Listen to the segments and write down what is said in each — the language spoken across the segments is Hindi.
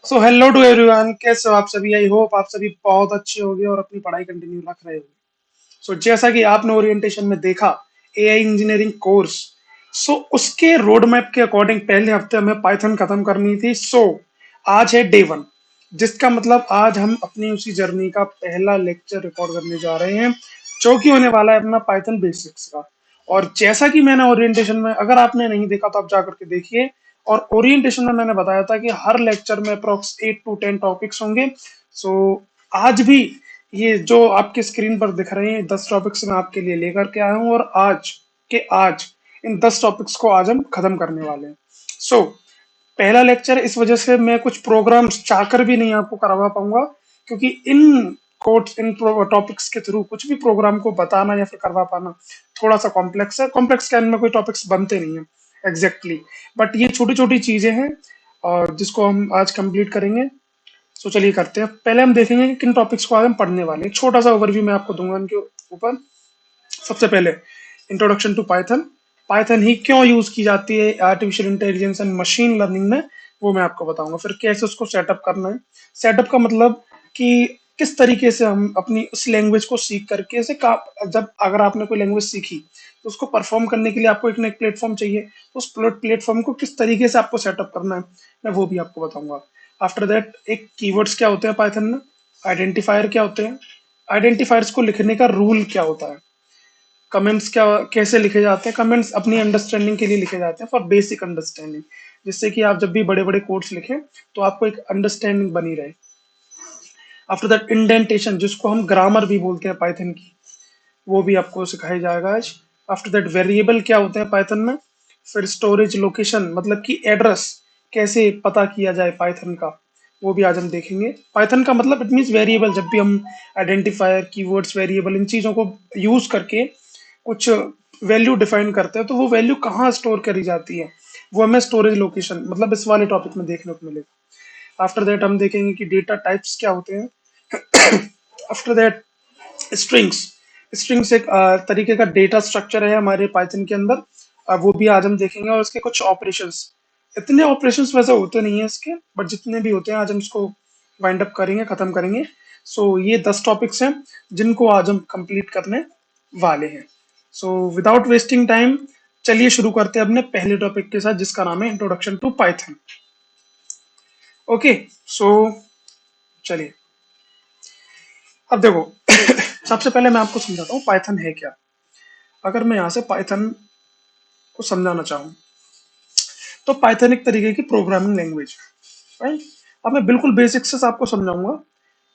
सो हेलो टू एवरीवन, कैसे हो आप सभी। आई होप आप सभी बहुत अच्छे होंगे और अपनी पढ़ाई कंटिन्यू रख रहे होंगे। सो जैसा कि आपने ओरिएंटेशन में देखा, एआई इंजीनियरिंग कोर्स। सो उसके रोड मैप के अकॉर्डिंग पहले हफ्ते हमें पाइथन खत्म करनी थी। सो आज है डे वन, जिसका मतलब आज हम अपनी उसी जर्नी का पहला लेक्चर रिकॉर्ड करने जा रहे हैं, जो कि होने वाला है अपना पाइथन बेसिक्स का। और जैसा कि मैंने ओरिएंटेशन में, अगर आपने नहीं देखा तो आप जा करके देखिए। और ओरिएंटेशन में मैंने बताया था कि हर लेक्चर में अप्रोक्स 8 to 10 टॉपिक्स होंगे। सो आज भी ये जो आपके स्क्रीन पर दिख रहे हैं 10 टॉपिक्स मैं आपके लिए लेकर के आया हूँ, और आज इन 10 टॉपिक्स को आज हम खत्म करने वाले हैं। सो पहला लेक्चर, इस वजह से मैं कुछ प्रोग्राम्स चाहकर भी नहीं आपको करवा पाऊंगा, क्योंकि इन टॉपिक्स के थ्रू कुछ भी प्रोग्राम को बताना या फिर करवा पाना थोड़ा सा कॉम्प्लेक्स है। कॉम्प्लेक्स के में कोई टॉपिक्स बनते नहीं है एग्जैक्टली बट ये छोटी छोटी चीजें हैं और जिसको हम आज कंप्लीट करेंगे। सो चलिए करते हैं। पहले हम देखेंगे कि किन टॉपिक्स को आज हम पढ़ने वाले हैं। छोटा सा ओवरव्यू मैं आपको दूंगा इनके ऊपर। सबसे पहले इंट्रोडक्शन टू पाइथन। पाइथन ही क्यों यूज की जाती है artificial intelligence and machine learning में, वो मैं आपको बताऊंगा। फिर कैसे उसको सेटअप करना है। सेटअप का मतलब कि किस तरीके से हम अपनी उस लैंग्वेज को सीख करके जब अगर आपने कोई लैंग्वेज सीखी तो उसको परफॉर्म करने के लिए आपको एक ना एक प्लेटफॉर्म चाहिए। तो उस प्लेटफॉर्म को किस तरीके से आपको सेटअप करना है, मैं वो भी आपको बताऊंगा। आफ्टर दैट, एक कीवर्ड्स क्या होते हैं पाइथन में, आइडेंटिफायर क्या होते हैं, आइडेंटिफायर्स को लिखने का रूल क्या होता है, कमेंट्स क्या कैसे लिखे जाते हैं। कमेंट्स अपनी अंडरस्टैंडिंग के लिए लिखे जाते हैं, फॉर बेसिक अंडरस्टैंडिंग, जिससे कि आप जब भी बड़े बड़े कोड्स लिखें तो आपको एक अंडरस्टैंडिंग बनी रहे। आफ्टर दैट, इंडेंटेशन, जिसको हम ग्रामर भी बोलते हैं पाइथन की, वो भी आपको सिखाया जाएगा आज। आफ्टर दैट, वेरिएबल क्या होते हैं पाइथन में। फिर स्टोरेज लोकेशन, मतलब कि एड्रेस कैसे पता किया जाए पाइथन का, वो भी आज हम देखेंगे। पाइथन का मतलब इट मीन्स वेरिएबल। जब भी हम आइडेंटिफायर, कीवर्ड्स, वेरिएबल, इन चीजों को यूज करके कुछ वैल्यू डिफाइन करते हैं तो वो वैल्यू कहाँ स्टोर करी जाती है, वो हमें स्टोरेज लोकेशन मतलब इस वाले टॉपिक में देखने को मिलेगा। आफ्टर दैट हम देखेंगे कि डेटा टाइप्स क्या होते हैं। After that, strings. स्ट्रिंग्स एक तरीके का डेटा स्ट्रक्चर है हमारे पाइथन के अंदर। वो भी आज हम देखेंगे। और इसके कुछ ऑपरेशंस, इतने ऑपरेशंस वैसे होते नहीं है इसके, बट जितने भी होते हैं आज हम इसको वाइंड अप करेंगे, खत्म करेंगे। सो ये 10 टॉपिक्स हैं जिनको आज हम कंप्लीट करने वाले हैं। सो विदाउट वेस्टिंग टाइम, चलिए शुरू करते हैं अपने पहले टॉपिक के साथ, जिसका नाम है इंट्रोडक्शन टू पाइथन। ओके। सो चलिए, अब देखो, सबसे पहले मैं आपको समझाता हूँ पाइथन है क्या। अगर मैं यहाँ से पाइथन को समझाना चाहूँ तो पाइथन एक तरीके की प्रोग्रामिंग लैंग्वेज है, राइट। अब मैं बिल्कुल बेसिक से आपको समझाऊंगा।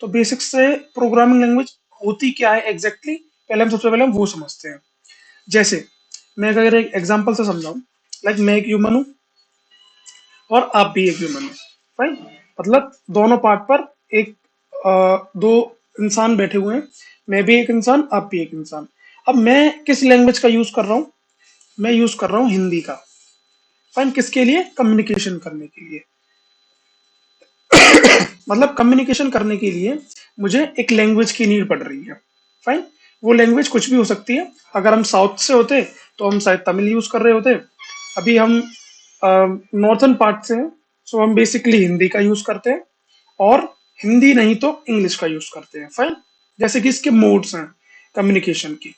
तो बेसिक से प्रोग्रामिंग लैंग्वेज होती क्या है एग्जैक्टली पहले हम सबसे पहले हम वो समझते हैं। जैसे मैं अगर एक एग्जांपल से समझाऊं, लाइक मैं एक ह्यूमन हूँ और आप भी एक ह्यूमन हो, राइट। मतलब दोनों पार्ट पर एक दो इंसान बैठे हुए हैं। मैं भी एक इंसान, आप भी एक इंसान। अब मैं किस लैंग्वेज का यूज कर रहा हूँ, मैं यूज कर रहा हूँ हिंदी का। फाइन, किसके लिए, कम्युनिकेशन करने के लिए। मतलब कम्युनिकेशन करने के लिए मुझे एक लैंग्वेज की नीड पड़ रही है। फाइन, वो लैंग्वेज कुछ भी हो सकती है। अगर हम साउथ से होते तो हम शायद तमिल यूज कर रहे होते। अभी हम नॉर्थन पार्ट से हैं, सो हम बेसिकली हिंदी का यूज करते हैं। और हिंदी नहीं तो इंग्लिश का यूज करते हैं। फाइन, जैसे कि इसके मोड्स हैं कम्युनिकेशन की।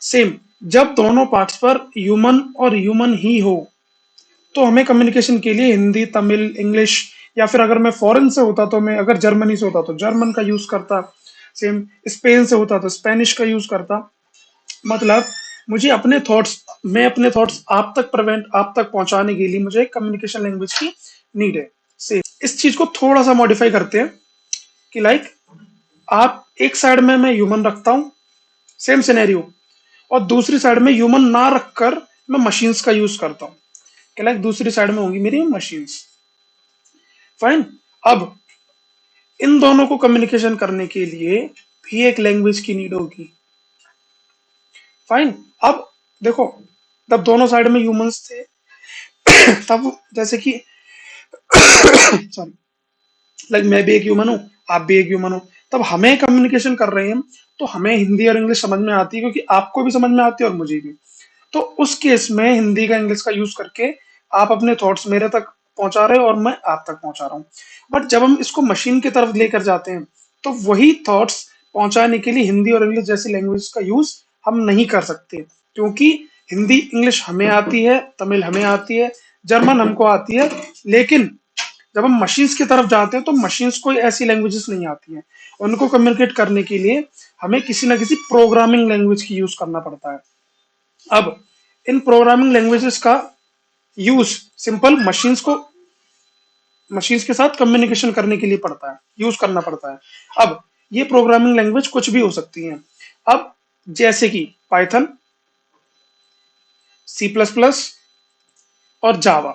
सेम, जब दोनों पार्ट्स पर ह्यूमन और ह्यूमन ही हो तो हमें कम्युनिकेशन के लिए हिंदी, तमिल, इंग्लिश, या फिर अगर मैं फॉरेन से होता तो मैं, अगर जर्मनी से होता तो जर्मन का यूज करता। सेम, स्पेन से होता तो स्पेनिश का यूज करता। मतलब मुझे अपने थॉट्स, मैं अपने थॉट्स आप तक पहुंचाने के लिए मुझे कम्युनिकेशन लैंग्वेज की नीड है। सेम, इस चीज को थोड़ा सा मॉडिफाई करते हैं कि लाइक आप एक साइड में मैं ह्यूमन रखता हूँ, सेम सिनेरियो, और दूसरी साइड में ह्यूमन ना रखकर मैं मशीन्स का यूज करता हूँ कि लाइक दूसरी साइड में होंगी मेरी मशीन्स। फाइन, अब इन दोनों को कम्युनिकेशन करने के लिए भी एक लैंग्वेज की नीड होगी। फाइन, अब देखो, तब दोनों साइड में ह्यूमंस थे, तब जैसे कि सॉरी, लाइक मैं भी एक ह्यूमन हूँ, आप भी एक ह्यूमन हो, तब हमें कम्युनिकेशन कर रहे हैं तो हमें हिंदी और इंग्लिश समझ में आती है, क्योंकि आपको भी समझ में आती है और मुझे भी। तो उस केस में हिंदी का, इंग्लिश का यूज करके आप अपने थॉट्स मेरे तक पहुंचा रहे हो और मैं आप तक पहुंचा रहा हूँ। बट जब हम इसको मशीन की तरफ लेकर जाते हैं तो वही थॉट्स पहुंचाने के लिए हिंदी और इंग्लिश जैसी लैंग्वेज का यूज हम नहीं कर सकते, क्योंकि हिंदी इंग्लिश हमें आती है, तमिल हमें आती है, जर्मन हमको आती है, लेकिन जब हम मशीन्स की तरफ जाते हैं तो मशीन्स को ऐसी लैंग्वेजेस नहीं आती हैं। उनको कम्युनिकेट करने के लिए हमें किसी ना किसी प्रोग्रामिंग लैंग्वेज की यूज करना पड़ता है। अब इन प्रोग्रामिंग लैंग्वेजेस का यूज सिंपल मशीन्स के साथ कम्युनिकेशन करने के लिए पड़ता है, यूज करना पड़ता है। अब ये प्रोग्रामिंग लैंग्वेज कुछ भी हो सकती है। अब जैसे कि पाइथन, C++ और जावा,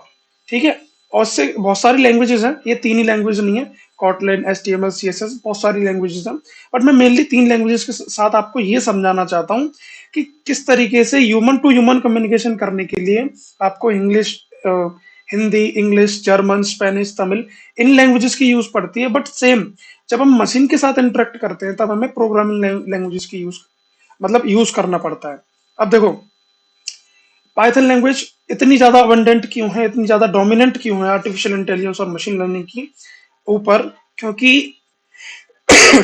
ठीक है। और से बहुत सारी लैंग्वेजेस हैं, ये तीन ही लैंग्वेज नहीं है, कॉटलिन, HTML, CSS, बहुत सारी लैंग्वेजेस हैं। बट मैं मेनली तीन लैंग्वेजेस के साथ आपको ये समझाना चाहता हूँ कि किस तरीके से ह्यूमन टू ह्यूमन कम्युनिकेशन करने के लिए आपको English, Hindi, English, German, Spanish, Tamil, इन लैंग्वेजेस की यूज पड़ती है। बट सेम जब हम मशीन के साथ इंटरेक्ट करते हैं तब हमें प्रोग्रामिंग लैंग्वेजेस की यूज करना पड़ता है। अब देखो, पाइथन लैंग्वेज इतनी ज्यादा अबंडेंट क्यों है, इतनी ज्यादा डोमिनेंट क्यों है आर्टिफिशियल इंटेलिजेंस और मशीन लर्निंग की ऊपर, क्योंकि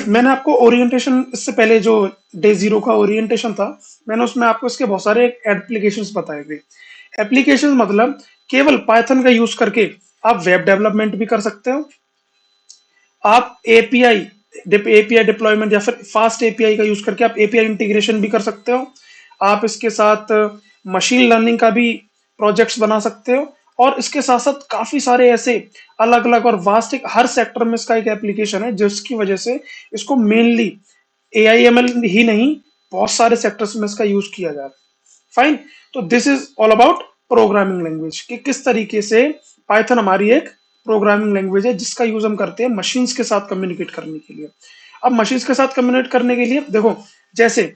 मैंने आपको ओरिएंटेशन, इससे पहले जो डे जीरो का ओरिएंटेशन था, मैंने उसमें आपको इसके बहुत सारे एप्लीकेशंस बताए थे। एप्लीकेशंस मतलब केवल पाइथन का यूज करके आप वेब डेवलपमेंट भी कर सकते हो, आप एपीआई डिप्लॉयमेंट या फिर फास्ट एपीआई का यूज करके आप एपीआई इंटीग्रेशन भी कर सकते हो, आप इसके साथ मशीन लर्निंग का भी प्रोजेक्ट्स बना सकते हो, और इसके साथ साथ काफी सारे ऐसे अलग अलग और वास्ट, हर सेक्टर में इसका एक एप्लीकेशन है जिसकी वजह से इसको मेनली AIML ही नहीं, बहुत सारे सेक्टर्स में इसका यूज किया जा रहा है। फाइन। तो this is all about programming language, कि किस तरीके से पाइथन हमारी एक प्रोग्रामिंग लैंग्वेज है जिसका यूज हम करते हैं मशीन्स के साथ कम्युनिकेट करने के लिए। अब मशीन्स के साथ कम्युनिकेट करने के लिए देखो, जैसे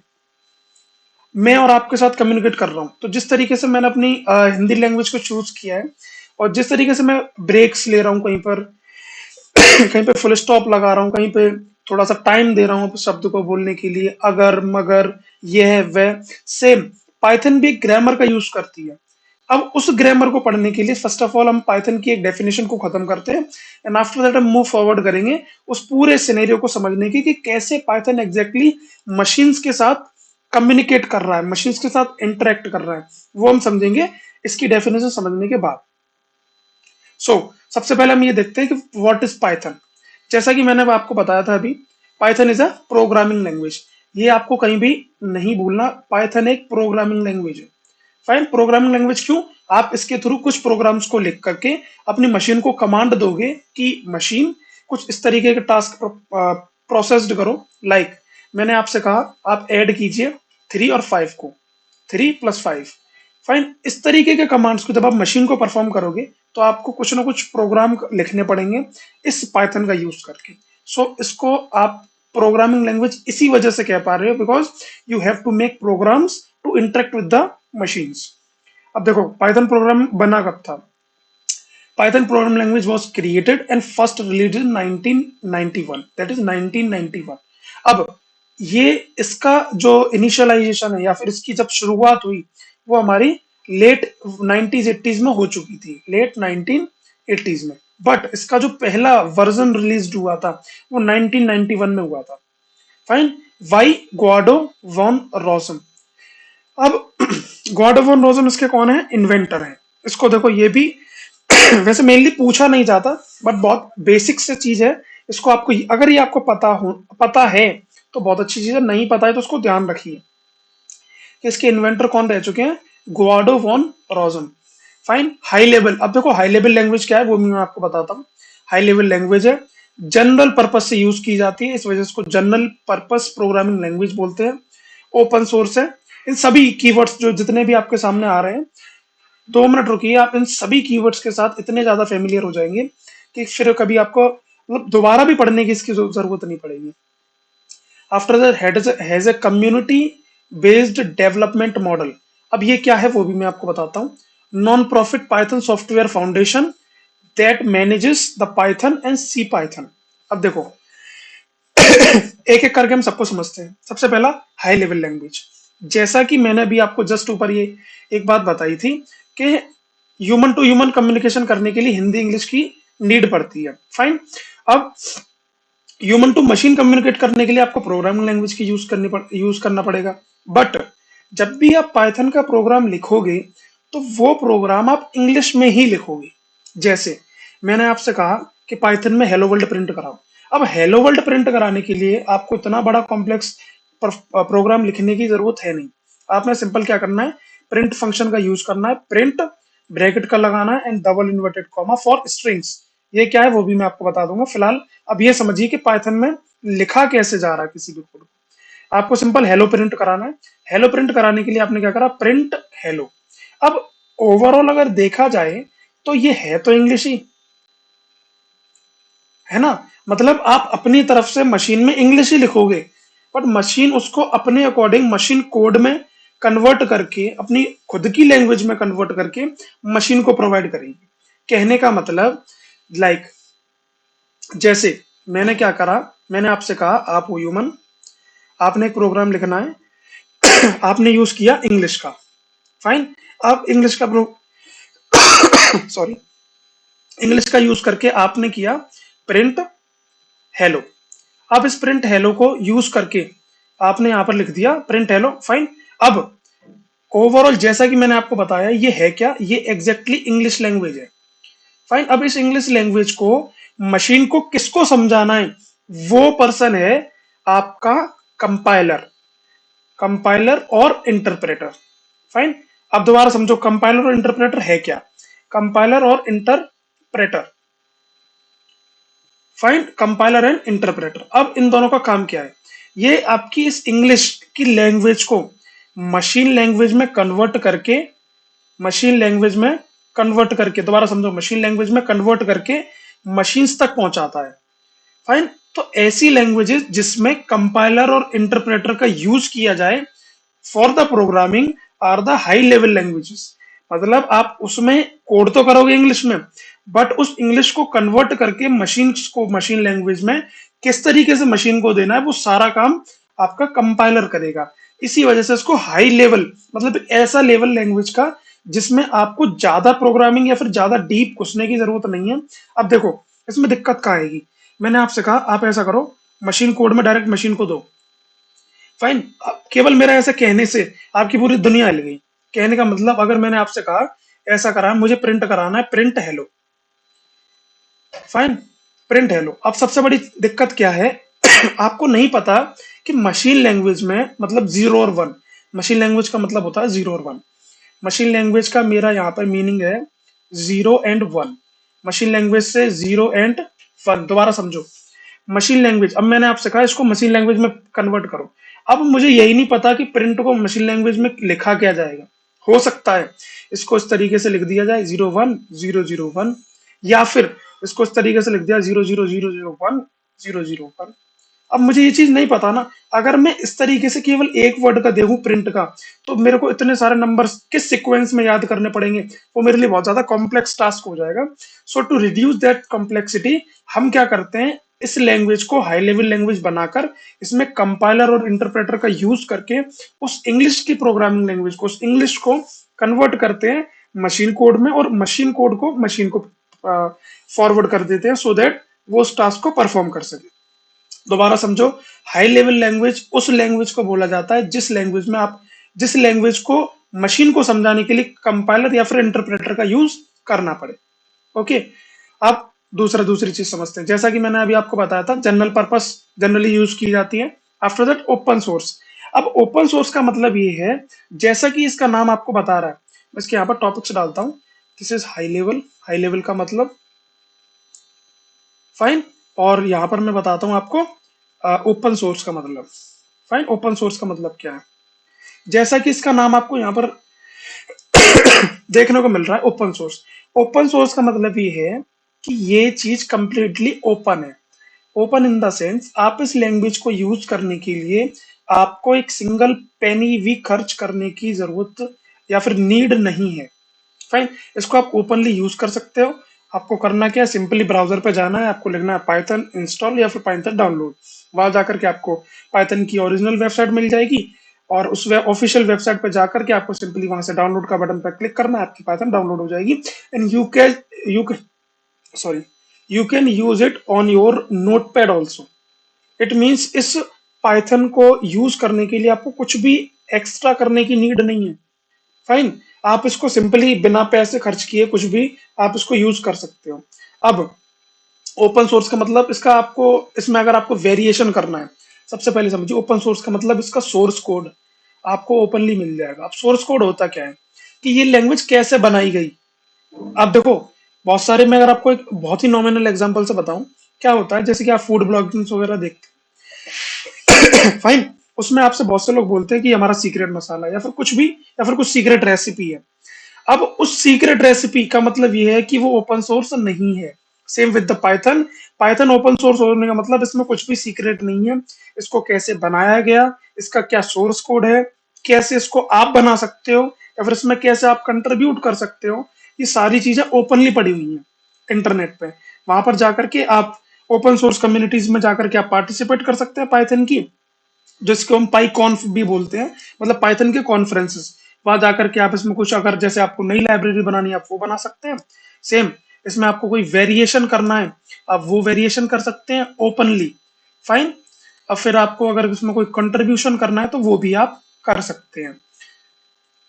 मैं और आपके साथ कम्युनिकेट कर रहा हूँ, तो जिस तरीके से मैंने अपनी हिंदी लैंग्वेज को चूज किया है, और जिस तरीके से मैं ब्रेक्स ले रहा हूँ कहीं पर, कहीं पे फुल स्टॉप लगा रहा हूँ, कहीं पे थोड़ा सा टाइम दे रहा हूँ शब्द को बोलने के लिए, अगर, मगर, यह, वह, सेम पाइथन भी ग्रामर का यूज करती है। अब उस ग्रामर को पढ़ने के लिए फर्स्ट ऑफ ऑल हम पाइथन की एक डेफिनेशन को खत्म करते हैं, एंड आफ्टर दैट हम मूव फॉरवर्ड करेंगे उस पूरे सिनेरियो को समझने की कि कैसे पाइथन एग्जैक्टली मशीन्स के साथ कम्युनिकेट कर रहा है, मशीन्स के साथ इंटरेक्ट कर रहा है, वो हम समझेंगे इसकी डेफिनेशन समझने के बाद। सबसे पहले हम ये देखते हैं कि व्हाट इज पाइथन। जैसा कि मैंने आपको बताया था अभी, Python is a programming language. ये आपको कहीं भी नहीं भूलना, पाइथन एक प्रोग्रामिंग लैंग्वेज है। फाइन। प्रोग्रामिंग लैंग्वेज क्यों? आप इसके थ्रू कुछ प्रोग्राम्स को लिख करके अपनी मशीन को कमांड दोगे कि मशीन कुछ इस तरीके के टास्क प्रोसेस्ड करो। लाइक मैंने आपसे कहा आप ऐड कीजिए 3 और 5 को, 3 + 5। फाइन। इस तरीके के कमांड्स को जब आप मशीन को परफॉर्म करोगे तो आपको कुछ ना कुछ प्रोग्राम लिखने पड़ेंगे इस पाइथन का यूज करके। इसको आप प्रोग्रामिंग लैंग्वेज इसी वजह से कह पा रहे हो, because you have to make programs to interact with the machines. अब देखो पाइथन प्रोग्राम बना कब था। Python program language was created and first released in 1991, that is 1991। अब ये इसका जो इनिशियलाइजेशन है या फिर इसकी जब शुरुआत हुई वो हमारी लेट 90s 80s में हो चुकी थी, लेट 1980s में। बट इसका जो पहला वर्जन रिलीज हुआ था वो 1991 में हुआ था। Fine. Why Guido van Rossum. अब ग्वाडो वॉन रोजन इसके कौन है? इन्वेंटर है। इसको देखो, ये भी वैसे मेनली पूछा नहीं जाता, बट बहुत बेसिक से चीज है। इसको आपको, अगर ये आपको पता है तो बहुत अच्छी चीज है, नहीं पता है तो उसको ध्यान रखिए कि इसके इन्वेंटर कौन रह चुके हैं। ग्वाडो वॉन रोजन। फाइन। High level. अब देखो हाई लेवल लैंग्वेज क्या है वो भी मैं आपको बताता हूँ। हाई लेवल लैंग्वेज है, जनरल पर्पस से यूज की जाती है, इस वजह से इसको जनरल पर्पस प्रोग्रामिंग लैंग्वेज बोलते हैं। ओपन सोर्स है। इन सभी कीवर्ड्स जो जितने भी आपके सामने आ रहे हैं, 2 मिनट रुकिए, आप इन सभी कीवर्ड्स के साथ इतने ज्यादा फेमिलियर हो जाएंगे कि फिर कभी आपको मतलब दोबारा भी पढ़ने की इसकी जरूरत नहीं पड़ेगी। After that has a community based development model. अब ये क्या है वो भी मैं आपको बताता हूँ। Non profit Python software foundation that manages the Python and C Python. अब देखो एक एक करके हम सबको समझते हैं। सबसे पहला हाई लेवल लैंग्वेज। जैसा कि मैंने अभी आपको जस्ट ऊपर ये एक बात बताई थी कि ह्यूमन टू ह्यूमन कम्युनिकेशन करने के लिए हिंदी इंग्लिश की नीड पड़ती है। फाइन। अब ह्यूमन टू मशीन कम्युनिकेट करने के लिए आपको प्रोग्रामिंग लैंग्वेज की यूज करना पड़ेगा। बट जब भी आप पाइथन का प्रोग्राम लिखोगे तो वो प्रोग्राम आप इंग्लिश में ही लिखोगे। जैसे मैंने आपसे कहा कि पाइथन में हेलो वर्ल्ड प्रिंट कराओ। अब हेलो वर्ल्ड प्रिंट कराने के लिए आपको इतना बड़ा कॉम्प्लेक्स प्रोग्राम लिखने की जरूरत है नहीं। आपने सिंपल क्या करना है, प्रिंट फंक्शन का यूज करना है, प्रिंट ब्रैकेट का लगाना है and double inverted comma for strings. ये क्या है वो भी मैं आपको बता दूंगा। फिलहाल अब ये समझिए कि पाइथन में लिखा कैसे जा रहा है किसी भी कोड को। आपको सिंपल हेलो प्रिंट कराना है। हेलो प्रिंट कराने के लिए आपने क्या करा, प्रिंट हेलो। अब ओवरऑल अगर देखा जाए तो ये है तो इंग्लिश ही है ना। मतलब आप अपनी तरफ से मशीन में इंग्लिश ही लिखोगे, बट मशीन उसको अपने अकॉर्डिंग मशीन कोड में कन्वर्ट करके, अपनी खुद की लैंग्वेज में कन्वर्ट करके मशीन को प्रोवाइड करेगी। कहने का मतलब लाइक जैसे मैंने क्या करा, मैंने आपसे कहा आप हो ह्यूमन, आपने एक प्रोग्राम लिखना है, आपने यूज किया इंग्लिश का। फाइन। अब इंग्लिश का सॉरी, इंग्लिश का यूज करके आपने किया प्रिंट हेलो। अब इस प्रिंट हेलो को यूज करके आपने यहां पर लिख दिया प्रिंट हेलो। फाइन। अब ओवरऑल जैसा कि मैंने आपको बताया ये है क्या, ये एग्जैक्टली इंग्लिश लैंग्वेज है। फाइन। अब इस इंग्लिश लैंग्वेज को मशीन को किसको समझाना है, वो पर्सन है आपका कंपाइलर। कंपाइलर और इंटरप्रेटर। फाइन। अब दोबारा समझो कंपाइलर और इंटरप्रेटर है क्या। कंपाइलर और interpreter, fine, compiler and interpreter. अब इन दोनों का काम क्या है, ये आपकी इस इंग्लिश की लैंग्वेज को मशीन लैंग्वेज में कन्वर्ट करके, मशीन लैंग्वेज में कन्वर्ट करके, दोबारा समझो, मशीन लैंग्वेज में कन्वर्ट करके मशीन्स तक पहुंचाता है। फाइन। तो ऐसी लैंग्वेजेस जिसमें कंपाइलर और इंटरप्रेटर का यूज किया जाए for the programming are the high level languages. मतलब आप उसमें कोड तो करोगे इंग्लिश में, बट उस इंग्लिश को कन्वर्ट करके मशीन को, मशीन लैंग्वेज में किस तरीके से मशीन को देना है वो सारा काम आपका कंपाइलर करेगा। इसी वजह से इसको हाई लेवल, मतलब ऐसा लेवल लैंग्वेज का जिसमें आपको ज्यादा प्रोग्रामिंग या फिर ज्यादा डीप घुसने की जरूरत नहीं है। अब देखो इसमें दिक्कत कहाँ आएगी, मैंने आपसे कहा आप ऐसा करो, मशीन कोड में डायरेक्ट मशीन को दो। फाइन। केवल मेरा ऐसा कहने से आपकी पूरी दुनिया हिल गई। कहने का मतलब अगर मैंने आपसे कहा ऐसा करा, मुझे प्रिंट कराना है print hello. Fine. Print hello. अब सबसे बड़ी दिक्कत क्या है, आपको नहीं पता कि मशीन लैंग्वेज में मतलब जीरो और वन, मशीन लैंग्वेज का मतलब होता है जीरो और वन। मशीन लैंग्वेज का मेरा यहाँ पर मीनिंग है zero and one. Machine language से जीरो एंड वन। दोबारा समझो, मशीन लैंग्वेज, अब मैंने आपसे कहा इसको मशीन लैंग्वेज में कन्वर्ट करो। अब मुझे यही नहीं पता कि प्रिंट को मशीन लैंग्वेज में लिखा क्या जाएगा। हो सकता है इसको इस तरीके से लिख दिया जाए 01 0 0 1, या फिर इसको इस तरीके से लिख दिया 00 0 0 1 0 0 1। अब मुझे ये चीज नहीं पता ना। अगर मैं इस तरीके से केवल एक वर्ड का देखूं प्रिंट का, तो मेरे को इतने सारे नंबर्स किस सीक्वेंस में याद करने पड़ेंगे, वो मेरे लिए बहुत ज्यादा कॉम्प्लेक्स टास्क हो जाएगा। सो टू रिड्यूस दैट कॉम्प्लेक्सिटी हम क्या करते हैं, इस लैंग्वेज को हाई लेवल लैंग्वेज बनाकर इसमें कंपाइलर और इंटरप्रेटर का यूज करके उस इंग्लिश की प्रोग्रामिंग लैंग्वेज को, उस इंग्लिश को कन्वर्ट करते हैं मशीन कोड में, और मशीन कोड को मशीन को फॉरवर्ड कर देते हैं सो दैट वो उस टास्क को परफॉर्म कर सके। दोबारा समझो, हाई लेवल लैंग्वेज उस लैंग्वेज को बोला जाता है जिस लैंग्वेज में आप, जिस लैंग्वेज को मशीन को समझाने के लिए कंपाइलर या फिर इंटरप्रेटर का यूज करना पड़े। ओके। अब दूसरी चीज समझते हैं। जैसा कि मैंने अभी आपको बताया था जनरल पर्पस जनरली यूज की जाती है। After that open source. अब ओपन सोर्स का मतलब ये है, जैसा कि इसका नाम आपको बता रहा है, मैं इसके यहाँ पर टॉपिक्स डालता हूँ। This is high level. High level का मतलब फाइन। और यहां पर मैं बताता हूं आपको ओपन सोर्स का मतलब। फाइन। ओपन सोर्स का मतलब क्या है, जैसा कि इसका नाम आपको यहां पर देखने को मिल रहा है ओपन सोर्स। ओपन सोर्स का मतलब ये है कि ये चीज कंप्लीटली ओपन है। ओपन इन द सेंस आप इस लैंग्वेज को यूज करने के लिए आपको एक सिंगल पेनी भी खर्च करने की जरूरत या फिर नीड नहीं है। फाइन। इसको आप ओपनली यूज कर सकते हो। आपको करना क्या है, सिंपली ब्राउजर पे जाना है, आपको लिखना है पाइथन इंस्टॉल या फिर पाइथन डाउनलोड। वहां जाकर के आपको पाइथन की ओरिजिनल वेबसाइट मिल जाएगी, और उस ऑफिशियल वेबसाइट पे जाकर के आपको सिंपली वहां से डाउनलोड का बटन पर क्लिक करना है, आपकी पाइथन डाउनलोड हो जाएगी। And you can sorry you can use it on your notepad also. It means इस पाइथन को यूज करने के लिए आपको कुछ भी एक्स्ट्रा करने की नीड नहीं है। फाइन, आप इसको सिंपली बिना पैसे खर्च किए कुछ भी आप इसको यूज कर सकते हो। अब ओपन सोर्स का मतलब इसका आपको, इसमें अगर आपको वेरिएशन करना है, सबसे पहले समझिए ओपन सोर्स का मतलब इसका सोर्स कोड आपको ओपनली मिल जाएगा। अब सोर्स कोड होता क्या है कि ये लैंग्वेज कैसे बनाई गई। अब देखो, बहुत सारे, मैं अगर आपको एक बहुत ही नॉमिनल एग्जांपल से बताऊं, क्या होता है जैसे कि आप फूड ब्लॉगिंग्स वगैरह देखते हैं, फाइन, उसमें आपसे बहुत से लोग बोलते हैं कि हमारा सीक्रेट मसाला या फिर कुछ भी, या फिर कुछ सीक्रेट रेसिपी है। अब उस सीक्रेट रेसिपी का मतलब ये है कि वो ओपन सोर्स नहीं है। Same with the Python, Python open source होने का मतलब इसमें कुछ भी सीक्रेट नहीं है। इसको कैसे बनाया गया, इसका क्या सोर्स कोड है, कैसे इसको आप बना सकते हो, या फिर इसमें कैसे आप कंट्रीब्यूट कर सकते हो, ये सारी चीजें ओपनली पड़ी हुई हैं इंटरनेट पे। वहां पर जाकर के आप ओपन सोर्स कम्युनिटीज में जाकर के आप पार्टिसिपेट कर सकते हैं पाइथन की, जिसको हम पाई कॉन्फ भी बोलते हैं, मतलब पाइथन के कॉन्फ्रेंसेस। वहां जाकर के आप इसमें कुछ, अगर जैसे आपको नई लाइब्रेरी बनानी है आप वो बना सकते हैं। सेम, इसमें आपको कोई वेरिएशन करना है आप वो वेरिएशन कर सकते हैं ओपनली। फाइन, अब फिर आपको अगर इसमें कोई कंट्रीब्यूशन करना है तो वो भी आप कर सकते हैं।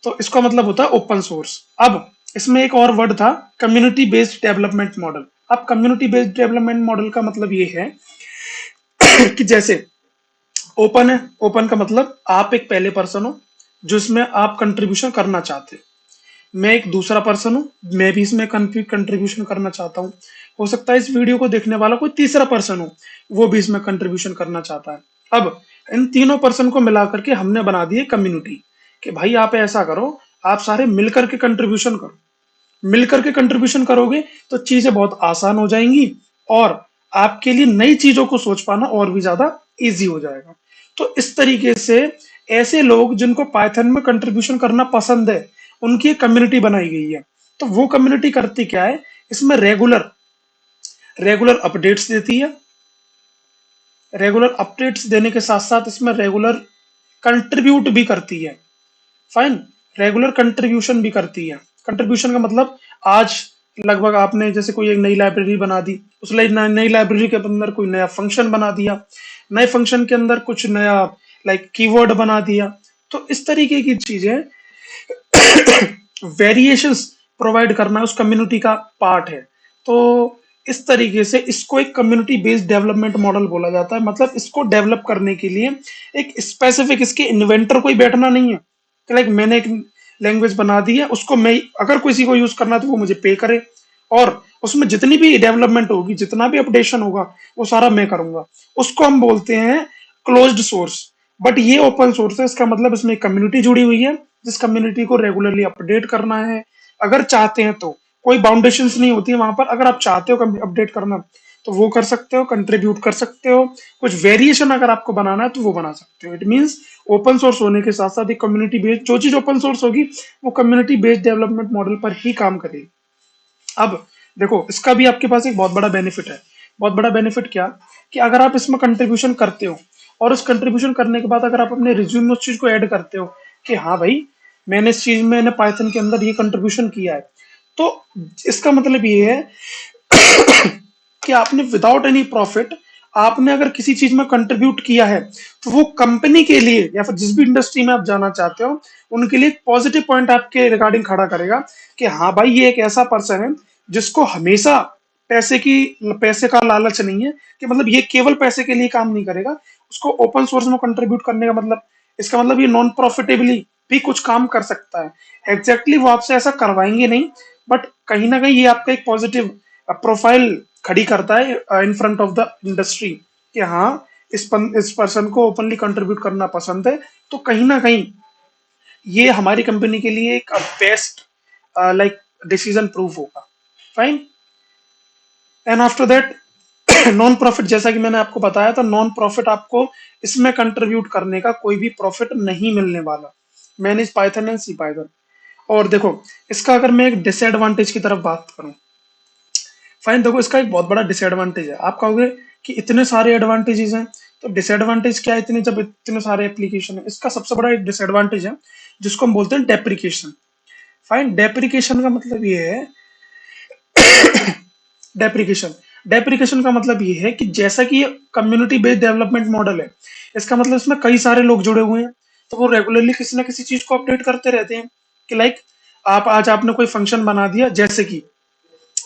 तो इसका मतलब होता है ओपन सोर्स। अब इसमें एक और वर्ड था, कम्युनिटी बेस्ड डेवलपमेंट मॉडल। अब कम्युनिटी बेस्ड डेवलपमेंट मॉडल का मतलब ये है कि जैसे ओपन है, ओपन का मतलब आप एक पहले पर्सन हो जो इसमें आप कंट्रीब्यूशन करना चाहते हो। मैं एक दूसरा पर्सन हूं, मैं भी इसमें कंट्रीब्यूशन करना चाहता हूँ। हो सकता है इस वीडियो को देखने वाला कोई तीसरा पर्सन हो, वो भी इसमें कंट्रीब्यूशन करना चाहता है। अब इन तीनों पर्सन को मिलाकर के हमने बना दी कम्युनिटी, कि भाई आप ऐसा करो, आप सारे मिलकर के कंट्रीब्यूशन करो। मिलकर के कंट्रीब्यूशन करोगे तो चीजें बहुत आसान हो जाएंगी, और आपके लिए नई चीजों को सोच पाना और भी ज्यादा इजी हो जाएगा। तो इस तरीके से ऐसे लोग जिनको पाइथन में कंट्रीब्यूशन करना पसंद है, उनकी एक कम्युनिटी बनाई गई है। तो वो कम्युनिटी करती क्या है, इसमें रेगुलर रेगुलर अपडेट्स देती है। रेगुलर अपडेट्स देने के साथ साथ इसमें रेगुलर कंट्रीब्यूट भी करती है। फाइन, रेगुलर कंट्रीब्यूशन भी करती है। कंट्रीब्यूशन का मतलब, आज लगभग आपने जैसे कोई एक नई लाइब्रेरी बना दी, उस नई लाइब्रेरी के अंदर कोई नया फंक्शन बना दिया, नए फंक्शन के अंदर कुछ नया लाइक कीवर्ड बना दिया। तो इस तरीके की चीजें, वेरिएशंस प्रोवाइड करना उस कम्युनिटी का पार्ट है। तो इस तरीके से इसको एक कम्युनिटी बेस्ड डेवलपमेंट मॉडल बोला जाता है। मतलब इसको डेवलप करने के लिए एक स्पेसिफिक इसके इन्वेंटर कोई बैठना नहीं है कि लाइक मैंने एक लैंग्वेज बना दी है, उसको मैं, अगर किसी को यूज करना है तो वो मुझे पे करे, और उसमें जितनी भी डेवलपमेंट होगी, जितना भी अपडेशन होगा, वो सारा मैं करूंगा। उसको हम बोलते हैं क्लोज्ड सोर्स। बट ये ओपन सोर्स है, इसका मतलब इसमें कम्युनिटी जुड़ी हुई है, जिस कम्युनिटी को रेगुलरली अपडेट करना है, अगर चाहते हैं तो। कोई बाउंडेशंस नहीं होती है वहां पर, अगर आप चाहते हो अपडेट करना तो वो कर सकते हो, कंट्रीब्यूट कर सकते हो। कुछ वेरिएशन अगर आपको बनाना है तो वो बना सकते हो। इट मीन्स ओपन सोर्स होने के साथ साथ एक कम्युनिटी बेस्ड, जो चीज ओपन सोर्स होगी वो कम्युनिटी बेस्ड डेवलपमेंट मॉडल पर ही काम करेगी। अब देखो, इसका भी आपके पास एक बहुत बड़ा बेनिफिट है। बहुत बड़ा बेनिफिट क्या, कि अगर आप इसमें कंट्रीब्यूशन करते हो, और उस कंट्रीब्यूशन करने के बाद अगर आप अपने रिज्यूम में उस चीज को ऐड करते हो कि हाँ भाई, मैंने इस चीज में, मैंने पाइथन के अंदर ये कंट्रीब्यूशन किया है, तो इसका मतलब ये है कि आपने विदाउट एनी प्रॉफिट, आपने अगर किसी चीज में कंट्रीब्यूट किया है, तो वो कंपनी के लिए या फिर जिस भी इंडस्ट्री में आप जाना चाहते हो, उनके लिए एक पॉजिटिव पॉइंट आपके रिगार्डिंग खड़ा करेगा कि हाँ भाई, ये एक ऐसा पर्सन है जिसको हमेशा पैसे का लालच नहीं है, कि मतलब ये केवल पैसे के लिए काम नहीं करेगा। उसको ओपन सोर्स में कंट्रीब्यूट करने का मतलब, इसका मतलब ये नॉन प्रॉफिटेबली भी कुछ काम कर सकता है। एग्जैक्टली वो आपसे ऐसा करवाएंगे नहीं, बट कहीं ना कहीं ये आपका एक पॉजिटिव प्रोफाइल खड़ी करता है in front of the industry, कि हाँ, इस पर्सन को ओपनली कंट्रीब्यूट करना पसंद है, तो कहीं ना कहीं ये हमारी कंपनी के लिए एक बेस्ट लाइक डिसीजन प्रूफ होगा। Fine, and after that non profit, जैसा कि मैंने आपको बताया था, नॉन प्रॉफिट आपको इसमें कंट्रीब्यूट करने का कोई भी प्रॉफिट नहीं मिलने वाला। Manage Python and C Python. और देखो, इसका अगर मैं एक डिसएडवांटेज की तरफ बात करूं, फाइन, देखो इसका एक बहुत बड़ा डिसएडवांटेज है। आप कहोगे कि इतने सारे एडवांटेजेस हैं, तो डिसएडवांटेज क्या है, इतने जब इतने सारे एप्लीकेशन है, इसका सबसे बड़ा एक डिसएडवांटेज है जिसको हम बोलते हैं डेप्रिकेशन। फाइन, डेप्रिकेशन का मतलब ये है, डेप्रिकेशन डेप्रिकेशन का मतलब ये है कि जैसा कि ये कम्युनिटी बेस्ड डेवलपमेंट मॉडल है, इसका मतलब इसमें कई सारे लोग जुड़े हुए हैं, तो वो रेगुलरली किसी ना किसी चीज को अपडेट करते रहते हैं। कि लाइक, आप आज आपने कोई फंक्शन बना दिया, जैसे कि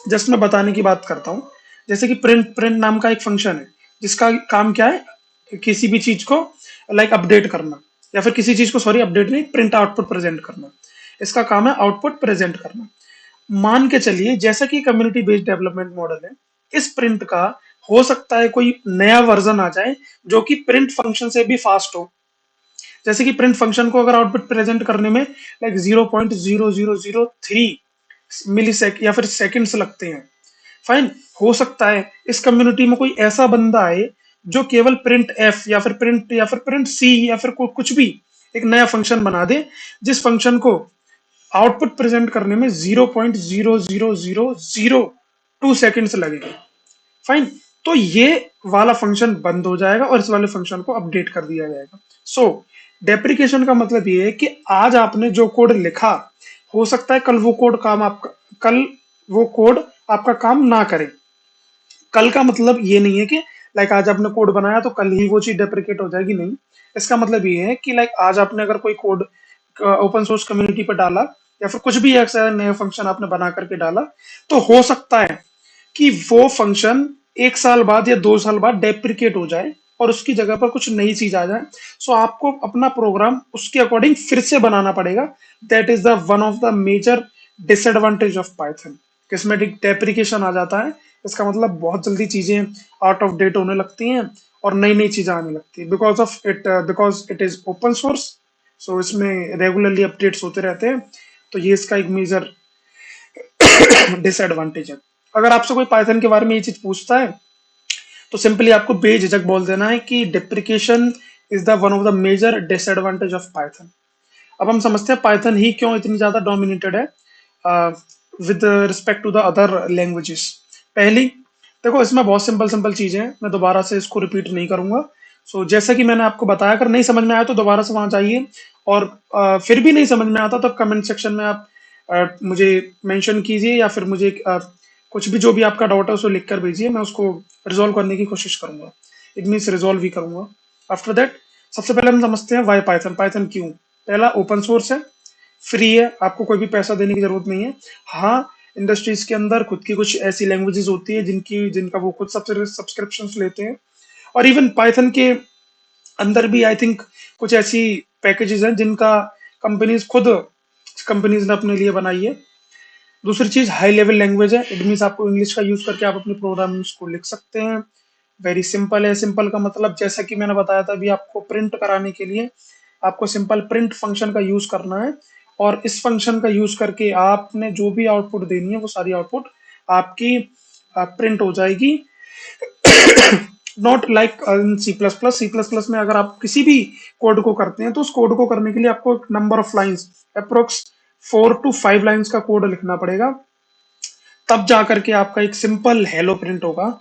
जस्ट मैं बताने की बात करता हूँ, जैसे कि प्रिंट प्रिंट नाम का एक फंक्शन है, जिसका काम क्या है, किसी भी चीज को लाइक अपडेट करना, या फिर किसी चीज को, सॉरी अपडेट नहीं, प्रिंट आउटपुट प्रेजेंट करना। इसका काम है आउटपुट प्रेजेंट करना। मान के चलिए जैसा कि कम्युनिटी बेस्ड डेवलपमेंट मॉडल है, इस प्रिंट का हो सकता है कोई नया वर्जन आ जाए जो कि प्रिंट फंक्शन से भी फास्ट हो। जैसे कि प्रिंट फंक्शन को अगर आउटपुट प्रेजेंट करने में लाइक 0.0003 मिली या फिर सेकंड्स लगते हैं। फाइन, हो सकता है इस कम्युनिटी में कोई ऐसा बंदा आए जो केवल प्रिंट एफ या फिर प्रिंट सी या फिर कुछ भी एक नया फंक्शन बना दे, जिस फंक्शन को आउटपुट प्रेजेंट करने में 0.0002 सेकंड्स लगेंगे। फाइन, तो ये वाला फंक्शन बंद हो जाएगा और इस वाले फंक्शन को अपडेट कर दिया जाएगा। सो डेप्रिकेशन का मतलब ये है कि आज आपने जो कोड लिखा, हो सकता है कल वो कोड आपका काम ना करे। कल का मतलब ये नहीं है कि लाइक आज आपने कोड बनाया तो कल ही वो चीज डेप्रिकेट हो जाएगी, नहीं। इसका मतलब ये है कि लाइक आज आपने अगर कोई कोड ओपन सोर्स कम्युनिटी पर डाला, या फिर कुछ भी ऐसा नया फंक्शन आपने बना करके डाला, तो हो सकता है कि वो फंक्शन 1 साल बाद या 2 साल बाद डेप्रिकेट हो जाए और उसकी जगह पर कुछ नई चीज आ जाए। सो आपको अपना प्रोग्राम उसके अकॉर्डिंग फिर से बनाना पड़ेगा। That is the one of the major disadvantage of Python. किसमें डेप्रिकेशन आ जाता है, इसका मतलब बहुत जल्दी चीजें आउट ऑफ डेट होने लगती हैं और नई नई चीजें आने लगती है, because it is open source. So इसमें रेगुलरली अपडेट्स होते रहते हैं। तो ये इसका एक मेजर डिसएडवांटेज है। अगर आपसे कोई पाइथन के बारे में ये चीज पूछता है, तो सिंपली आपको बेझिझक बोल देना है कि deprecation is the one of the major disadvantage of Python. अब हम समझते हैं पाइथन ही क्यों इतनी ज्यादा डोमिनेटेड है with respect to the other languages. पहली, देखो इसमें बहुत सिंपल सिंपल चीजें हैं, मैं दोबारा से इसको रिपीट नहीं करूंगा। सो जैसा कि मैंने आपको बताया, अगर नहीं समझ में आया तो दोबारा से वहां जाइए, और फिर भी नहीं समझ में आता तो कमेंट सेक्शन में आप मुझे मेंशन कीजिए, या फिर मुझे कुछ भी जो भी आपका डाउट है उसको लिख कर भेजिए, मैं उसको रिजॉल्व करने की कोशिश करूंगा। इट मीन्स रिजॉल्व ही करूंगा। आफ्टर दैट, सबसे पहले हम समझते हैं वाई पाइथन। पाइथन क्यों? पहला, ओपन सोर्स है, फ्री है, आपको कोई भी पैसा देने की जरूरत नहीं है। हाँ, इंडस्ट्रीज के अंदर खुद की कुछ ऐसी लैंग्वेजेस होती है जिनका वो खुद सब्सक्रिप्शन लेते हैं, और इवन पाइथन के अंदर भी आई थिंक कुछ ऐसी पैकेजेस हैं जिनका कंपनीज ने अपने लिए बनाई है। दूसरी चीज, हाई लेवल लैंग्वेज है। इट मीन्स आपको इंग्लिश का यूज करके आप अपने प्रोग्राम्स को लिख सकते हैं। वेरी सिंपल है। सिंपल का मतलब, जैसा कि मैंने बताया था अभी, आपको प्रिंट कराने के लिए आपको सिंपल प्रिंट फंक्शन का यूज करना है, और इस फंक्शन का यूज करके आपने जो भी आउटपुट देनी है वो सारी आउटपुट आपकी प्रिंट हो जाएगी। Not like in C plus plus में अगर आप किसी भी कोड को करते हैं तो उस कोड को करने के लिए आपको एक number of lines, approx 4 to 5 lines का कोड लिखना पड़ेगा, तब जा करके आपका एक सिंपल हेलो प्रिंट होगा।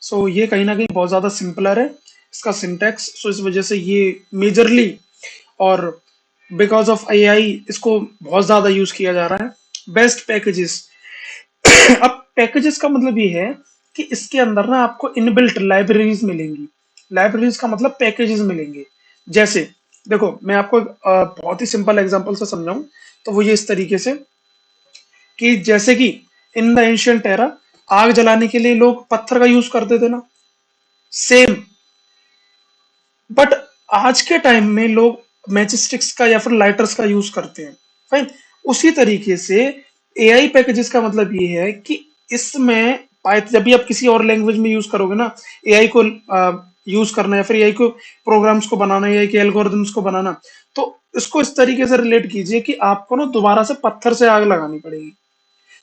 सो ये कहीं ना कहीं बहुत ज्यादा सिंपलर है इसका सिंटैक्स। सो इस वजह से ये मेजरली, और बिकॉज ऑफ एआई, इसको बहुत ज्यादा यूज किया जा रहा है। Best packages. अब पैकेजेस का मतलब ये है कि इसके अंदर ना आपको इनबिल्ट लाइब्रेरीज मिलेंगी। लाइब्रेरीज का मतलब पैकेजेस मिलेंगे। जैसे देखो, मैं आपको बहुत ही सिंपल एग्जांपल से समझाऊं तो वो ये इस तरीके से, कि जैसे कि इन द एंशियंट एरा आग जलाने के लिए लोग पत्थर का यूज करते थे ना, सेम, बट आज के टाइम में लोग मैचस्टिक्स का या फिर लाइटर्स का यूज करते हैं। फाइन, उसी तरीके से एआई पैकेजेस का मतलब ये है कि इसमें जब भी आप किसी और लैंग्वेज में यूज करोगे ना, एआई को यूज करना, या फिर एआई को प्रोग्राम्स को बनाना, एआई के एल्गोरिथम्स को बनाना, तो इसको इस तरीके से रिलेट कीजिए कि आपको ना दोबारा से पत्थर से आग लगानी पड़ेगी।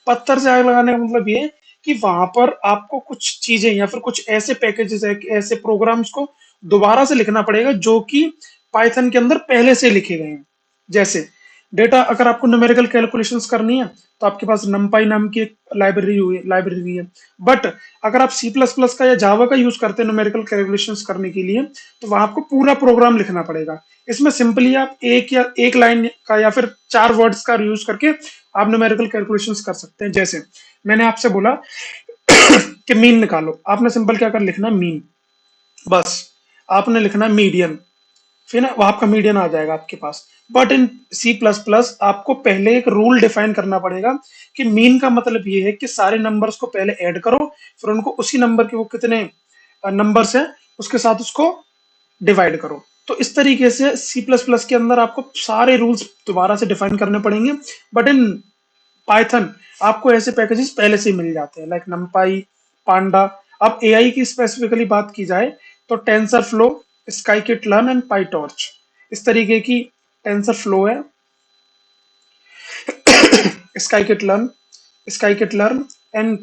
पत्थर से आग लगाने का मतलब ये है कि वहां पर आपको कुछ चीजें या फिर कुछ ऐसे पैकेजेस है, ऐसे प्रोग्राम्स को दोबारा से लिखना पड़ेगा जो कि पाइथन के अंदर पहले से लिखे गए हैं। जैसे डेटा अगर आपको न्यूमेरिकल कैलकुलेशंस करनी है तो आपके पास numpy नाम की एक लाइब्रेरी है। बट अगर आप सी प्लस प्लस का या जावा का यूज करते हैं न्यूमेरिकल कैलकुलेशंस करने के लिए, तो वहां आपको पूरा प्रोग्राम लिखना पड़ेगा। इसमें सिंपली आप एक लाइन का या फिर 4 वर्ड्स का यूज करके आप न्यूमेरिकल कैलकुलेशंस कर सकते हैं। जैसे मैंने आपसे बोला कि मीन निकालो, आपने सिंपल क्या कर लिखना, मीन, बस। आपने लिखना मीडियन, फिर ना वो आपका मीडियन आ जाएगा आपके पास। But in C plus plus आपको पहले एक रूल डिफाइन करना पड़ेगा कि मीन का मतलब ये है कि सारे नंबर्स को पहले ऐड करो, फिर उनको उसी नंबर के वो कितने नंबर्स हैं उसके साथ उसको डिवाइड करो। तो इस तरीके से सी प्लस प्लस के अंदर आपको सारे रूल्स दोबारा से डिफाइन करने पड़ेंगे। बट इन पाइथन आपको ऐसे पैकेजेस पहले से ही मिल जाते हैं, लाइक नमपाई, पांडा। अब एआई की स्पेसिफिकली बात की जाए तो tensor flow, scikit learn and PyTorch, इस तरीके की टेंसर फ्लो है, scikit learn scikit learn and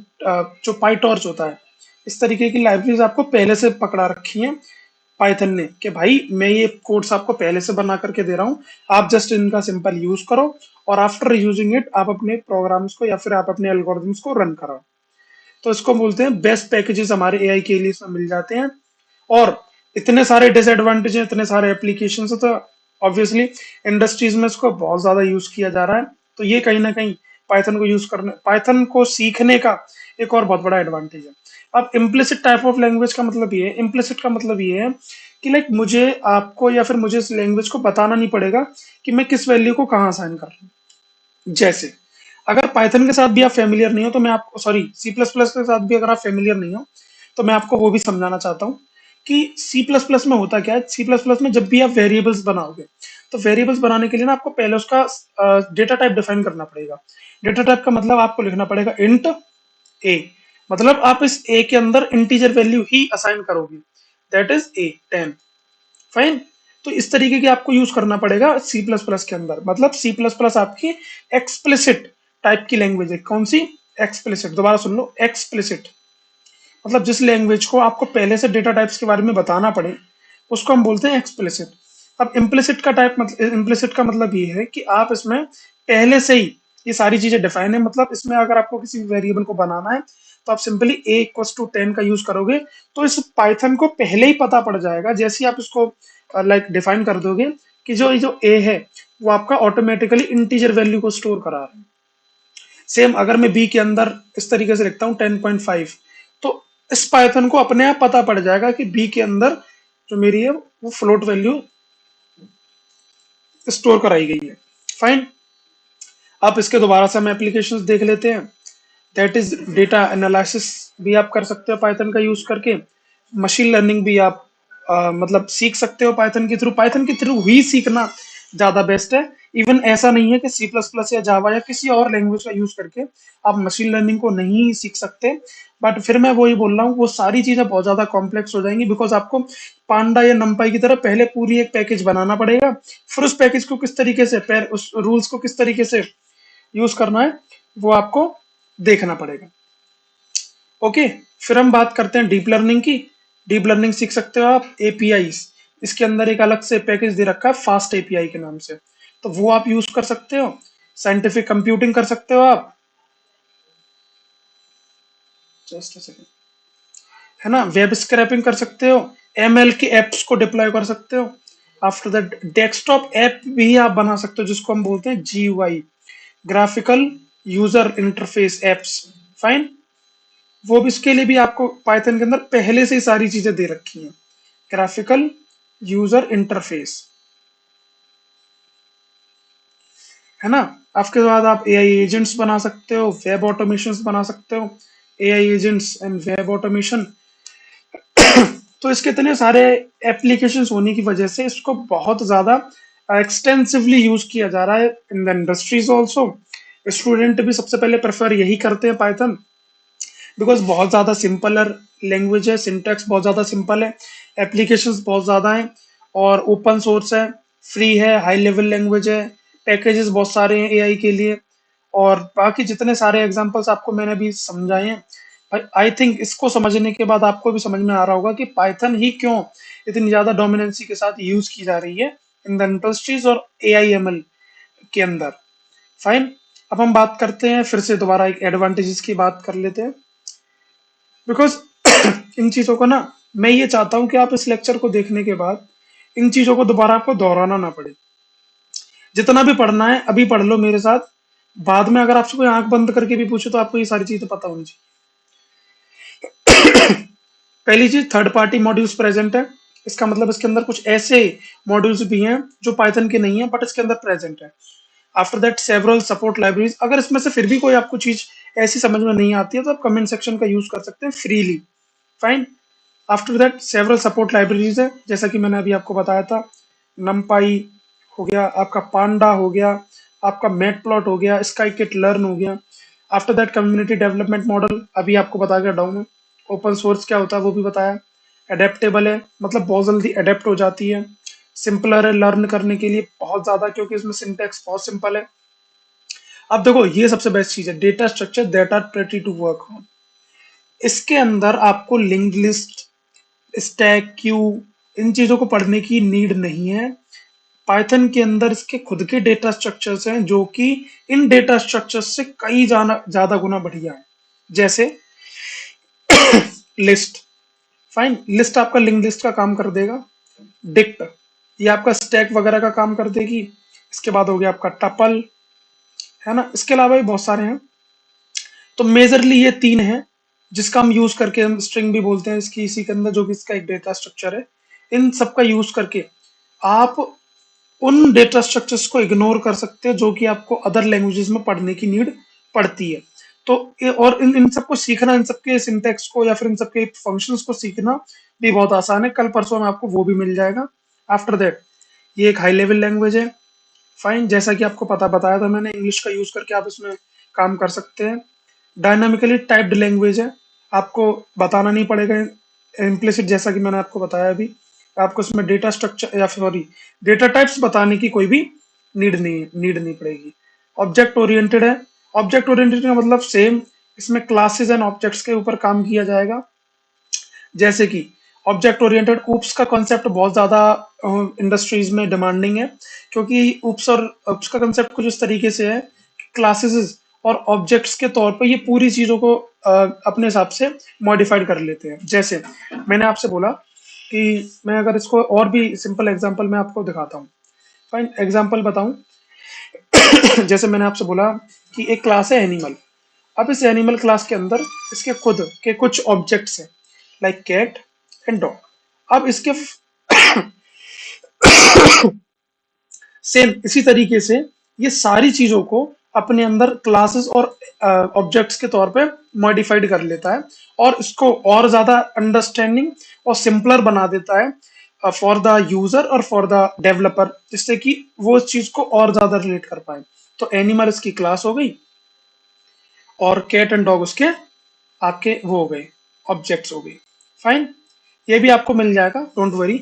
जो पाईटॉर्च होता है, इस तरीके की लाइब्रेरीज आपको पहले से पकड़ा रखी हैं पाइथन ने कि भाई मैं ये कोड्स आपको पहले से बना करके दे रहा हूँ, आप जस्ट इनका सिंपल यूज करो और आफ्टर यूजिंग इट आप अपने प्रोग्राम्स को या फिर आप अपने एल्गोरिथम्स को रन कराओ। तो इसको बोलते हैं बेस्ट पैकेजेस हमारे एआई के लिए इसमें मिल जाते हैं। और इतने सारे डिसएडवांटेज हैं, इतने सारे एप्लीकेशन है, तो ऑब्वियसली इंडस्ट्रीज में इसको बहुत ज्यादा यूज किया जा रहा है। तो ये कहीं ना कहीं पाइथन को सीखने का एक और बहुत बड़ा एडवांटेज है। अब इम्प्लिसिट टाइप ऑफ लैंग्वेज का मतलब ये है, इम्प्लिसिट का मतलब ये है कि लाइक मुझे आपको या फिर मुझे इस लैंग्वेज को बताना नहीं पड़ेगा कि मैं किस वैल्यू को कहाँ असाइन कर रहा हूँ। जैसे अगर पाइथन के साथ भी आप फेमिलियर नहीं हो तो मैं आपको, सॉरी, सी प्लस प्लस के साथ भी अगर आप फेमिलियर नहीं हो तो मैं आपको वो भी समझाना चाहता हूँ कि सी प्लस प्लस में होता क्या है। सी प्लस प्लस में जब भी आप वेरिएबल्स बनाओगे तो वेरिएबल्स बनाने के लिए ना आपको पहले उसका डेटा टाइप डिफाइन करना पड़ेगा। डेटा टाइप का मतलब आपको लिखना पड़ेगा इंट ए, मतलब आप इस ए के अंदर इंटीजर वैल्यू ही असाइन करोगे, दैट इज ए 10, फाइन। तो इस तरीके की आपको यूज करना पड़ेगा सी प्लस प्लस के अंदर। मतलब सी प्लस प्लस आपकी एक्सप्लिसिट टाइप की लैंग्वेज है। कौन सी? एक्सप्लिसिट, दोबारा सुन लो, एक्सप्लिसिट। मतलब जिस लैंग्वेज को आपको पहले से डेटा टाइप्स के बारे में बताना पड़े उसको हम बोलते हैं एक्सप्लिसिट। अब इम्प्लिसिट का मतलब ये है कि आप इसमें पहले से ही ये सारी चीजें डिफाइन है। मतलब इसमें अगर आपको किसी वेरिएबल को बनाना है तो आप सिंपली a इक्वल्स टू 10 का यूज करोगे, तो इस पाइथन को पहले ही पता पड़ जाएगा जैसे ही आप इसको लाइक डिफाइन कर दोगे कि जो a है वो आपका ऑटोमेटिकली इंटीजर वैल्यू को स्टोर करा रहा है। सेम अगर मैं b के अंदर इस तरीके से लिखता हूँ 10.5, तो इस पाइथन को अपने आप पता पड़ जाएगा कि b के अंदर जो मेरी है वो फ्लोट वैल्यू स्टोर कराई गई है, फाइन। आप इसके दोबारा से हम एप्लीकेशंस देख लेते हैं। दैट इज डेटा एनालिसिस भी आप कर सकते हो पाइथन का यूज करके। मशीन लर्निंग भी आप मतलब सीख सकते हो पाइथन के थ्रू ही सीखना ज्यादा बेस्ट है। इवन ऐसा नहीं है कि सी प्लस प्लस या जावा या किसी और लैंग्वेज का यूज करके आप मशीन लर्निंग को नहीं सीख सकते। बट फिर मैं वही बोल रहा हूँ, वो सारी चीजें बहुत ज्यादा कॉम्प्लेक्स हो जाएंगी, बिकॉज आपको पांडा या नंपाई की तरह पहले पूरी एक पैकेज बनाना पड़ेगा, फिर उस पैकेज को किस तरीके से उस रूल्स को किस तरीके से यूज करना है वो आपको देखना पड़ेगा। ओके, फिर हम बात करते हैं डीप लर्निंग की। डीप लर्निंग सीख सकते हो आप एपीआई, इसके अंदर एक अलग से पैकेज दे रखा है फास्ट एपीआई के नाम से, तो वो आप यूज कर सकते हो। साइंटिफिक कंप्यूटिंग कर सकते हो आप, जस्ट अ सेकंड, है ना। वेब स्क्रैपिंग कर सकते हो, एमएल के एप्स को डिप्लॉय कर सकते हो। आफ्टर दैट डेस्कटॉप ऐप भी आप बना सकते हो जिसको हम बोलते हैं GUI, graphical user interface apps, fine. वो भी, इसके लिए भी आपको पाइथन के अंदर पहले से ही सारी चीजें दे रखी हैं। ग्राफिकल यूजर इंटरफेस, है ना। आपके बाद आप एआई एजेंट्स बना सकते हो, वेब ऑटोमेशन बना सकते हो, AI agents and web automation. तो इसके इतने सारे एप्लीकेशंस होने की वजह से इसको बहुत ज्यादा एक्सटेंसिवली यूज किया जा रहा है in the industries also. Student भी सबसे पहले प्रेफर यही करते हैं पाइथन, बिकॉज बहुत ज्यादा सिंपल लैंग्वेज है, सिंटैक्स बहुत ज्यादा सिंपल है, एप्लीकेशंस बहुत ज्यादा हैं और ओपन सोर्स है, फ्री है, हाई लेवल लैंग्वेज है, पैकेजेस बहुत सारे हैं एआई के लिए। और बाकी जितने सारे एग्जांपल्स आपको मैंने अभी समझाए हैं, आई थिंक इसको समझने के बाद आपको भी समझ में आ रहा होगा कि पाइथन ही क्यों इतनी ज्यादा डोमिनेंसी के साथ यूज की जा रही है इन द इंडस्ट्रीज और एआई एमएल के अंदर। फाइन। अब हम बात करते हैं फिर से दोबारा एक एडवांटेजेस की बात कर लेते हैं, बिकॉज इन चीजों को ना, मैं ये चाहता हूं कि आप इस लेक्चर को देखने के बाद इन चीजों को दोबारा आपको दोहराना ना पड़े। जितना भी पढ़ना है अभी पढ़ लो मेरे साथ, बाद में अगर आपसे कोई आंख बंद करके भी पूछे तो आपको ये सारी चीजें पता होनी चाहिए। पहली चीज, थर्ड पार्टी मॉड्यूल्स प्रेजेंट है। इसका मतलब इसके अंदर कुछ ऐसे मॉड्यूल्स भी हैं जो पाइथन के नहीं है बट इसके अंदर प्रेजेंट है। After that several support libraries. अगर इसमें से फिर भी कोई आपको चीज ऐसी समझ में नहीं आती है तो आप कमेंट सेक्शन का यूज कर सकते हैं freely. Fine. After that several support libraries है, जैसा कि मैंने अभी आपको बताया था। नमपाई हो गया, आपका पांडा हो गया, आपका मैट प्लॉट हो गया, स्काई किट लर्न हो गया। After that community development model, अभी आपको बता गया डाउन में। ओपन सोर्स क्या होता है वो भी बताया। अडेप्टेबल है, मतलब बहुत जल्दी अडेप्ट हो जाती है। सिंपलर है लर्न करने के लिए बहुत ज्यादा, क्योंकि इसमें सिंटेक्स बहुत सिंपल है। अब देखो ये सबसे बेस्ट चीज है, data structure that are pretty to work on. इसके अंदर आपको लिंक्ड लिस्ट, स्टैक, क्यू, इन चीजों को पढ़ने की नीड नहीं है। पाइथन के अंदर इसके खुद के डेटा स्ट्रक्चर्स हैं जो कि इन डेटा स्ट्रक्चर्स से कई ज्यादा गुना बढ़िया है। जैसे लिस्ट। फाइन, लिस्ट आपका लिंक लिस्ट का काम कर देगा। डिक्ट, ये आपका स्टैक वगैरह का काम कर देगी। इसके बाद हो गया आपका टपल, है ना। इसके अलावा भी बहुत सारे हैं, तो मेजरली ये तीन है जिसका हम यूज करके, हम स्ट्रिंग भी बोलते हैं इसकी, इसी के अंदर जो कि इसका एक डेटा स्ट्रक्चर है। इन सब का यूज करके आप उन डेटा स्ट्रक्चर्स को इग्नोर कर सकते हैं जो कि आपको अदर लैंग्वेजेस में पढ़ने की नीड पड़ती है। तो और इन सबको सीखना, इन सबके सिंटेक्स को या फिर इन सबके फंक्शंस को सीखना भी बहुत आसान है। कल परसों में आपको वो भी मिल जाएगा। आफ्टर दैट, ये एक हाई लेवल लैंग्वेज है। फाइन, जैसा कि आपको पता बताया था मैंने, इंग्लिश का यूज करके आप इसमें काम कर सकते हैं। डायनामिकली टाइप्ड लैंग्वेज है, आपको बताना नहीं पड़ेगा इम्प्लिसिट, जैसा कि मैंने आपको बताया अभी। आपको इसमें डेटा स्ट्रक्चर या सॉरी डेटा टाइप्स बताने की कोई भी नीड नहीं पड़ेगी। ऑब्जेक्ट ओरिएंटेड है। ऑब्जेक्ट ओरिएंटेड का मतलब सेम, इसमें क्लासेस एंड ऑब्जेक्ट्स के ऊपर काम किया जाएगा। जैसे कि ऑब्जेक्ट ओरिएंटेड ऊप्स का कॉन्सेप्ट बहुत ज्यादा इंडस्ट्रीज में डिमांडिंग है, क्योंकि ऊप्स का कंसेप्ट कुछ इस तरीके से है कि क्लासेस और ऑब्जेक्ट्स के तौर पे ये पूरी चीजों को अपने हिसाब से मॉडिफाइड कर लेते हैं। जैसे मैंने आपसे बोला कि मैं अगर इसको और भी सिंपल एग्जांपल में आपको दिखाता हूँ। फाइन, एग्जांपल बताऊं। जैसे मैंने आपसे बोला कि एक क्लास है एनिमल। अब इस एनिमल क्लास के अंदर इसके खुद के कुछ ऑब्जेक्ट्स हैं, लाइक कैट एंड डॉग। अब इसके सेम इसी तरीके से ये सारी चीजों को अपने अंदर क्लासेस और ऑब्जेक्ट्स के तौर पे मॉडिफाइड कर लेता है, और इसको और ज्यादा अंडरस्टैंडिंग और सिंपलर बना देता है फॉर द यूजर और फॉर द डेवलपर, जिससे कि वो इस चीज को और ज्यादा रिलेट कर पाए। तो एनिमल इसकी क्लास हो गई, और कैट एंड डॉग उसके आपके वो हो गए, ऑब्जेक्ट्स हो गए। फाइन, ये भी आपको मिल जाएगा, don't worry.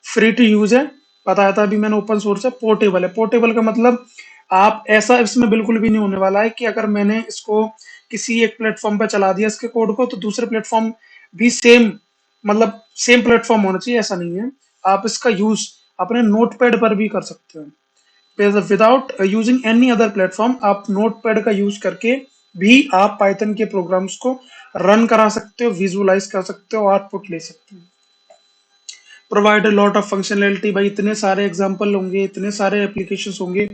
Free to use है, बताया था अभी मैंने। ओपन सोर्स है, पोर्टेबल है। पोर्टेबल का मतलब आप ऐसा इसमें बिल्कुल भी नहीं होने वाला है कि अगर मैंने इसको किसी एक प्लेटफॉर्म पे चला दिया इसके कोड को, तो दूसरे प्लेटफॉर्म भी सेम, मतलब सेम प्लेटफॉर्म होना चाहिए, ऐसा नहीं है। आप इसका यूज अपने नोटपैड पर भी कर सकते हो। Without using any other platform, आप नोटपैड का यूज करके भी आप पाइथन के प्रोग्राम्स को रन करा सकते हो, विजुअलाइज कर सकते हो, आउटपुट ले सकते हो। Provide a lot of functionality, भाई इतने सारे एग्जांपल होंगे, इतने सारे एप्लीकेशंस होंगे,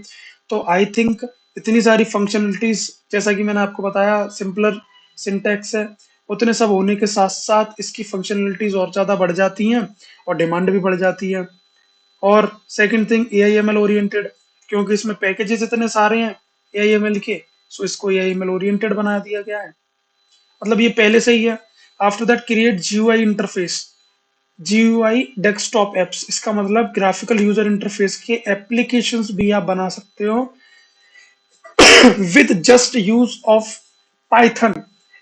तो आई थिंक इतनी सारी फंक्शनैलिटीज, जैसा कि मैंने आपको बताया सिंपलर सिंटैक्स है, उतने सब होने के साथ साथ इसकी फंक्शनैलिटीज और ज्यादा बढ़ जाती हैं और डिमांड भी बढ़ जाती है। और second thing, A I am L oriented, क्योंकि इसमें पैकेजेस इतने सारे हैं ए आई एम एल के, सो इसको ए आई एम एल ओरिएंटेड बना दिया गया है, मतलब ये पहले से ही है। After that, create GUI interface. GUI desktop apps, इसका मतलब ग्राफिकल यूजर इंटरफेस के एप्लीकेशंस भी आप बना सकते हो with just use of Python.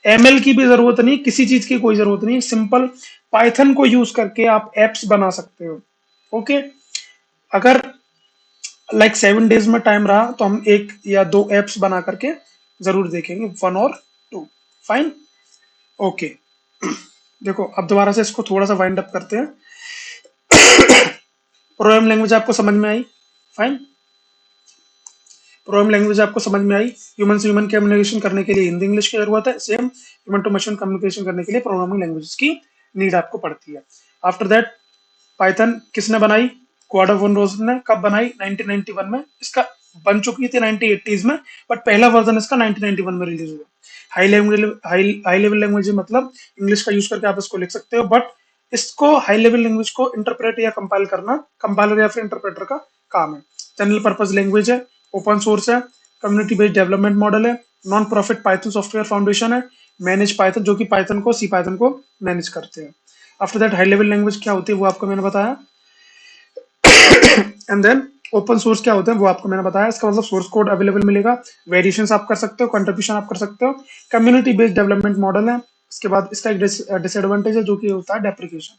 ML की भी जरूरत नहीं, किसी चीज की कोई जरूरत नहीं, सिंपल पाइथन को यूज करके आप एप्स बना सकते हो। ओके, अगर लाइक 7 डेज में टाइम रहा तो हम एक या दो एप्स बना करके जरूर देखेंगे, 1 और 2। Fine, okay. देखो अब दोबारा से इसको थोड़ा सा वाइंड अप करते हैं। प्रोग्राम लैंग्वेज आपको समझ में आई? फाइन। प्रोग्रामिंग लैंग्वेज आपको समझ में आई। ह्यूमन से ह्यूमन कम्युनिकेशन करने के लिए हिंदी इंग्लिश की जरूरत है, same human to machine communication करने के लिए प्रोग्रामिंग लैंग्वेज की नीड आपको पड़ती है। आफ्टर दैट पाइथन किसने बनाई? क्वाडा वन रोज ने। कब बनाई? 1991 में। इसका बन चुकी थी 1980s में, बट पहला वर्जन इसका 1991 में रिलीज हुआ। हाई लेवल लैंग्वेज मतलब इंग्लिश का यूज करके आप इसको लिख सकते हो, बट इसको हाई लेवल लैंग्वेज को इंटरप्रेट या कंपाइल करना कंपाइलर या फिर इंटरप्रेटर का काम है। जनरल पर्पज लैंग्वेज है, ओपन सोर्स है, कम्युनिटी बेस्ड डेवलपमेंट मॉडल है, non profit Python software foundation है, मैनेज पाइथन जो कि पाइथन को सी पाइथन को मैनेज करते हैं। After that high level language क्या होती है वो आपको मैंने बताया। एंड देन ओपन सोर्स क्या होता है वो आपको मैंने बताया। इसका मतलब सोर्स कोड अवेलेबल मिलेगा, वेरिएशंस आप कर सकते हो, कंट्रीब्यूशन आप कर सकते हो, कम्युनिटी बेस्ड डेवलपमेंट मॉडल है। इसके बाद इसका एक डिसएडवांटेज है जो कि होता है deprecation.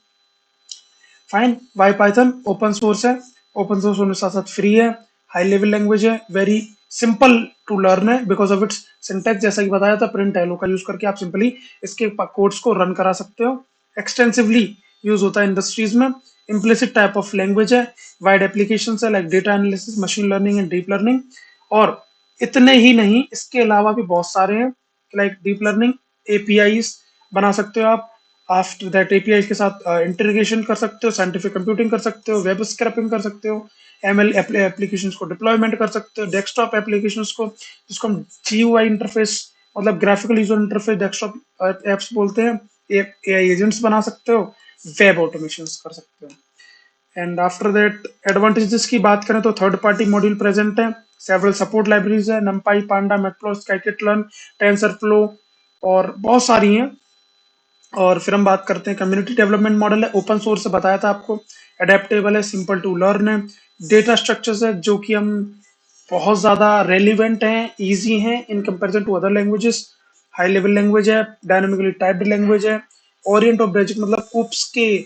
Fine, why Python open source है, ओपन सोर्स होने के साथ साथ फ्री है, हाई लेवल लैंग्वेज है, वेरी सिंपल टू लर्न है बिकॉज ऑफ इट्स सिंटैक्स। जैसा कि बताया था, प्रिंट एलो का यूज करके आप सिंपली इसके कोड्स को रन करा सकते हो। एक्सटेंसिवली यूज होता है इंडस्ट्रीज में। इम्प्लिसिट टाइप ऑफ लैंग्वेज है, वाइड एप्लीकेशन है like data analysis, machine learning and deep learning. और इतने ही नहीं, इसके अलावा भी बहुत सारे हैं लाइक डीप लर्निंग एपीआईज बना सकते हो आप। आफ्टर दैट एपीआई के साथ इंटीग्रेशन कर सकते हो, साइंटिफिक कंप्यूटिंग कर सकते हो, वेब स्क्रैपिंग कर सकते हो, एमएल एप्लीकेशन को डिप्लॉयमेंट कर सकते हो, डेस्कटॉप एप्लीकेशन को जिसको हम जीयूआई इंटरफेस मतलब graphical user interface desktop apps बोलते हैं, एआई एजेंट्स बना सकते हो, वेब ऑटोमेशन कर सकते हो। एंड आफ्टर दैट एडवांटेजेस की बात करें तो थर्ड पार्टी मॉड्यूल प्रेजेंट है, सेवरल सपोर्ट लाइब्रेरीज है, नंपाई, पांडा, मैटप्लॉट, स्काइकिट-लर्न, टेंसरफ्लो और बहुत सारी हैं। और फिर हम बात करते हैं कम्युनिटी डेवलपमेंट मॉडल है, ओपन सोर्स से बताया था आपको, अडेप्टेबल है, सिंपल टू लर्न है, डेटा स्ट्रक्चर्स है जो कि हम बहुत ज्यादा रेलिवेंट हैं, इजी हैं in comparison to other languages, high level language है, डायनामिकली टाइप्ड लैंग्वेज है, ओरिएंट ऑफ बेसिक मतलब कुप्स के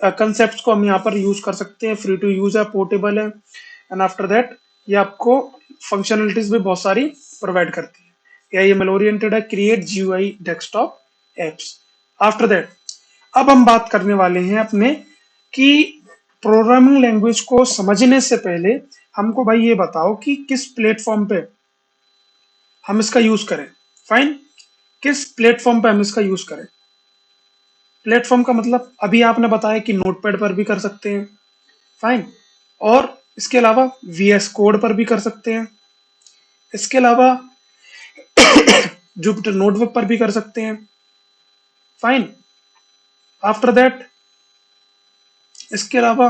कंसेप्ट को हम यहाँ पर यूज कर सकते हैं, फ्री टू यूज है, पोर्टेबल है। एंड आफ्टर दैट ये आपको फंक्शनलिटीज भी बहुत सारी प्रोवाइड करती है। एआईएमएल ओरिएंटेड है, create GUI desktop apps. After that अब हम बात करने वाले हैं अपने कि प्रोग्रामिंग लैंग्वेज को समझने से पहले हमको भाई ये बताओ कि किस प्लेटफॉर्म पे हम इसका यूज करें। फाइन, किस प्लेटफॉर्म पे हम इसका यूज करें? प्लेटफॉर्म का मतलब अभी आपने बताया कि नोटपैड पर भी कर सकते हैं। फाइन, और इसके अलावा वीएस कोड पर भी कर सकते हैं, इसके अलावा जुपिटर नोटबुक पर भी कर सकते हैं। फाइन, आफ्टर दैट इसके अलावा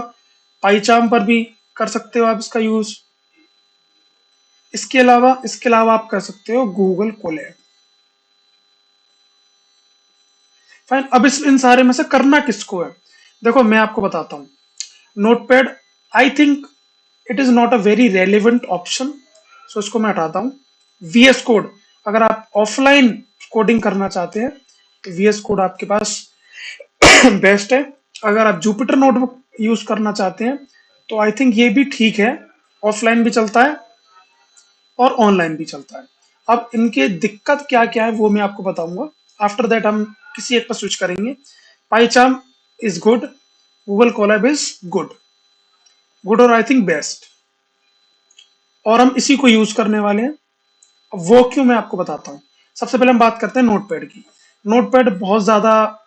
पाइचाम पर भी कर सकते हो आप इसका यूज। इसके अलावा आप कर सकते हो गूगल कोलैब। फाइन, अब इस इन सारे में से करना किसको है? देखो मैं आपको बताता हूँ। Notepad, I think it is not a very relevant option, so इसको मैं हटाता हूँ। वीएस कोड, अगर आप ऑफलाइन कोडिंग करना चाहते हैं तो वीएस कोड आपके पास बेस्ट है। अगर आप जुपिटर नोटबुक यूज करना चाहते हैं तो आई थिंक ये भी ठीक है, ऑफलाइन भी चलता है और ऑनलाइन भी चलता है। अब इनके दिक्कत क्या क्या है वो मैं आपको बताऊंगा। आफ्टर दैट हम किसी एक पर स्विच करेंगे। PyCharm is good, Google Colab is good, good और आई थिंक बेस्ट, और हम इसी को यूज करने वाले हैं। अब वो क्यों मैं आपको बताता हूँ। सबसे पहले हम बात करते हैं नोटपैड की। नोटपैड बहुत ज्यादा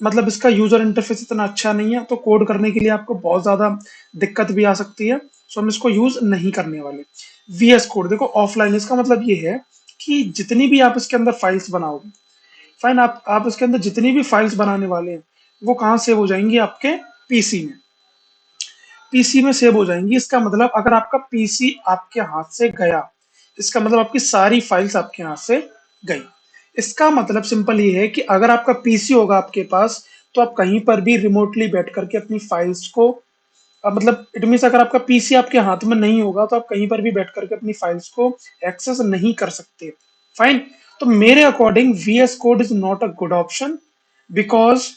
मतलब इसका यूजर इंटरफेस इतना अच्छा नहीं है, तो कोड करने के लिए आपको बहुत ज्यादा दिक्कत भी आ सकती है, सो हम इसको यूज नहीं करने वाले। वीएस कोड देखो ऑफलाइन, इसका मतलब ये है कि जितनी भी आप इसके अंदर फाइल्स बनाओगे, फाइन आप इसके अंदर जितनी भी फाइल्स बनाने वाले हैं वो कहाँ सेव हो जाएंगी? आपके पीसी में, पीसी में सेव हो जाएंगी। इसका मतलब अगर आपका पीसी आपके हाथ से गया, इसका मतलब आपकी सारी फाइल्स आपके हाथ से गई। इसका मतलब सिंपल ये है कि अगर आपका पीसी होगा आपके पास तो आप कहीं पर भी रिमोटली बैठ करके अपनी फाइल्स को मतलब इट मीन्स अगर आपका पीसी आपके हाथ में नहीं होगा तो आप कहीं पर भी बैठ करके अपनी फाइल्स को एक्सेस नहीं कर सकते। फाइन, तो मेरे according VS code is not a good option because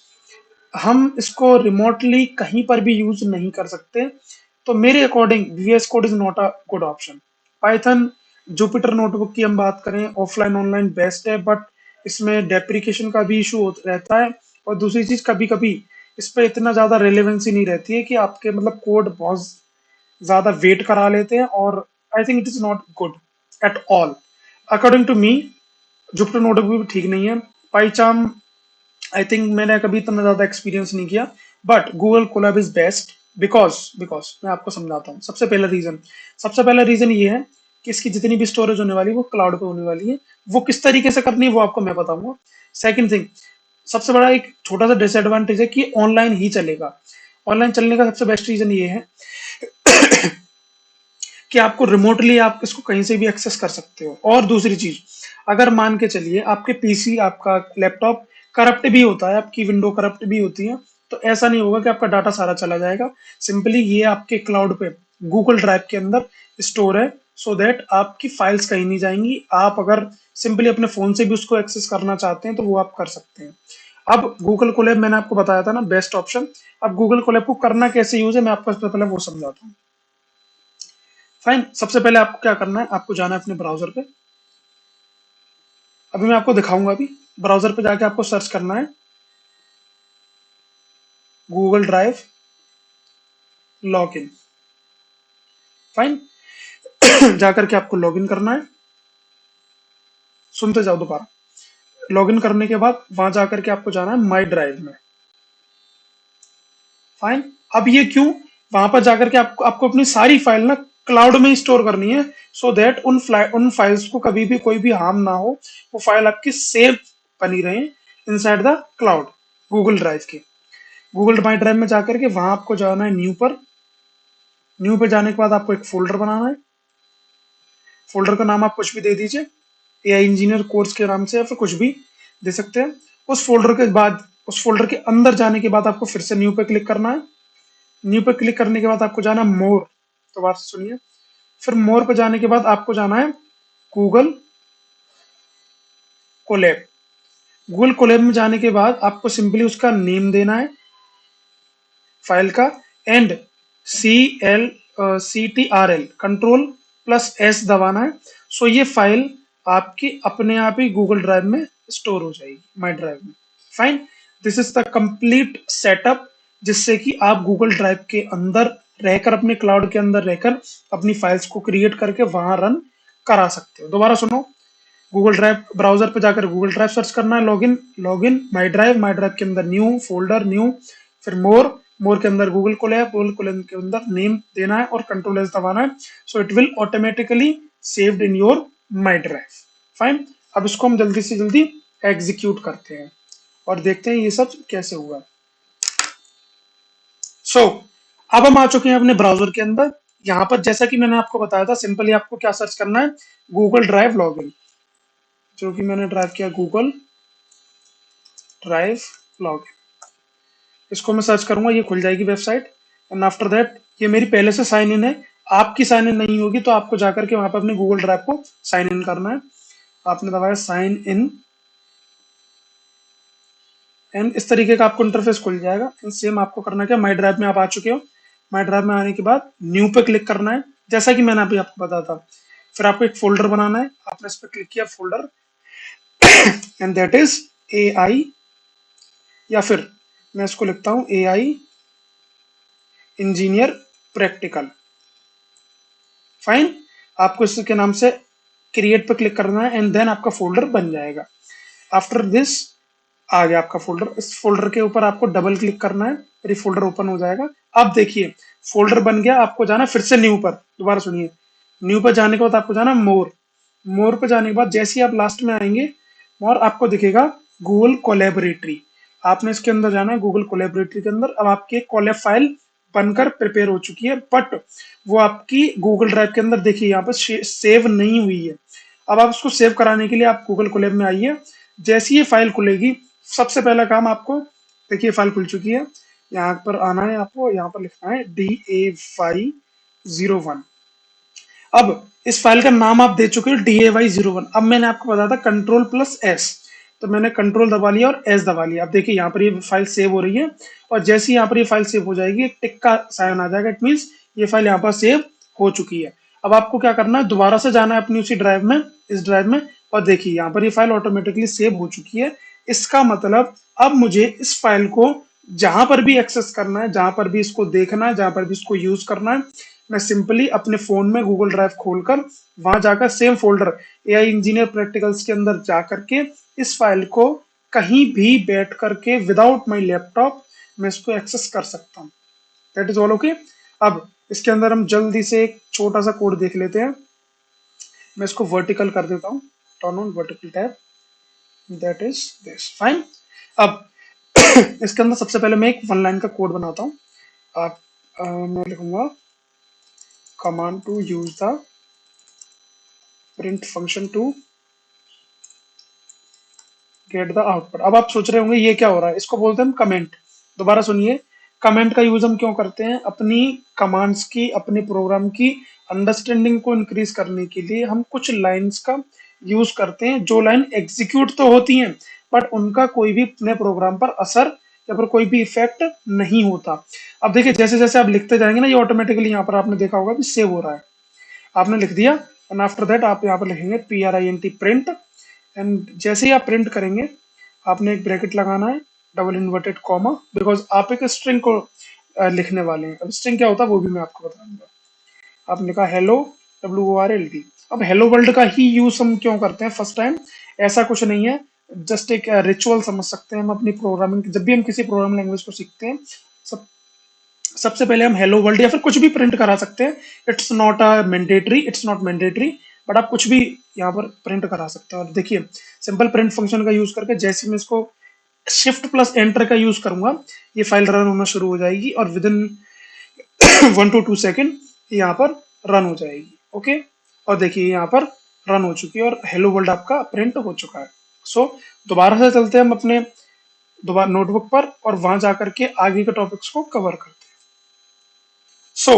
हम इसको रिमोटली कहीं पर भी यूज नहीं कर सकते। तो मेरे according VS code is not a good option. Python, Jupyter notebook की हम बात करें, ऑफलाइन ऑनलाइन बेस्ट है, बट इसमें डेप्रिकेशन का भी इशू रहता है। और दूसरी चीज कभी कभी इस पे इतना ज्यादा रेलेवेंसी नहीं रहती है कि आपके मतलब कोड बहुत ज्यादा वेट करा लेते हैं, और I think it is not good. At all. According to me Jupyter notebook भी ठीक नहीं है। पाईचार्म आई थिंक मैंने कभी इतना ज्यादा एक्सपीरियंस नहीं किया, but Google Colab is best. Because because मैं आपको समझाता हूँ। सबसे पहला रीजन ये है कि इसकी जितनी भी स्टोरेज होने वाली है वो क्लाउड पे होने वाली है। वो किस तरीके से करनी है वो आपको मैं बताऊंगा। सेकंड थिंग, सबसे बड़ा एक छोटा सा डिसएडवांटेज है कि ऑनलाइन ही चलेगा। ऑनलाइन चलने का सबसे बेस्ट रीजन ये है कि आपको रिमोटली आप इसको कहीं से भी एक्सेस कर सकते हो। और दूसरी चीज, अगर मान के चलिए आपके पीसी, आपका लैपटॉप करप्ट भी होता है, आपकी विंडो करप्ट भी होती है, तो ऐसा नहीं होगा कि आपका डाटा सारा चला जाएगा। सिंपली ये आपके क्लाउड पे गूगल ड्राइव के अंदर स्टोर है, सो दैट आपकी फाइल्स कहीं नहीं जाएंगी। आप अगर सिंपली अपने फोन से भी उसको एक्सेस करना चाहते हैं तो वो आप कर सकते हैं। अब गूगल कोलैब मैंने आपको बताया था ना बेस्ट ऑप्शन। अब गूगल कोलैब को करना कैसे यूज है मैं आपको सबसे पहले वो समझाता हूँ। फाइन, सबसे पहले आपको क्या करना है, आपको जाना है अपने ब्राउजर पे। अभी मैं आपको दिखाऊंगा। अभी ब्राउजर पे जाके आपको सर्च करना है गूगल ड्राइव लॉगिन। फाइन, जाकर के आपको लॉगिन करना है। सुनते जाओ दोबारा। लॉगिन करने के बाद वहां जाकर के आपको जाना है माई ड्राइव में। फाइन, अब ये क्यों, वहां पर जाकर के आपको अपनी सारी फाइल ना क्लाउड में स्टोर करनी है, सो दैट उन फाइल्स को कभी भी कोई भी हार्म ना हो। वो फाइल आपकी सेव बनी रहे inside the cloud, Google drive के। गूगल माई ड्राइव में जाकर के वहां आपको जाना है न्यू पर। न्यू पे जाने के बाद आपको एक फोल्डर बनाना है। फोल्डर का नाम आप कुछ भी दे दीजिए, एआई इंजीनियर कोर्स के नाम से, या फिर कुछ भी दे सकते हैं। उस फोल्डर के अंदर जाने के बाद आपको फिर से न्यू पे क्लिक करना है। न्यू पे क्लिक करने के बाद आपको जाना है मोर। तो बात सुनिए, फिर मोर पे जाने के बाद आपको जाना है गूगल कोलैब। गूगल कोलैब में जाने के बाद आपको सिंपली उसका नेम देना है फाइल का, एंड CTRL कंट्रोल+S दबाना है। सो ये फाइल आपकी अपने आप ही गूगल ड्राइव में स्टोर हो जाएगी, माई ड्राइव में। Fine, this is the complete setup, जिससे कि आप गूगल ड्राइव के अंदर रहकर, अपने क्लाउड के अंदर रहकर अपनी फाइल्स को क्रिएट करके वहां रन करा सकते हो। दोबारा सुनो, गूगल ड्राइव ब्राउजर पे जाकर गूगल ड्राइव सर्च करना है, लॉगिन लॉगिन माई ड्राइव के अंदर न्यू फोल्डर न्यू, फिर मोर, मोर के अंदर गूगल कोलैब के अंदर नेम देना है और कंट्रोल+S दबाना है। So it will automatically saved in your my drive. Fine, अब इसको हम जल्दी से जल्दी एग्जीक्यूट करते हैं और देखते हैं ये सब कैसे हुआ। सो अब हम आ चुके हैं अपने ब्राउजर के अंदर। यहाँ पर जैसा कि मैंने आपको बताया था, सिंपली आपको क्या सर्च करना है, गूगल ड्राइव लॉगिन, जो कि मैंने ड्राइव किया गूगल ड्राइव लॉगिन। इसको मैं सर्च करूंगा, ये खुल जाएगी वेबसाइट। एंड आफ्टर दैट ये मेरी पहले से साइन इन है। आपकी साइन इन नहीं होगी तो आपको जाकर के वहां पर अपने गूगल ड्राइव को साइन इन करना है। आपने दबाया साइन इन, एंड इस तरीके का आपको इंटरफेस खुल जाएगा। एंड सेम आपको करना क्या, माई ड्राइव में आप आ चुके हो। माई ड्राइव में आने के बाद न्यू पे क्लिक करना है, जैसा कि मैंने अभी आपको बताया था। फिर आपको एक फोल्डर बनाना है, आपने इस पर क्लिक किया folder, and that is AI, या फिर मैं इसको लिखता हूं AI इंजीनियर प्रैक्टिकल। फाइन, आपको इसके नाम से क्रिएट पे क्लिक करना है, एंड देन आपका फोल्डर बन जाएगा। आफ्टर दिस आ गया आपका फोल्डर। इस फोल्डर के ऊपर आपको डबल क्लिक करना है, फिर ये फोल्डर ओपन हो जाएगा। अब देखिए फोल्डर बन गया। आपको जाना फिर से न्यू पर, दोबारा सुनिए। न्यू पर जाने के बाद आपको जाना मोर। मोर पर जाने के बाद जैसे ही आप लास्ट में आएंगे, और आपको दिखेगा गूगल कोलैबोरेटरी। आपने इसके अंदर जाना है, गूगल कोलैबोरेटरी के अंदर। अब आपकी कोलैब फाइल बनकर प्रिपेयर हो चुकी है, बट वो आपकी गूगल ड्राइव के अंदर देखिए यहाँ पर सेव नहीं हुई है। अब आप उसको सेव कराने के लिए आप गूगल कोलैब में आइए। जैसी ये फाइल खुलेगी, सबसे पहला काम आपको, देखिए फाइल खुल चुकी है। यहाँ पर आना है, आपको यहाँ पर लिखना है DAY01। अब इस फाइल का नाम आप दे चुके हो DAY01। अब मैंने आपको बताया था कंट्रोल+S, तो मैंने कंट्रोल दबा लिया और S दबा लिया। अब देखिए यहाँ पर ये फाइल सेव हो रही है, और जैसे ही यहाँ पर ये फाइल सेव हो जाएगी, एक टिक का साइन आ जाएगा। इट मीन्स ये फाइल यहाँ पर सेव हो चुकी है। अब आपको क्या करना है, दोबारा से जाना है अपनी उसी ड्राइव में, इस ड्राइव में, और देखिए यहाँ पर ये फाइल ऑटोमेटिकली सेव हो चुकी है। इसका मतलब अब मुझे इस फाइल को जहां पर भी एक्सेस करना है, जहां पर भी इसको देखना है, जहां पर भी इसको यूज करना है, मैं सिंपली अपने फोन में गूगल ड्राइव खोलकर वहां जाकर same folder AI engineer practicals के अंदर जा करके इस फाइल को कहीं भी बैठ करके विदाउट माई लैपटॉप मैं इसको एक्सेस कर सकता हूँ। That is all okay. अब इसके अंदर हम जल्दी से एक छोटा सा कोड देख लेते हैं। मैं इसको वर्टिकल कर देता हूँ, turn on vertical tab, that is this fine. अब इसके अंदर सबसे पहले मैं एक वन लाइन का कोड बनाता हूँ। आप मैं लिखूंगा command to use the print function to get the output. अब आप सोच रहे होंगे ये क्या हो रहा है, इसको बोलते हैं हम कमेंट। दोबारा सुनिए, कमेंट का यूज हम क्यों करते हैं? अपनी कमांड्स की, अपने प्रोग्राम की अंडरस्टैंडिंग को इंक्रीज करने के लिए हम कुछ लाइंस का यूज करते हैं, जो लाइन एग्जीक्यूट तो होती हैं बट उनका कोई भी अपने प्रोग्राम पर असर या फिर कोई भी इफेक्ट नहीं होता। अब देखिए, जैसे जैसे आप लिखते जाएंगे ना, ये ऑटोमेटिकली यहाँ पर आपने देखा होगा कि सेव हो रहा है। आपने लिख दिया एंड आफ्टर दैट आप यहाँ पर लिखेंगे PRINT प्रिंट। एंड जैसे ही आप प्रिंट करेंगे आपने एक ब्रैकेट लगाना है, डबल इन्वर्टेड कॉमा, बिकॉज आप एक स्ट्रिंग को लिखने वाले हैं। अब स्ट्रिंग क्या होता है वो भी मैं आपको बताऊंगा। आपने कहा हेलो, WORLD। अब हेलो वर्ल्ड का ही यूज हम क्यों करते हैं फर्स्ट टाइम? ऐसा कुछ नहीं है, जस्ट एक रिचुअल समझ सकते हैं हम अपनी प्रोग्रामिंग। जब भी हम किसी प्रोग्रामिंग लैंग्वेज को सीखते हैं, सब सबसे पहले हम हेलो वर्ल्ड या फिर कुछ भी प्रिंट करा सकते हैं। इट्स नॉट मैंडेटरी, बट आप कुछ भी यहाँ पर प्रिंट करा सकते हैं। और देखिए, सिंपल प्रिंट फंक्शन का यूज करके जैसे मैं इसको शिफ्ट प्लस एंटर का यूज करूंगा, ये फाइल रन होना शुरू हो जाएगी और विद इन 1 to 2 सेकेंड यहाँ पर रन हो जाएगी। ओके, और देखिए यहाँ पर रन हो चुकी है और हेलो वर्ल्ड आपका प्रिंट हो चुका है। सो दोबारा से चलते हैं हम अपने दोबारा नोटबुक पर और वहां जाकर के आगे के टॉपिक्स को कवर करते हैं। सो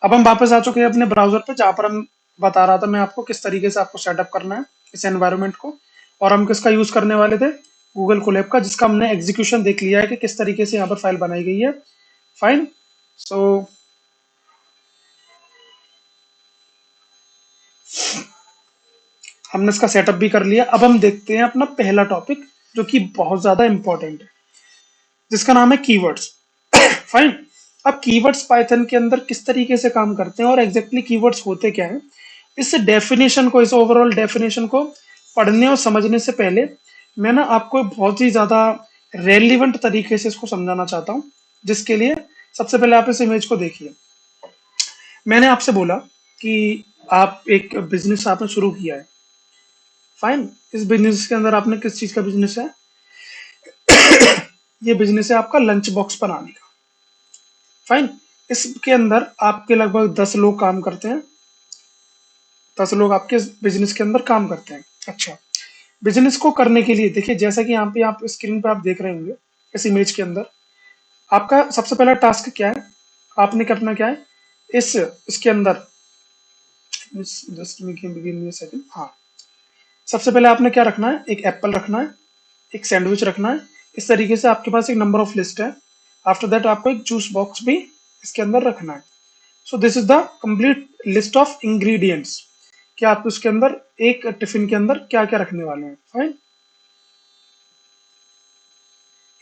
अब हम वापस आ चुके हैं अपने ब्राउजर पे, जहां पर हम बता रहा था मैं आपको किस तरीके से आपको सेटअप करना है इस एनवायरनमेंट को। और हम किसका यूज करने वाले थे? गूगल कोलैब का, जिसका हमने एग्जीक्यूशन देख लिया है कि किस तरीके से यहाँ पर फाइल बनाई गई है। फाइन। सो हमने इसका सेटअप भी कर लिया। अब हम देखते हैं अपना पहला टॉपिक, जो कि बहुत ज्यादा इंपॉर्टेंट है, जिसका नाम है कीवर्ड्स। फाइन। अब कीवर्ड्स पाइथन के अंदर किस तरीके से काम करते हैं और एग्जैक्टली कीवर्ड्स होते क्या हैं, इस डेफिनेशन को, इस ओवरऑल डेफिनेशन को पढ़ने और समझने से पहले मैं ना आपको बहुत ही ज्यादा रेलिवेंट तरीके से इसको समझाना चाहता हूँ। जिसके लिए सबसे पहले आप इस इमेज को देखिए। मैंने आपसे बोला कि आप एक बिजनेस आपने शुरू किया है। फाइन। इस बिजनेस के अंदर आपने किस चीज का बिजनेस है? ये बिजनेस है आपका लंच बॉक्स बनाने का। फाइन। इसके अंदर आपके लगभग 10 लोग काम करते हैं। 10 लोग आपके बिजनेस के अंदर काम करते हैं। अच्छा, बिजनेस को करने के लिए देखिए, जैसा कि यहाँ पे आप स्क्रीन पे आप देख रहे होंगे इस इमेज के अंदर, आपका सबसे पहला टास्क क्या है? आपने करना क्या है इसके अंदर? Just second. हाँ, सबसे पहले आपने क्या रखना है? एक एप्पल रखना है, एक सैंडविच रखना है। इस तरीके से आपके पास एक नंबर ऑफ लिस्ट है। आफ्टर दैट आपको एक जूस बॉक्स भी इसके अंदर रखना है। So this is the complete list of ingredients कि आप उसके अंदर एक टिफिन के अंदर क्या क्या रखने वाले हैं। फाइन।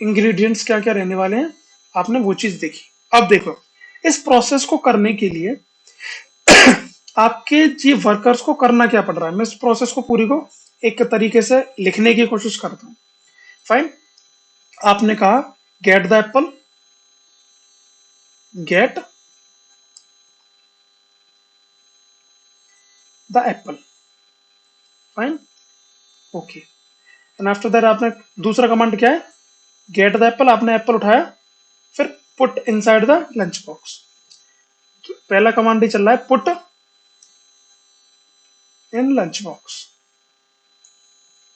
इंग्रेडिएंट्स क्या क्या रहने वाले हैं, आपने वो चीज देखी। अब देखो, इस प्रोसेस को करने के लिए आपके जी वर्कर्स को करना क्या पड़ रहा है। मैं इस प्रोसेस को पूरी को एक तरीके से लिखने की कोशिश करता हूँ। फाइन। आपने कहा get the apple, get the apple. Fine. Okay. And after that आपने दूसरा कमांड क्या है? Get the apple. आपने एप्पल उठाया, फिर put inside the lunch box. पहला कमांड ही चल रहा है, put in lunch box.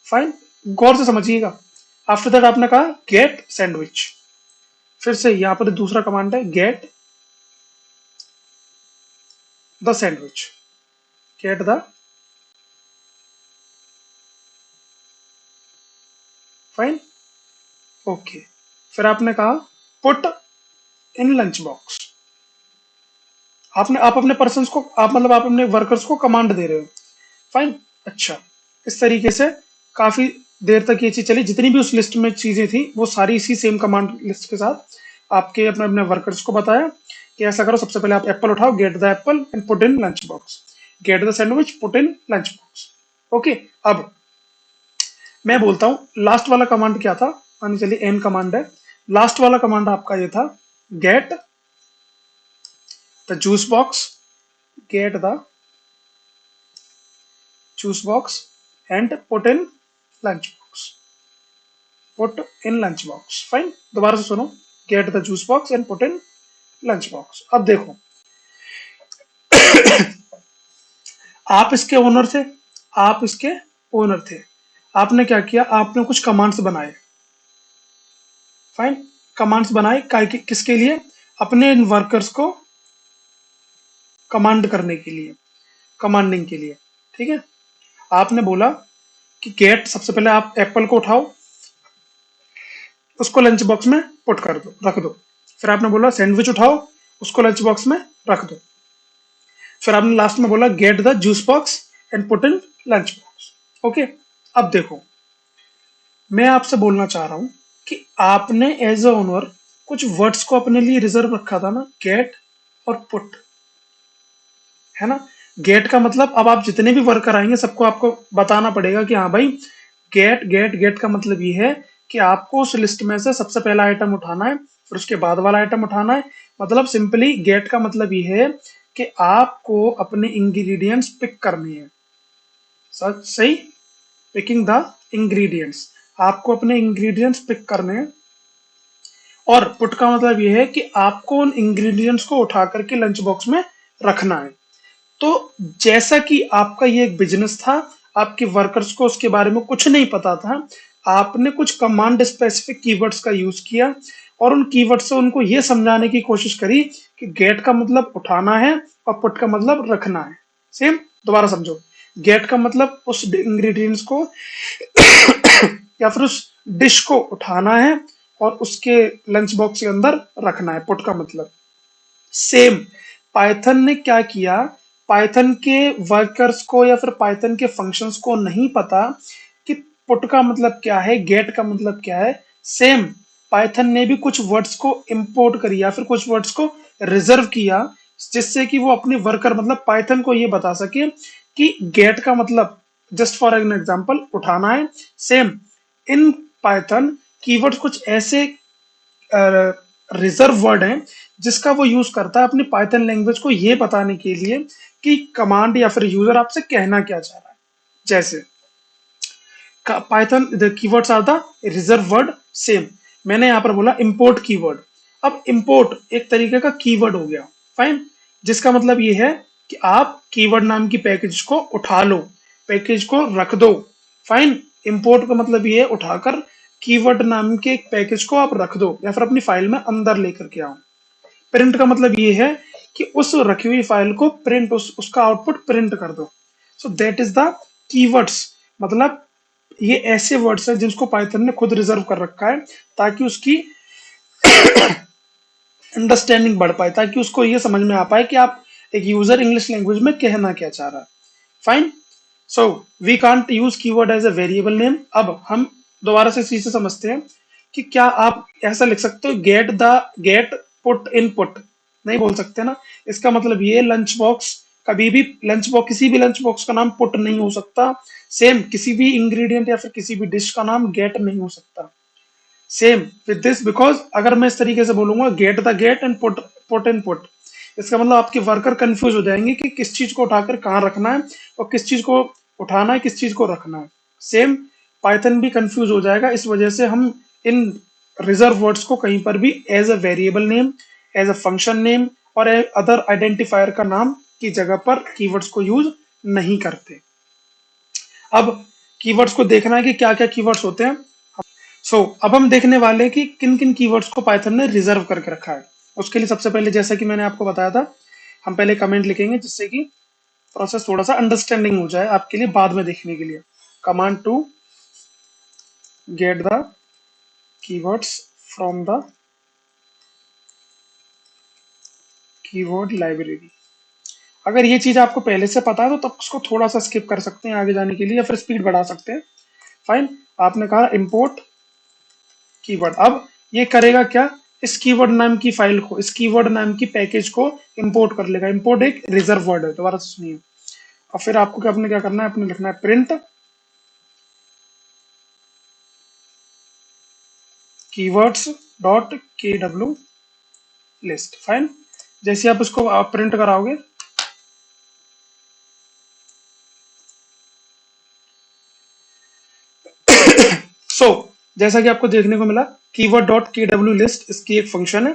Fine. गौर से समझिएगा। आफ्टर दैट आपने कहा गेट सैंडविच। फिर से यहां पर दूसरा कमांड है, get the sandwich, get the. Fine. Okay. फिर आपने कहा पुट इन लंच बॉक्स। आप अपने पर्सन को, आप अपने वर्कर्स को कमांड दे रहे हो। फाइन। अच्छा, इस तरीके से काफी देर तक ये चीज चली। जितनी भी उस लिस्ट में चीजें थी वो सारी इसी सेम कमांड लिस्ट के साथ आपके अपने अपने वर्कर्स को बताया कि ऐसा करो, सबसे पहले आप एप्पल उठाओ, gate the Apple and put in lunch box, get the sandwich put in lunch box. Okay, अब मैं बोलता हूं लास्ट वाला कमांड क्या था। मान चलिए एन कमांड है, लास्ट वाला कमांड आपका ये था, get the juice box, get the juice box and put in lunch box, put in lunch box. Fine, दोबारा से सुनो, get the juice box and put in lunch box. अब देखो, आप इसके ओनर थे, आप इसके ओनर थे, आपने क्या किया, आपने कुछ कमांड्स बनाए। फाइन, कमांड्स बनाए किसके लिए, अपने वर्कर्स को कमांड करने के लिए, कमांडिंग के लिए। ठीक है, आपने बोला कि गेट, सबसे पहले आप एप्पल को उठाओ, उसको लंच बॉक्स में पुट कर दो, रख दो। फिर आपने बोला सैंडविच उठाओ, उसको लंच बॉक्स में रख दो। फिर आपने लास्ट में बोला get the juice box and put in lunch box. Okay, अब देखो, मैं आपसे बोलना चाह रहा हूं कि आपने एज अ ओनर कुछ वर्ड्स को अपने लिए रिजर्व रखा था ना, गेट और पुट, है ना। गेट का मतलब अब आप जितने भी वर्कर आएंगे सबको आपको बताना पड़ेगा कि हाँ भाई, गेट गेट गेट का मतलब ये है कि आपको उस लिस्ट में से सबसे पहला आइटम उठाना है, फिर उसके बाद वाला आइटम उठाना है। मतलब सिंपली गेट का मतलब ये है कि आपको अपने इंग्रेडिएंट्स पिक करने हैं। सच सही, पिकिंग द इंग्रेडिएंट्स, आपको अपने इंग्रेडिएंट्स पिक करने हैं। और पुट का मतलब ये है कि आपको उन इंग्रेडिएंट्स को उठा करके लंच बॉक्स में रखना है। तो जैसा कि आपका ये एक बिजनेस था, आपके वर्कर्स को उसके बारे में कुछ नहीं पता था, आपने कुछ कमांड स्पेसिफिक कीवर्ड्स का यूज किया और उन कीवर्ड से उनको ये समझाने की कोशिश करी कि गेट का मतलब उठाना है और पुट का मतलब रखना है। सेम, दोबारा समझो, गेट का मतलब उस इंग्रेडिएंट्स को या फिर उस डिश को उठाना है और उसके लंच बॉक्स के अंदर रखना है, पुट का मतलब। सेम पाइथन ने क्या किया, पाइथन के वर्कर्स को या फिर पाइथन के फंक्शंस को नहीं पता कि पुट का मतलब क्या है, गेट का मतलब क्या है। सेम पाइथन ने भी कुछ वर्ड्स को इंपोर्ट करी या फिर कुछ वर्ड्स को रिजर्व किया, जिससे कि वो अपने वर्कर मतलब पाइथन को ये बता सके कि गेट का मतलब, जस्ट फॉर एन एग्जांपल, उठाना है। सेम इन पाइथन कीवर्ड्स कुछ ऐसे रिजर्व वर्ड है जिसका वो यूज करता है अपनी पाइथन लैंग्वेज को ये बताने के लिए कि कमांड या फिर यूजर आपसे कहना क्या चाह रहा है। जैसे Python the keywords are the reserve word. Same मैंने यहां पर बोला इंपोर्ट कीवर्ड। अब इंपोर्ट एक तरीके का कीवर्ड हो गया, फाइन, जिसका मतलब ये है कि आप कीवर्ड नाम की पैकेज को उठा लो, पैकेज को रख दो। फाइन, इंपोर्ट का मतलब ये है उठाकर कीवर्ड नाम के एक पैकेज को आप रख दो या फिर अपनी फाइल में अंदर लेकर के आओ। प्रिंट का मतलब ये है कि उस रखी हुई फाइल को प्रिंट, उसका आउटपुट प्रिंट कर दो। So that is the keywords. मतलब ये ऐसे वर्ड्स हैं जिसको पाइथन ने खुद रिजर्व कर रखा है ताकि उसकी अंडरस्टैंडिंग बढ़ पाए, ताकि उसको ये समझ में आ पाए कि आप एक यूजर इंग्लिश लैंग्वेज में कहना क्या चाह रहा है। Fine, so we can't use keyword as a variable name. अब हम दोबारा से इसी से समझते हैं कि क्या आप ऐसा लिख सकते हो, gate the get put input, नहीं बोल सकते ना। इसका मतलब ये लंच बॉक्स, कभी भी लंच बॉक्स, किसी भी लंच बॉक्स का नाम पुट नहीं हो सकता। सेम किसी भी इंग्रेडिएंट या फिर किसी भी डिश का नाम गेट नहीं हो सकता। सेम विद दिस, बिकॉज अगर मैं इस तरीके से बोलूंगा get the get and put put input, इसका मतलब आपके वर्कर कंफ्यूज हो जाएंगे कि किस चीज को उठाकर कहाँ रखना है और किस चीज को उठाना है, किस चीज को रखना है। सेम पाइथन भी कंफ्यूज हो जाएगा। इस वजह से हम इन रिजर्व वर्ड्स को कहीं पर भी as a variable name, as a function name और अदर आइडेंटिफायर का नाम की जगह पर कीवर्ड्स को यूज नहीं करते। अब कीवर्ड्स को देखना है कि क्या क्या कीवर्ड्स होते हैं। अब हम देखने वाले हैं कि किन किन कीवर्ड्स को पाइथन ने रिजर्व करके रखा है। उसके लिए सबसे पहले, जैसा कि मैंने आपको बताया था, हम पहले कमेंट लिखेंगे जिससे कि प्रोसेस थोड़ा सा अंडरस्टैंडिंग हो जाए आपके लिए बाद में देखने के लिए। Command to get the keywords from the keyword library. अगर ये चीज आपको पहले से पता है तो तब उसको थोड़ा सा स्किप कर सकते हैं आगे जाने के लिए या फिर स्पीड बढ़ा सकते हैं। फाइन, आपने कहा इंपोर्ट कीवर्ड। अब ये करेगा क्या, इस कीवर्ड नाम की फाइल को, इस कीवर्ड नाम की पैकेज को इंपोर्ट कर लेगा। इंपोर्ट एक रिजर्व वर्ड है, दोबारा से सुनिए। और फिर आपको क्या अपने क्या करना है, अपने लिखना है प्रिंट कीवर्ड्स डॉट के डब्ल्यू लिस्ट। फाइन, जैसे आप उसको आप प्रिंट कराओगे, सो जैसा कि आपको देखने को मिला, कीवर्ड डॉट के डब्ल्यू लिस्ट इसकी एक फंक्शन है।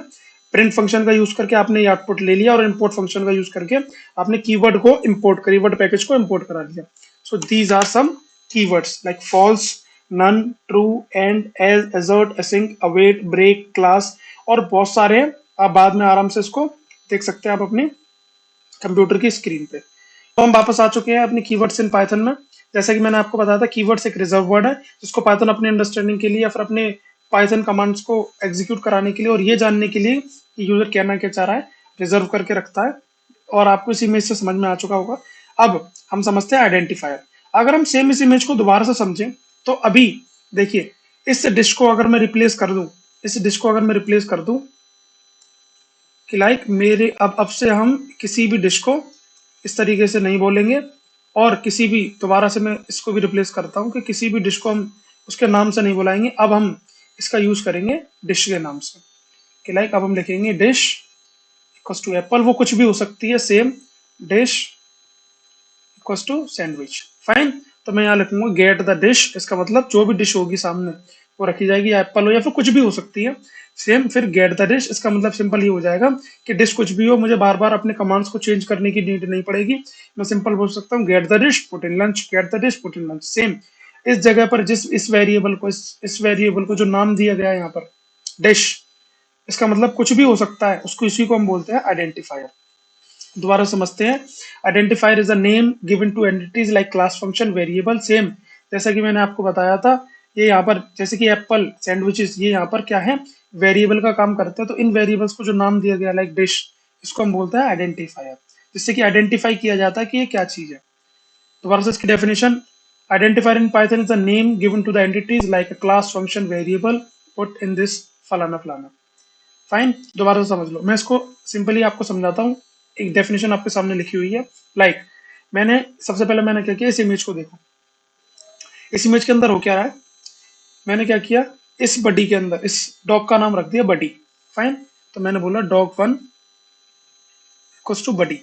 प्रिंट फंक्शन का यूज करके आपने ये आउटपुट ले लिया, और इंपोर्ट फंक्शन का यूज करके आपने कीवर्ड को इंपोर्ट, कीवर्ड पैकेज को इंपोर्ट करा लिया। So these are some keywords like false, none, true, and, as, assert, async, await, break, class, और बहुत सारे हैं। आप बाद में आराम से इसको देख सकते हैं आप अपने कंप्यूटर की स्क्रीन पे। तो हम वापस आ चुके हैं अपने कीवर्ड्स इन पाइथन में। जैसा कि मैंने आपको बताया था, कीवर्ड्स एक रिजर्व वर्ड है जिसको पाइथन अपने अंडरस्टैंडिंग के लिए या फिर अपने पाइथन कमांड्स को एग्जीक्यूट कराने के लिए और ये जानने के लिए कि यूजर कहना क्या चाह रहा है, रिजर्व करके रखता है। और आपको इस इमेज से समझ में आ चुका होगा। अब हम समझते हैं आइडेंटिफायर। अगर हम सेम इस इमेज को दोबारा से समझें, तो अभी देखिए, इस डिश को अगर मैं रिप्लेस कर दूं, इस डिश को अगर मैं रिप्लेस कर दूं कि लाइक मेरे, अब से हम किसी भी डिश को इस तरीके से नहीं बोलेंगे, और किसी भी, दोबारा से मैं इसको भी रिप्लेस करता हूँ कि किसी भी डिश को हम उसके नाम से नहीं बुलाएंगे। अब हम इसका यूज करेंगे डिश के नाम से, कि लाइक अब हम लिखेंगे डिश इक्वल्स टू एप्पल, वो कुछ भी हो सकती है, same dish equals to sandwich. Fine, तो मैं यहाँ लिखूंगा गेट द डिश, इसका मतलब जो भी डिश होगी सामने वो रखी जाएगी, या एप्पल हो या फिर कुछ भी हो सकती है। सेम, फिर गेट द डिश, इसका मतलब सिंपल ये हो जाएगा कि डिश कुछ भी हो, मुझे बार बार अपने कमांड्स को चेंज करने की नीड नहीं पड़ेगी। मैं सिंपल बोल सकता हूँ get the dish put in lunch, get the dish put in lunch. Same, इस जगह पर जिस इस वेरिएबल को, इस वेरिएबल को जो नाम दिया गया है यहाँ पर डिश, इसका मतलब कुछ भी हो सकता है, उसको, इसी को हम बोलते हैं आइडेंटिफायर। दोबारा समझते हैं। Identifier is a name given two entities like class, function, variable. Same, जैसा कि मैंने आपको बताया था, ये यहाँ पर जैसे कि एप्पल, सैंडविचेस, ये यहाँ पर क्या है, वेरिएबल का काम करते हैं। तो इन वेरिएबल्स को जो नाम दिया गया लाइक डिश, इसको हम बोलते हैं आइडेंटिफायर, जिससे कि आइडेंटिफाई किया जाता है कि ये क्या चीज है। दोबारा से इसकी definition, identifier in Python is a name given to the entities like a class, function, variable put in this फलाना फलाना। फाइन, दोबारा से समझ लो, मैं इसको सिंपली आपको समझाता हूँ। एक डेफिनेशन आपके सामने लिखी हुई है। लाइक मैंने सबसे पहले मैंने क्या किया, इस इमेज को देखो, इस इमेज के अंदर हो क्या रहा है। मैंने क्या किया, इस बडी के अंदर इस डॉग का नाम रख दिया बडी। फाइन, तो मैंने बोला dog one equals to buddy.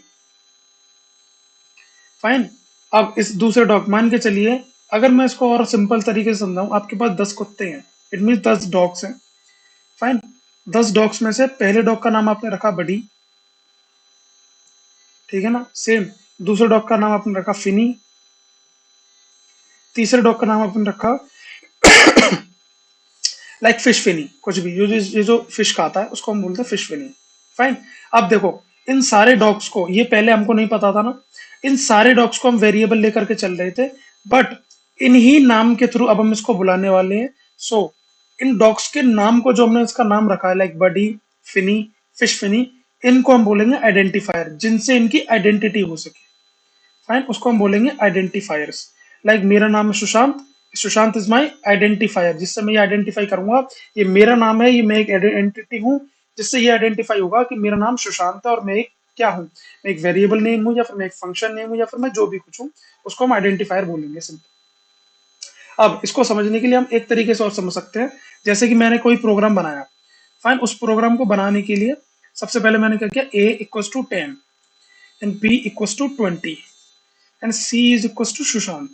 Fine, अब इस दूसरे डॉग, मान के चलिए, अगर मैं इसको और सिंपल तरीके से समझाऊं, आपके पास 10 कुत्ते हैं, इट मीन 10 डॉग्स हैं। फाइन, 10 डॉग्स में से पहले डॉग का नाम आपने रखा बडी, ठीक है ना। सेम, दूसरे डॉग का नाम आपने रखा फिनी, तीसरे डॉग का नाम आपने रखा लाइक फिश फिनी, कुछ भी, ये जो फिश खाता है उसको हम बोलते हैं फिश फिनी। फाइन, अब देखो, इन सारे डॉग्स को, ये पहले हमको नहीं पता था ना, इन सारे डॉग्स को हम वेरिएबल लेकर के चल रहे थे, बट इन्हीं नाम के थ्रू अब हम इसको बुलाने वाले हैं। सो इन डॉग्स के नाम को, जो हमने इसका नाम रखा है लाइक बडी, फिनी, फिश फिनी, इनको हम बोलेंगे आइडेंटिफायर, जिनसे इनकी आइडेंटिटी हो सके। फाइन, उसको हम बोलेंगे आइडेंटिफायर्स। लाइक मेरा नाम है Sushant, Sushant is my identifier, जिससे मैं ये आइडेंटिफाई करूंगा, ये मेरा नाम है, ये मैं एक एंटिटी हूँ, जिससे ये आइडेंटिफाई होगा कि मेरा नाम सुशांत है और मैं एक क्या हूँ, मैं एक वेरिएबल नेम हूँ, या फिर मैं एक फंक्शन नेम हूँ, या फिर मैं जो भी कुछ हूँ, उसको हम आइडेंटिफायर बोलेंगे सिंपल। अब इसको समझने के लिए हम एक तरीके से और समझ सकते हैं, जैसे कि मैंने कोई प्रोग्राम बनाया। फाइन, उस प्रोग्राम को बनाने के लिए सबसे पहले मैंने क्या किया, A equals to 10 and B equals to 20 and C is equals to Sushant.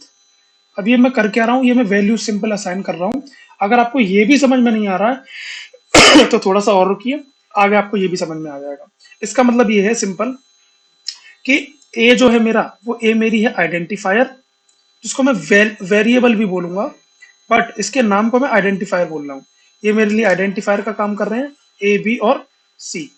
अब ये मैं कर क्या रहा हूँ, ये मैं वैल्यू सिंपल असाइन कर रहा हूँ। अगर आपको ये भी समझ में नहीं आ रहा है तो थोड़ा सा और रुकिए, आगे आपको ये भी समझ में आ जाएगा। इसका मतलब ये है सिंपल कि ए जो है मेरा, वो ए मेरी है आइडेंटिफायर, जिसको मैं वेरिएबल भी बोलूंगा, बट इसके नाम को मैं आइडेंटिफायर बोल रहा हूँ। ये मेरे लिए आइडेंटिफायर का काम कर रहे हैं, ए बी और सी।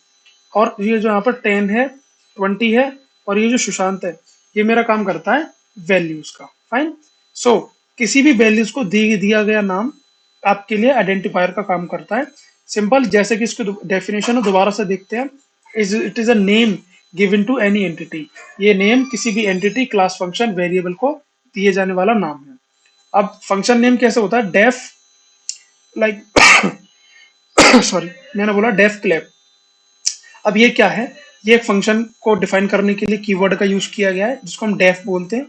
और ये जो यहाँ पर 10 है, 20 है, और ये जो सुशांत है, ये मेरा काम करता है वैल्यूज का। फाइन, सो किसी भी वैल्यूज को दिया गया नाम आपके लिए आइडेंटिफायर का काम करता है। सिंपल, जैसे कि इसकी डेफिनेशन है, दोबारा से देखते हैं। It is a name given to any entity, ये नेम किसी भी एंटिटी, क्लास, फंक्शन, वेरिएबल को दिए जाने वाला नाम है। अब फंक्शन नेम कैसे होता है, डेफ, लाइक सॉरी, मैंने बोला डेफ क्लैप। अब ये क्या है? ये एक फंक्शन को डिफाइन करने के लिए कीवर्ड का यूज किया गया है जिसको हम डेफ बोलते हैं।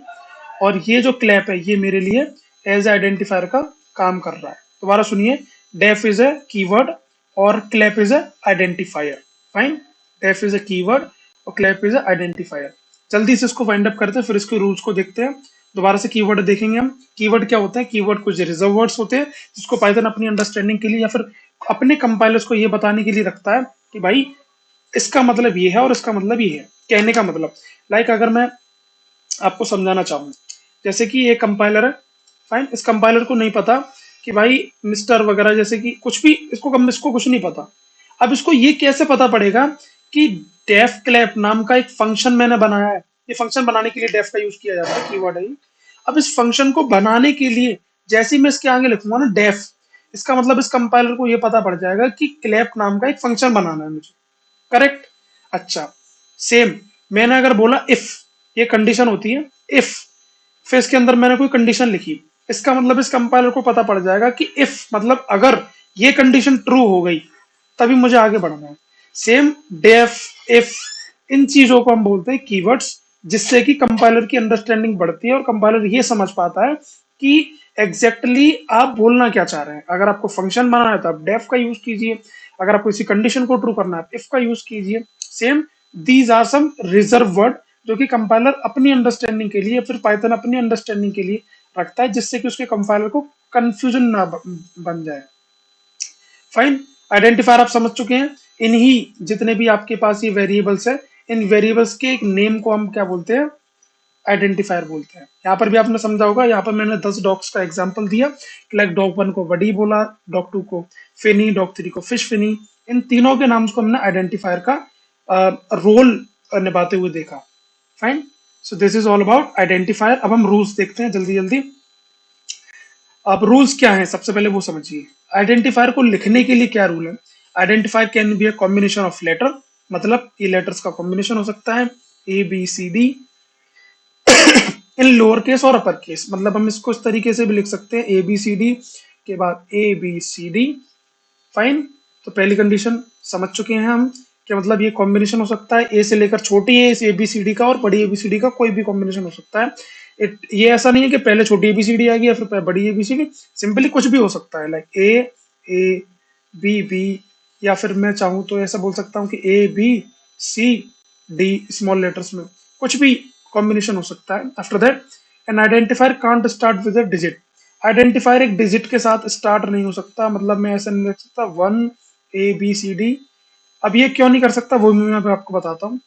और ये जो क्लैप है ये मेरे लिए एज आइडेंटिफायर का काम कर रहा है। दोबारा सुनिए, डेफ इज ए कीवर्ड और clap is a identifier. Fine, def is a keyword और क्लैप इज ए आइडेंटिफायर। जल्दी से इसको फाइंड अप करते हैं, फिर इसके रूल्स को देखते हैं। दोबारा से कीवर्ड देखेंगे हम। कीवर्ड क्या होता है? कीवर्ड कुछ रिजर्व वर्ड्स होते हैं जिसको पाइथन अपनी अंडरस्टैंडिंग के लिए या फिर अपने कंपाइलर्स को ये बताने के लिए रखता है कि भाई इसका मतलब ये है और इसका मतलब ये है। कहने का मतलब, लाइक अगर मैं आपको समझाना चाहूँ, जैसे कि ये कंपाइलर है। फाइन, इस कंपाइलर को नहीं पता कि भाई मिस्टर वगैरह, जैसे कि कुछ भी इसको कुछ नहीं पता। अब इसको ये कैसे पता पड़ेगा कि डेफ क्लैप नाम का एक फंक्शन मैंने बनाया है। ये फंक्शन बनाने के लिए डेफ का यूज किया जाता है, कीवर्ड है ये। अब इस फंक्शन को बनाने के लिए जैसे ही मैं इसके आगे लिखूंगा ना डेफ, इसका मतलब इस कंपाइलर को ये पता पड़ जाएगा कि क्लैप नाम का एक फंक्शन बनाना है मुझे। करेक्ट? अच्छा, सेम मैंने अगर बोला इफ, ये कंडीशन होती है इफ, फिर इसके अंदर मैंने कोई कंडीशन लिखी, इसका मतलब इस कंपाइलर को पता पड़ जाएगा कि इफ मतलब अगर ये कंडीशन ट्रू हो गई तभी मुझे आगे बढ़ना है। सेम डेफ, इफ, इन चीजों को हम बोलते हैं कीवर्ड्स, जिससे कि कंपाइलर की अंडरस्टैंडिंग बढ़ती है और कंपाइलर ये समझ पाता है कि एग्जैक्टली आप बोलना क्या चाह रहे हैं। अगर आपको फंक्शन बनाना है तो आप डेफ का यूज कीजिए, अगर आपको किसी कंडीशन को ट्रू करना है इफ का यूज कीजिए। Same, these are some reserve word जो कि कंपाइलर अपनी अंडरस्टैंडिंग के लिए, फिर पाइथन अपनी अंडरस्टैंडिंग के लिए रखता है, जिससे कि उसके कंपाइलर को कंफ्यूजन ना बन जाए। फाइन, आइडेंटिफायर आप समझ चुके हैं। इन्हीं जितने भी आपके पास ये वेरिएबल्स है, इन वेरिएबल्स के एक नेम को हम क्या बोलते हैं? आइडेंटिफायर बोलते हैं। यहाँ पर भी आपने समझा होगा, यहाँ पर मैंने 10 डॉग्स का एग्जाम्पल दिया। लाइक डॉग 1 को वडी बोला, डॉग 2 को फिनी, डॉग 3 को फिश फिनी। इन तीनों के नाम को हमने आइडेंटिफायर का रोल निभाते हुए देखा। Fine, so this is all about identifier. अब हम रूल्स देखते हैं जल्दी जल्दी। अब रूल्स क्या है सबसे पहले वो समझिए। आइडेंटिफायर को लिखने के लिए क्या रूल है? Identifier can be a combination of letter, मतलब ये लेटर्स का कॉम्बिनेशन हो सकता है, A B C D, in lower case और अपर केस। मतलब हम इसको इस तरीके से भी लिख सकते हैं, ए बी सी डी के बाद A B C D. Fine, तो पहली कंडीशन समझ चुके हैं हम कि मतलब ये कॉम्बिनेशन हो सकता है ए से लेकर छोटी ए बी सी डी का और बड़ी ए बी सी डी का कोई भी कॉम्बिनेशन हो सकता है। ये ऐसा नहीं है कि पहले छोटी ए बी सी डी आएगी या फिर बड़ी A B C D, simply कुछ भी हो सकता है। लाइक ए बी बी, या फिर मैं चाहूँ तो ऐसा बोल सकता हूँ कि A B C D small letters में कुछ भी कॉम्बिनेशन हो सकता है। After that, an identifier can't start with a digit. Identifier एक डिजिट के साथ स्टार्ट नहीं हो सकता। मतलब मैं ऐसा नहीं लिख सकता 1 ए बी सी डी। अब ये क्यों नहीं कर सकता वो भी मैं आपको बताता हूँ।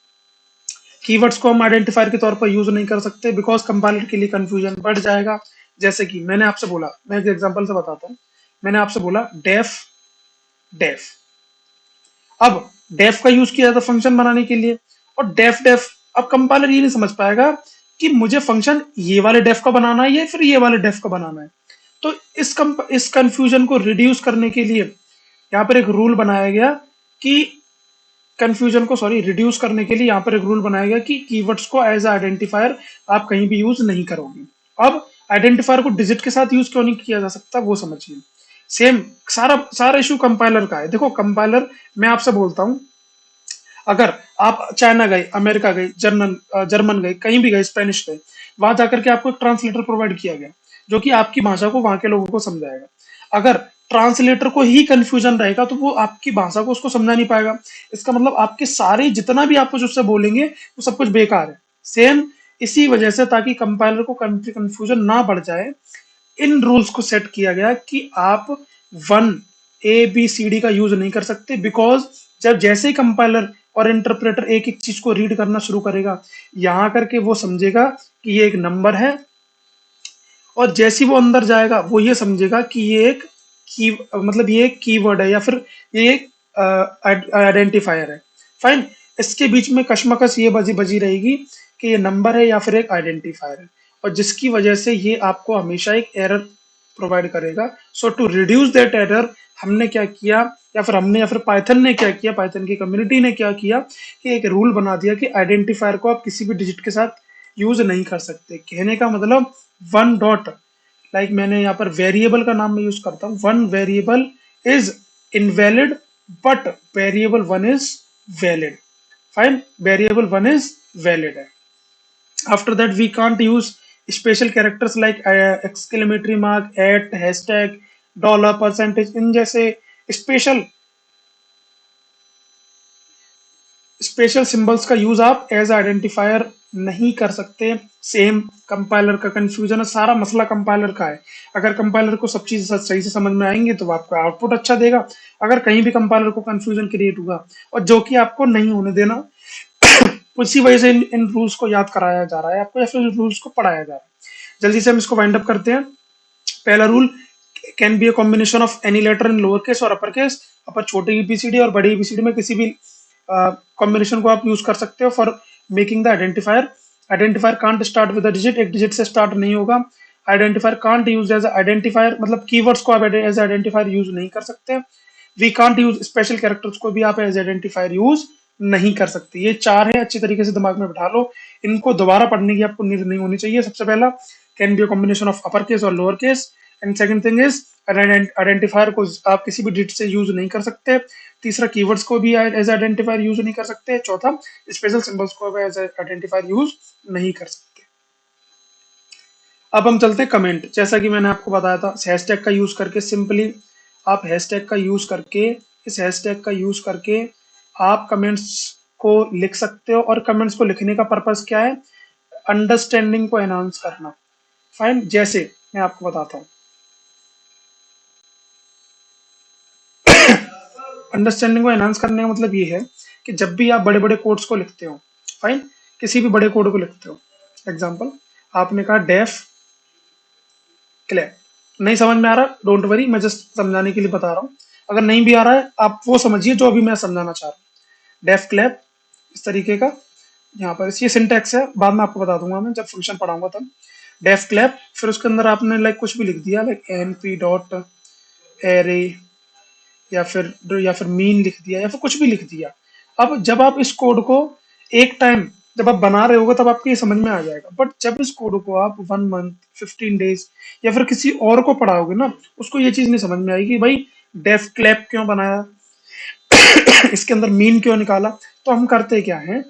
कीवर्ड्स को हम आइडेंटिफायर के तौर पर यूज नहीं कर सकते बिकॉज कंपाइलर के लिए कंफ्यूजन बढ़ जाएगा। जैसे कि मैंने आपसे बोला, मैं एक एग्जांपल से बताता हूँ। मैंने आपसे बोला डेफ डेफ। अब डेफ का यूज किया जाता फंक्शन बनाने के लिए, और डेफ डेफ, अब कंपाइलर ये नहीं समझ पाएगा कि मुझे फंक्शन ये वाले डेफ का बनाना है या फिर ये वाले डेफ का बनाना है। तो इस कंफ्यूजन को रिड्यूस करने के लिए यहाँ पर एक रूल बनाया गया कि कंफ्यूजन को रिड्यूस करने के लिए यहाँ पर एक रूल बनाया गया कि कीवर्ड्स को एज आइडेंटिफायर आप कहीं भी यूज नहीं करोगे। अब आइडेंटिफायर को डिजिट के साथ यूज क्यों नहीं किया जा सकता वो समझिए। सेम सारा सारा इशू कंपाइलर का है। देखो कंपाइलर, मैं आपसे बोलता हूँ, अगर आप चाइना गए, अमेरिका गए, जर्मन गए, कहीं भी गए, स्पेनिश गए, वहां जाकर के आपको एक ट्रांसलेटर प्रोवाइड किया गया जो कि आपकी भाषा को वहां के लोगों को समझाएगा। अगर ट्रांसलेटर को ही कंफ्यूजन रहेगा तो वो आपकी भाषा को उसको समझा नहीं पाएगा। इसका मतलब आपके सारे जितना भी आप कुछ उससे बोलेंगे वो सब कुछ बेकार है। सेम इसी वजह से, ताकि कंपाइलर को कंफ्यूजन ना बढ़ जाए, इन रूल्स को सेट किया गया कि आप 1 ए बी सी डी का यूज नहीं कर सकते। बिकॉज जब जैसे ही कंपाइलर और इंटरप्रेटर एक एक चीज को रीड करना शुरू करेगा, यहां करके वो समझेगा कि ये एक नंबर है, और जैसे ही वो अंदर जाएगा वो ये समझेगा कि ये एक की, मतलब ये एक कीवर्ड है या फिर ये एक आइडेंटिफायर है। फाइन, इसके बीच में कशमकश ये बजी बजी रहेगी कि ये नंबर है या फिर एक आइडेंटिफायर है, और जिसकी वजह से ये आपको हमेशा एक एरर प्रोवाइड करेगा। सो टू रिड्यूस दैट एरर, हमने क्या किया, या फिर पाइथन ने क्या किया, पाइथन की कम्युनिटी ने क्या किया कि एक रूल बना दिया कि आइडेंटिफायर को आप किसी भी डिजिट के साथ यूज नहीं कर सकते। कहने का मतलब 1 डॉट, लाइक मैंने यहाँ पर वेरिएबल का नाम मैं यूज करता हूँ, 1 variable is invalid, but variable one is valid. Fine, variable one is valid है. After that we can't use special characters like exclamatory mark, at, hashtag, dollar, percentage, इन जैसे स्पेशल स्पेशल सिंबल्स का यूज आप एज आइडेंटिफायर नहीं कर सकते. सेम कंपाइलर का कंफ्यूजन है, सारा मसला कंपाइलर का है. अगर कंपाइलर को सब चीज सही से समझ में आएंगी तो आपका आउटपुट अच्छा देगा. अगर कहीं भी कंपाइलर को कंफ्यूजन क्रिएट हुआ, और जो कि आपको नहीं होने देना, उसी वजह से इन रूल्स को याद कराया जा रहा है आपको, या फिर रूल्स को पढ़ाया जा रहा है. जल्दी से हम इसको वाइंड अप करते हैं. पहला rule, can be a combination of any letter in lower case और अपर केस. अपर छोटी एबीसीडी और बड़ी एबीसीडी में किसी भी कॉम्बिनेशन को आप यूज कर सकते हो for making the identifier. Identifier can't start with a digit, एक डिजिट से स्टार्ट नहीं होगा. Identifier can't use as identifier, मतलब कीवर्ड्स को आप एज आइडेंटिफायर यूज नहीं कर सकते. We can't use special characters को भी आप एज आइडेंटिफायर यूज नहीं कर सकते. ये चार है, अच्छी तरीके से दिमाग में बिठा लो. इनको दोबारा पढ़ने की आपको नीड नहीं होनी चाहिए. सबसे पहला, can be a combination of upper case और lower case. And second thing is, identifier को आप किसी भी डिजिट से यूज नहीं कर सकते. तीसरा, कीवर्ड्स को भी एज आइडेंटिफायर यूज नहीं कर सकते. चौथा, स्पेशल सिंबल्स को एज आइडेंटिफायर यूज नहीं कर सकते. अब हम चलते हैं कमेंट. जैसा कि मैंने आपको बताया था, हैशटैग का यूज करके सिंपली आप हैशटैग का यूज करके, इस हैशटैग का यूज करके आप कमेंट्स को लिख सकते हो. और कमेंट्स को लिखने का पर्पस क्या है? अंडरस्टैंडिंग को एनहांस करना. फाइन, जैसे मैं आपको बताता हूँ. अंडरस्टैंडिंग को एनहांस करने का मतलब ये है कि जब भी आप बड़े बड़े कोड्स को लिखते हो, फाइन, किसी भी बड़े कोड को लिखते हो, एग्जांपल आपने कहा डेफ क्लैप. नहीं समझ में आ रहा, डोंट वरी, मैं जस्ट समझाने के लिए बता रहा हूँ. अगर नहीं भी आ रहा है, आप वो समझिए जो अभी मैं समझाना चाह रहा हूँ. डेफ क्लैप इस तरीके का, यहाँ पर ये सिंटैक्स है, बाद में आपको बता दूंगा मैं जब फंक्शन पढ़ाऊंगा तब. डेफ क्लैप, फिर उसके अंदर आपने लाइक कुछ भी लिख दिया, लाइक np डॉट एरे, या फिर मीन लिख दिया, या फिर कुछ भी लिख दिया. अब जब आप इस कोड को एक टाइम जब आप बना रहे होगे तब आपको ये समझ में आ जाएगा. बट जब इस कोड को आप 1 मंथ, 15 डेज या फिर किसी और को पढ़ाओगे ना, उसको ये चीज नहीं समझ में आएगी भाई डेफ क्लैप क्यों बनाया, इसके अंदर मीन क्यों निकाला. तो हम करते क्या है,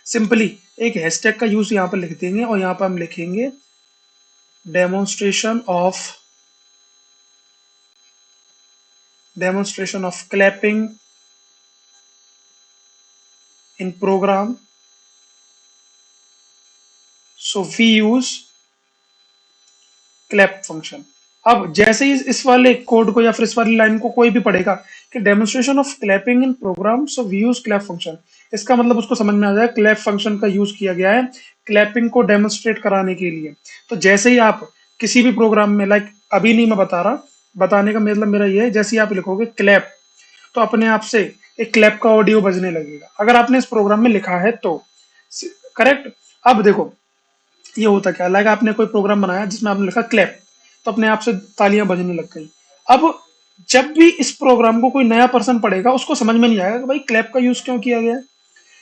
सिंपली एक हैशटैग का यूज यहाँ पर लिख देंगे, और यहाँ पर हम लिखेंगे demonstration of clapping in program. So we use clap function. अब जैसे ही इस वाले कोड को या फिर इस वाली लाइन को कोई भी पढ़ेगा कि demonstration of clapping in program, so we use clap function, इसका मतलब उसको समझ में आ जाए क्लैप फंक्शन का यूज किया गया है क्लैपिंग को डेमोन्स्ट्रेट कराने के लिए. तो जैसे ही आप किसी भी प्रोग्राम में, लाइक अभी नहीं मैं बता रहा, बताने का मतलब मेरा ये है, जैसे ही आप लिखोगे क्लैप, तो अपने आप से एक क्लैप का ऑडियो बजने लगेगा, अगर आपने इस प्रोग्राम में लिखा है तो. करेक्ट. अब देखो ये होता क्या, लाइक आपने कोई प्रोग्राम बनाया जिसमें आपने लिखा क्लैप, तो अपने आप से तालियां बजने लग गई. अब जब भी इस प्रोग्राम को कोई नया पर्सन पढ़ेगा, उसको समझ में नहीं आएगा कि भाई क्लैप का यूज क्यों किया गया है.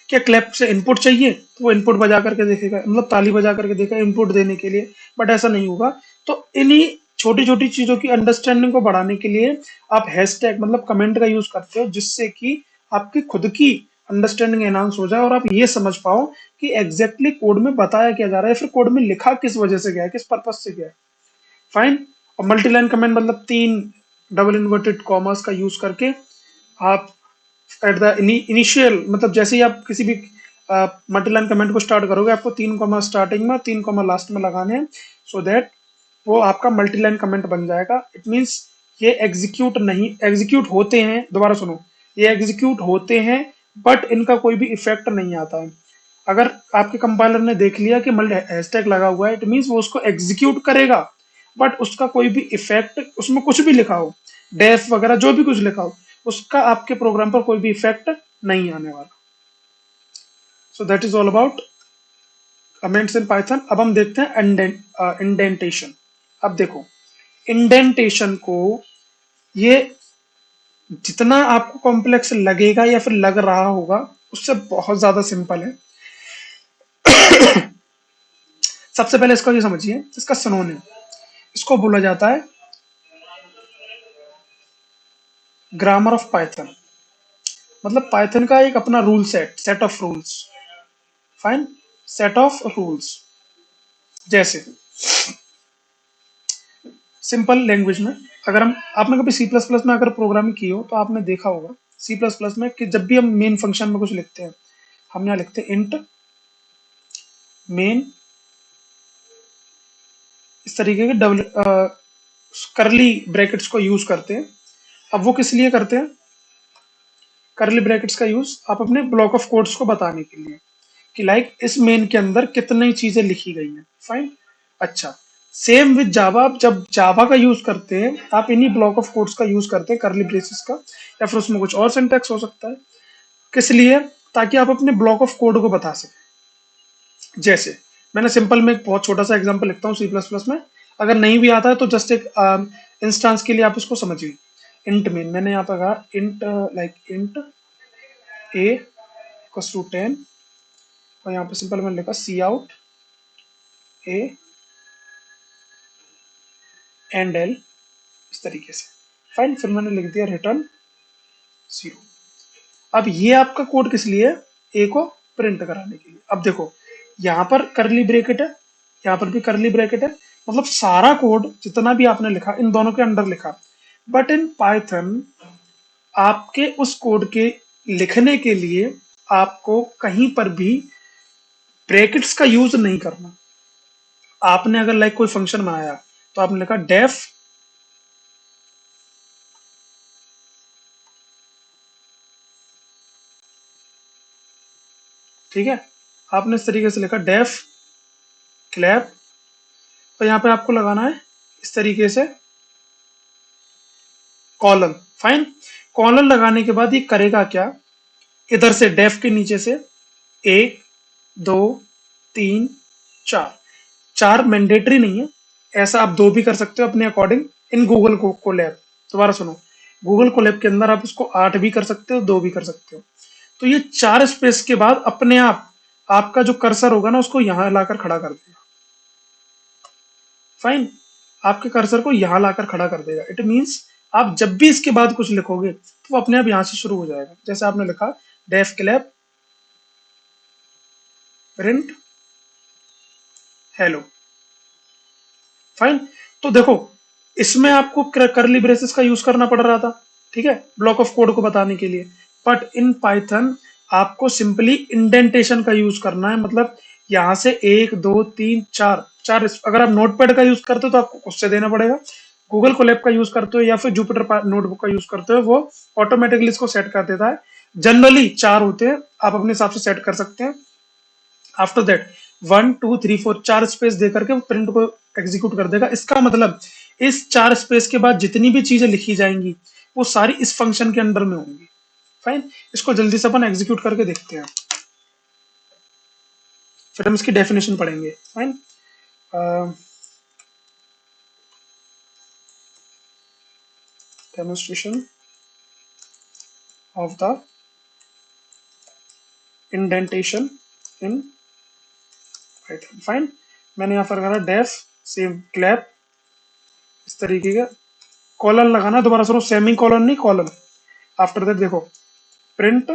क्या क्लैप से इनपुट चाहिए तो वो इनपुट बजा करके देखेगा, मतलब ताली बजा करके देखेगा इनपुट देने के लिए, बट ऐसा नहीं होगा. तो इन्हीं छोटी छोटी चीजों की अंडरस्टैंडिंग को बढ़ाने के लिए आप हैशटैग मतलब कमेंट का यूज करते हो, जिससे कि आपकी खुद की अंडरस्टैंडिंग एनहांस हो जाए और आप ये समझ पाओ कि एग्जैक्टली कोड में बताया क्या जा रहा है, फिर कोड में लिखा किस वजह से गया है, किस पर्पज से गया है. फाइन. और मल्टी लाइन कमेंट मतलब 3 डबल इन्वर्टेड कॉमर्स का यूज करके आप एट द इनिशियल, मतलब जैसे ही आप किसी भी मल्टी लाइन कमेंट को स्टार्ट करोगे, आपको 3 कॉमा स्टार्टिंग में, 3 कॉमा लास्ट में लगाने हैं, सो दैट वो आपका मल्टी लाइन कमेंट बन जाएगा. इट मीन्स ये एग्जीक्यूट होते हैं, दोबारा सुनो, ये एग्जीक्यूट होते हैं, बट इनका कोई भी इफेक्ट नहीं आता है. अगर आपके कंपाइलर ने देख लिया कि हैशटैग लगा हुआ है, इट मीन्स वो उसको एग्जीक्यूट करेगा, बट उसका कोई भी इफेक्ट, उसमें कुछ भी लिखा हो, डेफ वगैरह जो भी कुछ लिखा हो, उसका आपके प्रोग्राम पर कोई भी इफेक्ट नहीं आने वाला. So that is all about comments in Python. अब हम देखते हैं इंडेंटेशन. अब देखो इंडेंटेशन को, ये जितना आपको कॉम्प्लेक्स लगेगा या फिर लग रहा होगा, उससे बहुत ज्यादा सिंपल है. सबसे पहले इसको ये समझिए, इसका सिनोनिम, इसको बोला जाता है ग्रामर ऑफ पाइथन मतलब पाइथन का एक अपना rule set of rules. Fine, set of rules. जैसे सिंपल लैंग्वेज में, अगर हम, आपने कभी सी प्लस प्लस में अगर प्रोग्रामिंग की हो तो आपने देखा होगा सी प्लस प्लस में कि जब भी हम मेन फंक्शन में कुछ लिखते हैं, हम यहाँ लिखते हैं इंट मेन, इस तरीके के डबल करली ब्रैकेट्स को यूज करते हैं। अब वो किस लिए करते हैं करली ब्रैकेट्स का यूज? आप अपने ब्लॉक ऑफ कोड्स को बताने के लिए कि लाइक इस मेन के अंदर कितनी चीजें लिखी गई हैं। फाइन। अच्छा, सेम विद जावा, आप जब जावा का यूज करते हैं आप इन्हीं ब्लॉक ऑफ कोड्स का यूज करते हैं, करली ब्रेसेस का, या फिर उसमें कुछ और सिंटैक्स हो सकता है। किस लिए? ताकि आप अपने ब्लॉक ऑफ कोड को बता सकें। जैसे मैंने सिंपल में एक बहुत छोटा सा एग्जांपल लिखता हूँ सी प्लस प्लस में, अगर नहीं भी आता है तो जस्ट एक इंस्टांस के लिए आप इसको समझिए। इंट मेन, मैंने यहाँ पर कहा int like int a equals to 10, और यहाँ पे सिंपल मैंने लिखा cout a endl, इस तरीके से। फाइन, फिर मैंने लिख दिया रिटर्न 0। अब ये आपका कोड किस लिए है? ए को प्रिंट कराने के लिए। अब देखो, यहाँ पर करली ब्रैकेट है, यहाँ पर भी करली ब्रैकेट है, मतलब सारा कोड जितना भी आपने लिखा इन दोनों के अंडर लिखा। बट इन पाइथन आपके उस कोड के लिखने के लिए आपको कहीं पर भी ब्रैकेट्स का यूज नहीं करना। आपने अगर लाइक कोई फंक्शन बनाया तो आपने लिखा डेफ ठीक है, आपने इस तरीके से लिखा डेफ क्लैप, और यहाँ पे आपको लगाना है इस तरीके से कॉलन। फाइन, कॉलन लगाने के बाद ये करेगा क्या, इधर से डेफ के नीचे से 1 2 3 4, 4 मैंडेटरी नहीं है, ऐसा आप 2 भी कर सकते हो अपने अकॉर्डिंग। इन गूगल को कोलैब, दोबारा सुनो, गूगल कोलैब के अंदर आप इसको 8 भी कर सकते हो, 2 भी कर सकते हो। तो ये 4 स्पेस के बाद अपने आप आपका जो कर्सर होगा ना उसको यहां लाकर खड़ा कर देगा। फाइन, आपके कर्सर को यहां लाकर खड़ा कर देगा। इट मींस आप जब भी इसके बाद कुछ लिखोगे तो वो अपने आप यहां से शुरू हो जाएगा। जैसे आपने लिखा def clap print hello. Fine, तो देखो इसमें आपको करली ब्रेसेस का यूज करना पड़ रहा था, ठीक है, ब्लॉक ऑफ कोड को बताने के लिए। बट इन पाइथन आपको सिंपली इंडेंटेशन का यूज करना है, मतलब यहां से 1 2 3 4 4। अगर आप नोटपैड का यूज करते हो तो आपको उससे देना पड़ेगा, गूगल कोलैब का यूज करते हो या फिर जुपिटर नोटबुक का यूज करते हो, वो ऑटोमेटिकली इसको सेट कर देता है। जनरली 4 होते हैं, आप अपने हिसाब से सेट कर सकते हैं। आफ्टर दैट 1 2 3 4 4 स्पेस दे करके वो प्रिंट को एग्जीक्यूट कर देगा। इसका मतलब इस 4 स्पेस के बाद जितनी भी चीजें लिखी जाएंगी वो सारी इस फंक्शन के अंडर में होंगी। फाइन, इसको जल्दी से अपन एग्जीक्यूट करके देखते हैं, फिर हम इसकी डेफिनेशन पढ़ेंगे। Fine, demonstration of the indentation in Python. Fine, मैंने यहाँ पर करा डेफ सेम क्लैप, इस तरीके का कॉलन लगाना, दोबारा सुनो, सेमी कॉलन नहीं कॉलन। आफ्टर दैट देखो प्रिंट,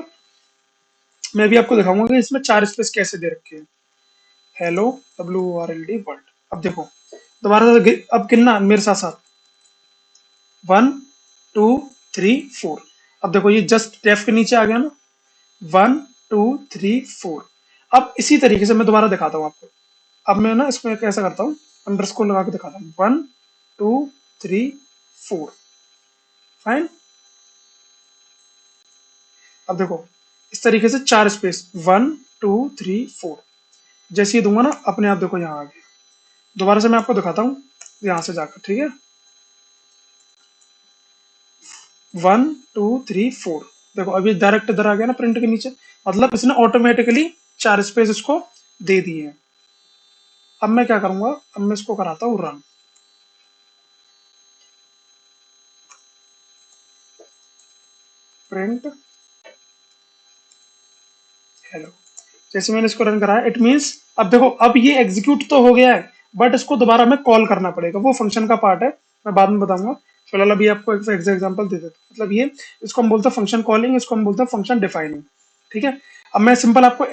मैं भी आपको दिखाऊंगा कि इसमें 4 स्पेस कैसे दे रखे हैं। Hello WORLD world. अब देखो दोबारा से अब गिनना मेरे साथ साथ, 1 2 3 4। अब देखो ये जस्ट डेफ के नीचे आ गया ना, 1 2 3 4। अब इसी तरीके से मैं दोबारा दिखाता हूँ आपको। अब मैं ना इसको कैसा करता हूँ, अंडरस्कोर लगा के दिखाता हूँ, 1 2 3 4। फाइन, अब देखो इस तरीके से 4 स्पेस 1 2 3 4, जैसे ही दूंगा ना अपने आप देखो यहाँ आ गया। दोबारा से मैं आपको दिखाता हूँ यहाँ से जाकर, ठीक है, 1 2 3 4। देखो अभी डायरेक्ट इधर आ गया ना प्रिंट के नीचे, मतलब इसने ऑटोमेटिकली 4 स्पेस इसको दे दिए हैं। अब मैं क्या करूंगा, अब मैं इसको कराता हूँ रन। प्रिंट हेलो, जैसे मैंने इसको रन कराया इट मींस अब देखो अब ये एग्जीक्यूट तो हो गया है, बट इसको दोबारा हमें कॉल करना पड़ेगा, वो फंक्शन का पार्ट है, मैं बाद में बताऊंगा। फिलहाल अभी आपको एक एग्जांपल दे देता हूँ। मतलब ये, इसको हम बोलते हैं फंक्शन कॉलिंग, इसको हम बोलते हैं फंक्शन डिफाइनिंग। ठीक है। अब मैं सिंपल आपको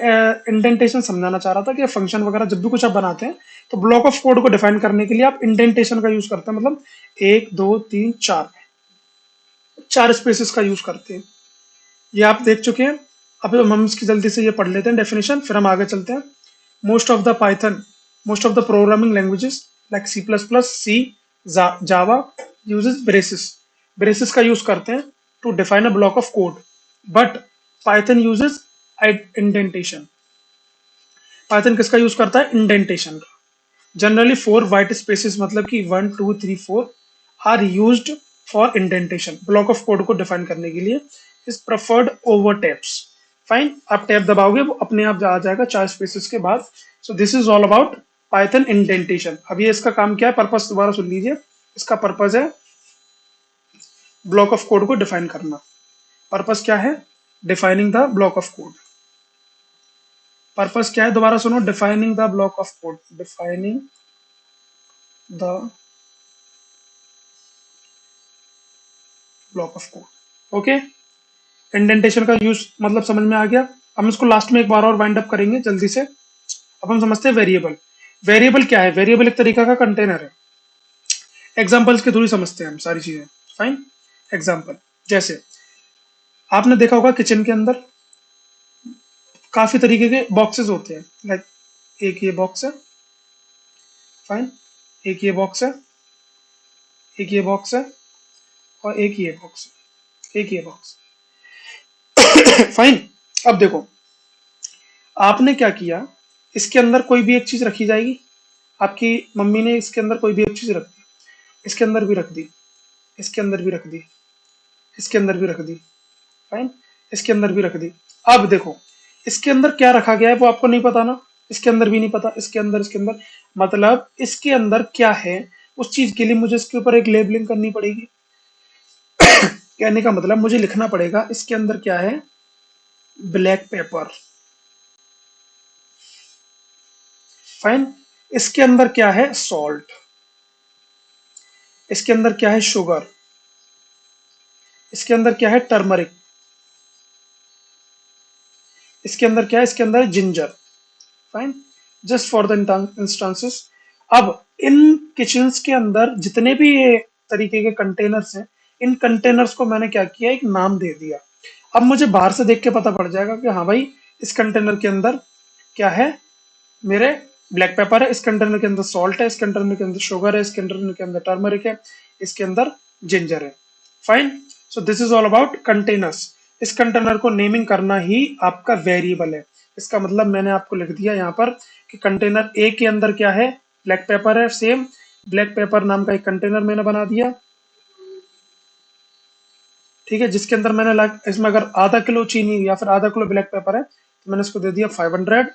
इंडेंटेशन समझाना चाह रहा था कि फंक्शन वगैरह जब भी कुछ आप बनाते हैं तो ब्लॉक ऑफ कोड को डिफाइन करने के लिए आप इंडेंटेशन का यूज करते हैं। मतलब एक दो तीन चार, चार स्पेसेस का यूज करते हैं। ये आप देख चुके हैं। अब हम इसकी जल्दी से ये पढ़ लेते हैं डेफिनेशन, फिर हम आगे चलते हैं। Most of the Python, most of the programming languages like C plus plus, C, Java uses braces. Braces का यूज करते हैं to define a block of code, but Python uses indentation. Python किसका यूज करता है? इंडेंटेशन का। जनरली फोर वाइट स्पेसेस, मतलब कि 1 2 3 4 are used for indentation, block of code को डिफाइन करने के लिए is preferred over tabs. Fine, आप टैब दबाओगे वो अपने आप आ जाएगा चार स्पेसेस के बाद। So this is all about Python indentation. अब ये इसका काम क्या है, पर्पस दोबारा सुन लीजिए। इसका पर्पस है ब्लॉक ऑफ कोड को डिफाइन करना। पर्पस क्या है? Defining the block of code. Purpose क्या है? दोबारा सुनो, defining the block of code, defining the block of code. Okay, indentation का यूज मतलब समझ में आ गया। हम इसको लास्ट में एक बार और वाइंड अप करेंगे जल्दी से। अब हम समझते हैं वेरिएबल। वेरिएबल क्या है? वेरिएबल एक तरीका का कंटेनर है। एग्जांपल्स के थ्रू ही समझते हैं हम सारी चीजें। फाइन, एग्जांपल जैसे आपने देखा होगा किचन के अंदर काफी तरीके के बॉक्सेस होते हैं। लाइक एक ये बॉक्स है, फाइन, एक ये बॉक्स है, एक ये बॉक्स है, और एक ये बॉक्स है, एक ये बॉक्स। फाइन। अब देखो, आपने क्या किया, इसके अंदर कोई भी एक चीज रखी जाएगी। आपकी मम्मी ने इसके अंदर कोई भी एक चीज रख दी, इसके अंदर भी रख दी, इसके अंदर भी रख दी, इसके अंदर भी रख दी। फाइन, इसके अंदर भी रख दी। अब देखो, इसके अंदर क्या रखा गया है वो आपको नहीं पता ना, इसके अंदर भी नहीं पता, इसके अंदर, इसके अंदर, मतलब इसके अंदर क्या है उस चीज के लिए मुझे इसके ऊपर एक लेबलिंग करनी पड़ेगी। कहने का मतलब मुझे लिखना पड़ेगा इसके अंदर क्या है, ब्लैक पेपर। फाइन, इसके अंदर क्या है, सॉल्ट। इसके अंदर क्या है, शुगर। इसके अंदर क्या है, टर्मरिक। इसके अंदर क्या है, इसके अंदर ginger. Fine, just for the instances. अब इन किचन्स के अंदर जितने भी ये तरीके के कंटेनर्स हैं, इन कंटेनर्स को मैंने क्या किया, एक नाम दे दिया। अब मुझे बाहर से देख के पता पड़ जाएगा कि हाँ भाई, इस कंटेनर के अंदर क्या है, मेरे ब्लैक पेपर है, इस कंटेनर के अंदर सॉल्ट है, इस कंटेनर के अंदर शुगर है, इस कंटेनर के अंदर टर्मरिक है, इसके अंदर जिंजर है। Fine, so this is all about containers. इस कंटेनर को नेमिंग करना ही आपका वेरिएबल है। इसका मतलब मैंने आपको लिख दिया यहाँ पर कि कंटेनर ए के अंदर क्या है, ब्लैक पेपर है। सेम ब्लैक पेपर नाम का एक कंटेनर मैंने बना दिया, ठीक है, जिसके अंदर मैंने इसमें अगर आधा किलो चीनी या फिर आधा किलो ब्लैक पेपर है तो मैंने इसको दे दिया 500।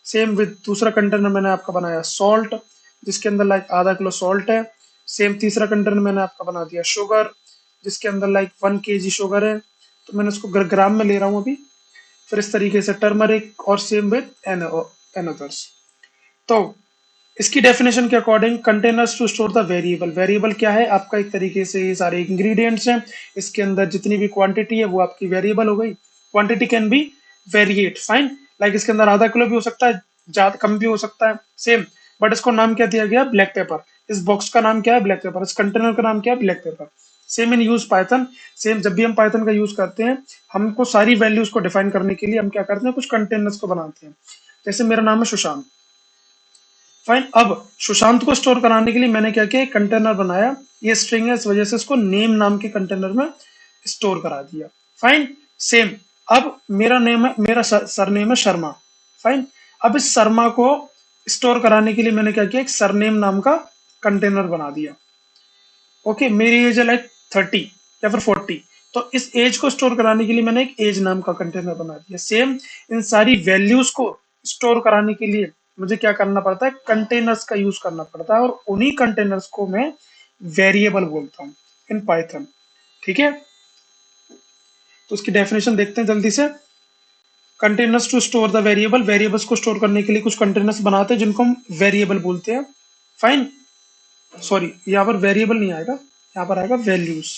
सेम विद दूसरा कंटेनर मैंने आपका बनाया सॉल्ट, जिसके अंदर लाइक आधा किलो सॉल्ट है। सेम तीसरा कंटेनर मैंने आपका बना दिया शुगर, जिसके अंदर लाइक 1 kg शुगर है, तो मैंने उसको ग्राम में ले रहा हूँ अभी। फिर इस तरीके से टर्मरिक, और सेम विद एनोदर्स। तो इसकी डेफिनेशन के according, containers to store the variable. Variable क्या है? आपका एक तरीके से ये सारे इंग्रेडिएंट्स हैं, इसके अंदर जितनी भी क्वांटिटी है वो आपकी वेरिएबल हो गई। Quantity can be variate, fine, like इसके अंदर आधा किलो भी हो सकता है, ज्यादा कम भी हो सकता है। सेम, बट इसको नाम क्या दिया गया, ब्लैक पेपर। इस बॉक्स का नाम क्या है, ब्लैक पेपर। इस कंटेनर का नाम क्या है, black pepper. Same in use Python. Same, जब भी हम पाइथन का यूज करते हैं, हमको सारी वैल्यूज को डिफाइन करने के लिए हम क्या करते हैं, कुछ कंटेनर्स को बनाते हैं। जैसे मेरा नाम है सुशांत। फाइन, अब सुशांत को स्टोर कराने के लिए मैंने क्या किया, कंटेनर बनाया। ये स्ट्रिंग है, इस वजह से इसको नेम नाम के कंटेनर में स्टोर करा दिया। फाइन, सेम, अब मेरा नेम है, मेरा सरनेम है शर्मा। फाइन, अब इस शर्मा को स्टोर कराने के लिए मैंने क्या किया, एक सरनेम नाम का कंटेनर बना दिया। ओके, मेरी एज है लाइक 30 या फिर 40, तो इस एज को स्टोर कराने के लिए मैंने एक एज नाम का कंटेनर बना दिया। सेम, इन सारी वैल्यूज को स्टोर कराने के लिए मुझे क्या करना पड़ता है, कंटेनर्स का यूज करना पड़ता है, और उन्हीं कंटेनर्स को मैं वेरिएबल बोलता हूँ इन पाइथन। ठीक है, तो उसकी डेफिनेशन देखते हैं जल्दी से। Containers to store the variable, variables को स्टोर करने के लिए कुछ कंटेनर्स बनाते हैं जिनको हम वेरिएबल बोलते हैं। फाइन, सॉरी यहाँ पर वेरिएबल नहीं आएगा, यहाँ पर आएगा values,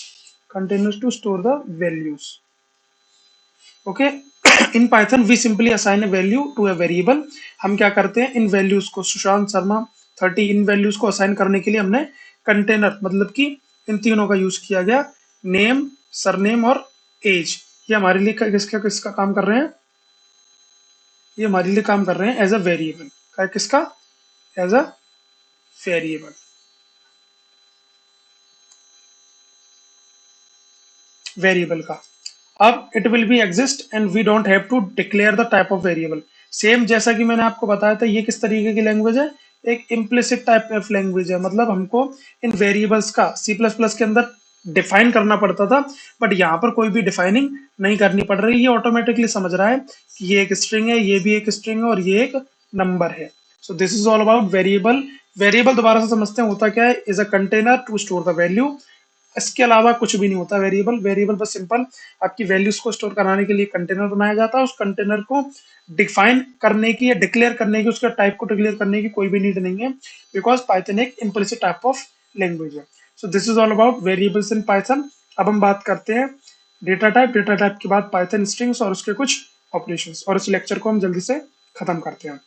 containers to store the values. Okay, in Python we simply assign a value to a variable. हम क्या करते हैं, इन वैल्यूज को, सुशांत शर्मा 30, इन वैल्यूज को असाइन करने के लिए हमने कंटेनर मतलब कि इन तीनों का यूज किया गया, नेम, सरनेम और एज। ये हमारे लिए किसका किसका काम कर रहे हैं, ये हमारे लिए काम कर रहे हैं एज अ वेरिएबल। किसका, एज अ वेरिएबल, वेरिएबल का। अब it will be exist and we don't have to declare the type of variable. Same जैसा कि मैंने आपको बताया था, ये किस तरीके की लैंग्वेज है, एक इम्प्लिसिट टाइप ऑफ लैंग्वेज है। मतलब हमको इन वेरिएबल्स का सी प्लस प्लस के अंदर डिफाइन करना पड़ता था, बट यहाँ पर कोई भी डिफाइनिंग नहीं करनी पड़ रही। ये ऑटोमेटिकली समझ रहा है कि ये एक स्ट्रिंग है, ये भी एक स्ट्रिंग है और ये एक नंबर है। So this is all about variable. Variable दोबारा से समझते हैं, होता क्या है, is a container to store the value. इसके अलावा कुछ भी नहीं होता वेरिएबल। वेरिएबल बस सिंपल आपकी वैल्यूज को स्टोर कराने के लिए कंटेनर बनाया जाता है। उस कंटेनर को डिफाइन करने की या डिक्लेयर करने की, उसके टाइप को डिक्लेयर करने की कोई भी नीड नहीं है, बिकॉज पाइथन एक इम्प्लिसिट टाइप ऑफ लैंग्वेज है। So this is all about variables in Python. अब हम बात करते हैं डेटा टाइप। डेटा टाइप के बाद पाइथन स्ट्रिंग्स और उसके कुछ ऑपरेशंस, और इस लेक्चर को हम जल्दी से खत्म करते हैं।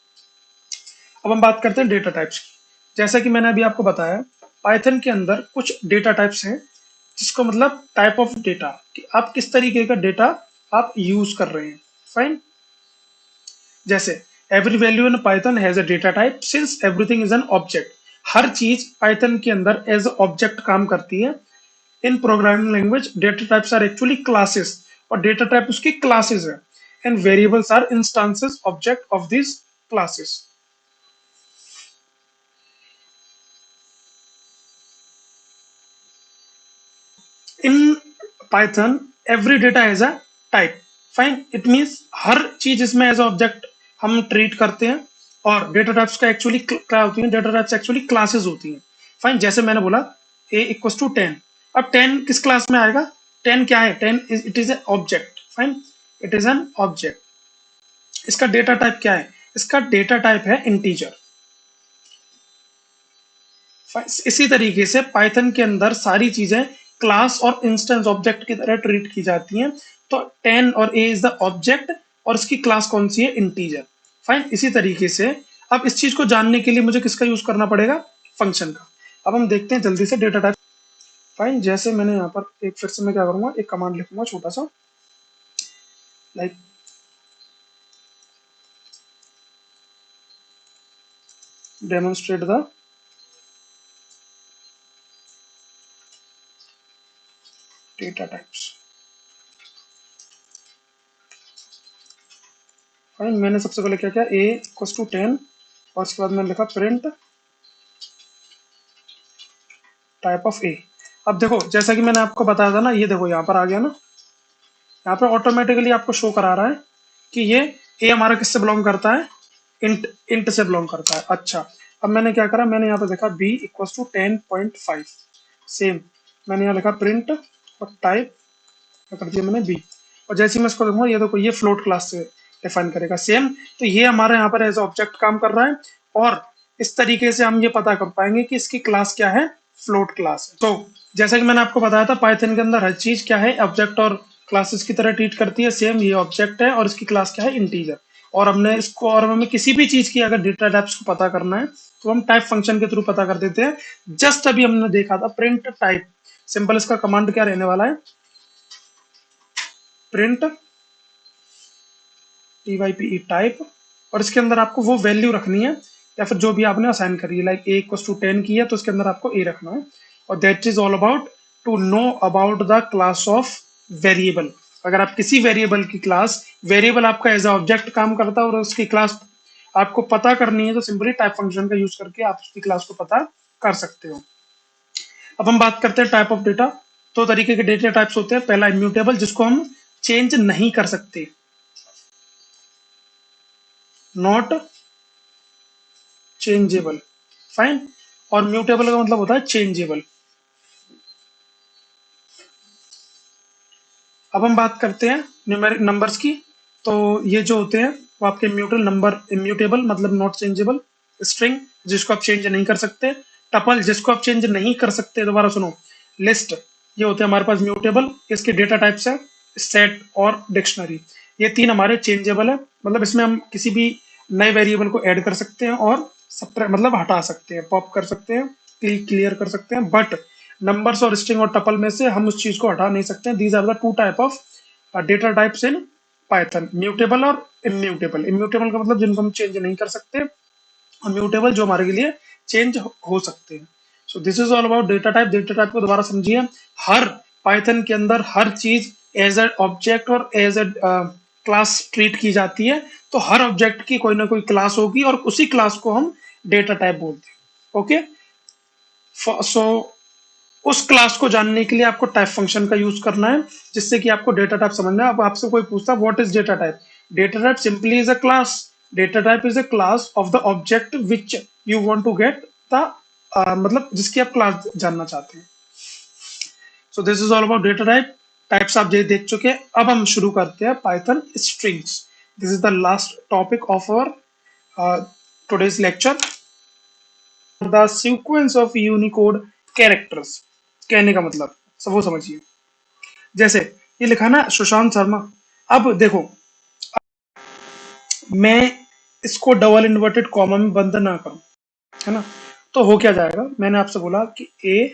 अब हम बात करते हैं डेटा टाइप्स की। जैसा कि मैंने अभी आपको बताया, पाइथन के अंदर कुछ डेटा टाइप्स हैं, जिसको मतलब टाइप ऑफ डेटा, कि आप किस तरीके का डेटा आप यूज कर रहे हैं। फाइन, जैसे every value in Python has a data type since everything is an object. हर चीज पाइथन के अंदर एज ऑब्जेक्ट काम करती है। In programming language data types are actually classes, और डेटा टाइप उसकी क्लासेस है, and variables are instances object of this classes. In Python every data as a type. Fine, it means हर चीज इसमें एज ऑब्जेक्ट हम ट्रीट करते हैं। और डेटा टाइप्स का एक्चुअली क्या होती है, डेटा टाइप्स एक्चुअली क्लासेस होती हैं। फाइन, जैसे मैंने बोला ए इक्वल टू 10। अब 10 किस क्लास में आएगा, 10 क्या है, 10 it is a object. Fine, it is an object. इसका डेटा टाइप क्या है, इसका डेटा टाइप है इंटीजर। इसी तरीके से पाइथन के अंदर सारी चीजें क्लास और इंस्टेंस ऑब्जेक्ट की तरह ट्रीट की जाती हैं। तो 10 और ए इज द ऑब्जेक्ट, और इसकी क्लास कौन सी है, इंटीजर। फाइन, इसी तरीके से अब इस चीज को जानने के लिए मुझे किसका यूज करना पड़ेगा, फंक्शन का। अब हम देखते हैं जल्दी से डेटा टाइप। फाइन, जैसे मैंने यहाँ पर एक, फिर से मैं क्या करूंगा, एक कमांड लिखूंगा छोटा सा, like demonstrate the data types. Fine, मैंने सबसे पहले क्या किया, ए इक्वल टू 10, और उसके बाद मैंने लिखा प्रिंट टाइप ऑफ ए। अब देखो, जैसा कि मैंने आपको बताया था ना, ये देखो यहाँ पर आ गया ना, यहाँ पर ऑटोमेटिकली आपको शो करा रहा है कि ये ए हमारा किससे बिलोंग करता है, इंट इंट से बिलोंग करता है। अच्छा, अब मैंने क्या करा, मैंने यहाँ पर देखा बी इक्वल टू 10.5। सेम मैंने यहाँ लिखा प्रिंट और टाइप कर दिया मैंने बी। और जैसे ही मैं इसको देखूंगा, ये देखो ये फ्लोट क्लास से डिफाइन करेगा सेम। तो ये हमारे यहाँ पर एज ऑब्जेक्ट काम कर रहा है, और इस तरीके से हम ये पता कर पाएंगे कि इसकी क्लास क्या है, फ्लोट क्लास है। तो जैसा कि मैंने आपको बताया था, पाइथन के अंदर हर चीज क्या है, ऑब्जेक्ट और क्लासेस की तरह ट्रीट करती है। सेम ये ऑब्जेक्ट है और इसकी क्लास क्या है, इंटीजर। और हमने इसको, और हमें किसी भी चीज की अगर डेटा टाइप्स को पता करना है, तो हम टाइप फंक्शन के थ्रू पता कर देते हैं। जस्ट अभी हमने देखा था प्रिंट टाइप। सिंपल इसका कमांड क्या रहने वाला है, प्रिंट टी टाइप, और इसके अंदर आपको वो वैल्यू रखनी है, या फिर जो भी आपने असाइन करी है, लाइक ए इक्वल टू 10 की है तो इसके अंदर आपको ए रखना है। और that is all about to know about the class of variable. अगर आप किसी वेरिएबल की क्लास, वेरिएबल आपका एज ऑब्जेक्ट काम करता है और उसकी क्लास आपको पता करनी है, तो सिंपली टाइप फंक्शन का यूज करके आप उसकी क्लास को पता कर सकते हो। अब हम बात करते हैं टाइप ऑफ डेटा। दो तरीके के डेटा टाइप्स होते हैं। पहला इम्यूटेबल, जिसको हम चेंज नहीं कर सकते, नॉट चेंजेबल। फाइन, और म्यूटेबल का मतलब होता है चेंजेबल। अब हम बात करते हैं न्यूमेरिक नंबर्स की। तो ये जो होते हैं वो आपके म्यूटेबल नंबर, इम्यूटेबल मतलब नॉट चेंजेबल, स्ट्रिंग जिसको आप चेंज नहीं कर सकते, टपल जिसको आप चेंज नहीं कर सकते, दोबारा सुनो, लिस्ट, ये होते हैं हमारे पास म्यूटेबल, इसके डेटा टाइप्स है सेट और डिक्शनरी। ये तीन हमारे चेंजेबल है, मतलब इसमें हम किसी भी नए वेरिएबल को ऐड कर सकते हैं और मतलब हटा सकते हैं, पॉप कर सकते हैं, क्लियर कर सकते हैं। बट नंबर्स और स्ट्रिंग और टपल में से हम उस चीज को हटा नहीं सकते हैं। These are the two type of data types in Python, mutable और इम्यूटेबल। इम्यूटेबल का मतलब जिनको हम चेंज नहीं कर सकते, और म्यूटेबल जो हमारे के लिए चेंज हो सकते हैं। So this is all about data type. Data type को दोबारा समझिए, हर पाइथन के अंदर हर चीज एज ए ऑब्जेक्ट और एज ए क्लास ट्रीट की जाती है। तो हर ऑब्जेक्ट की कोई ना कोई क्लास होगी और उसी क्लास को हम डेटा टाइप बोलते हैं। ओके, सो उस क्लास को जानने के लिए आपको टाइप फंक्शन का यूज करना है, जिससे कि आपको डेटा टाइप समझना है। अब आपसे कोई पूछता है what is data type, data type simply is a class. Data type is a class of the object which you want to get the, मतलब जिसकी आप क्लास जानना चाहते हैं। So this is all about data type. Types आप देख चुके हैं। अब हम शुरू करते हैं Python strings. This is the last topic of our today's lecture, the sequence of Unicode characters. कहने का मतलब सब वो समझिए। जैसे ये लिखा ना सुशांत शर्मा, अब देखो मैं इसको डबल इन्वर्टेड कॉमा में बंद ना करूं, है ना, तो हो क्या जाएगा, मैंने आपसे बोला कि a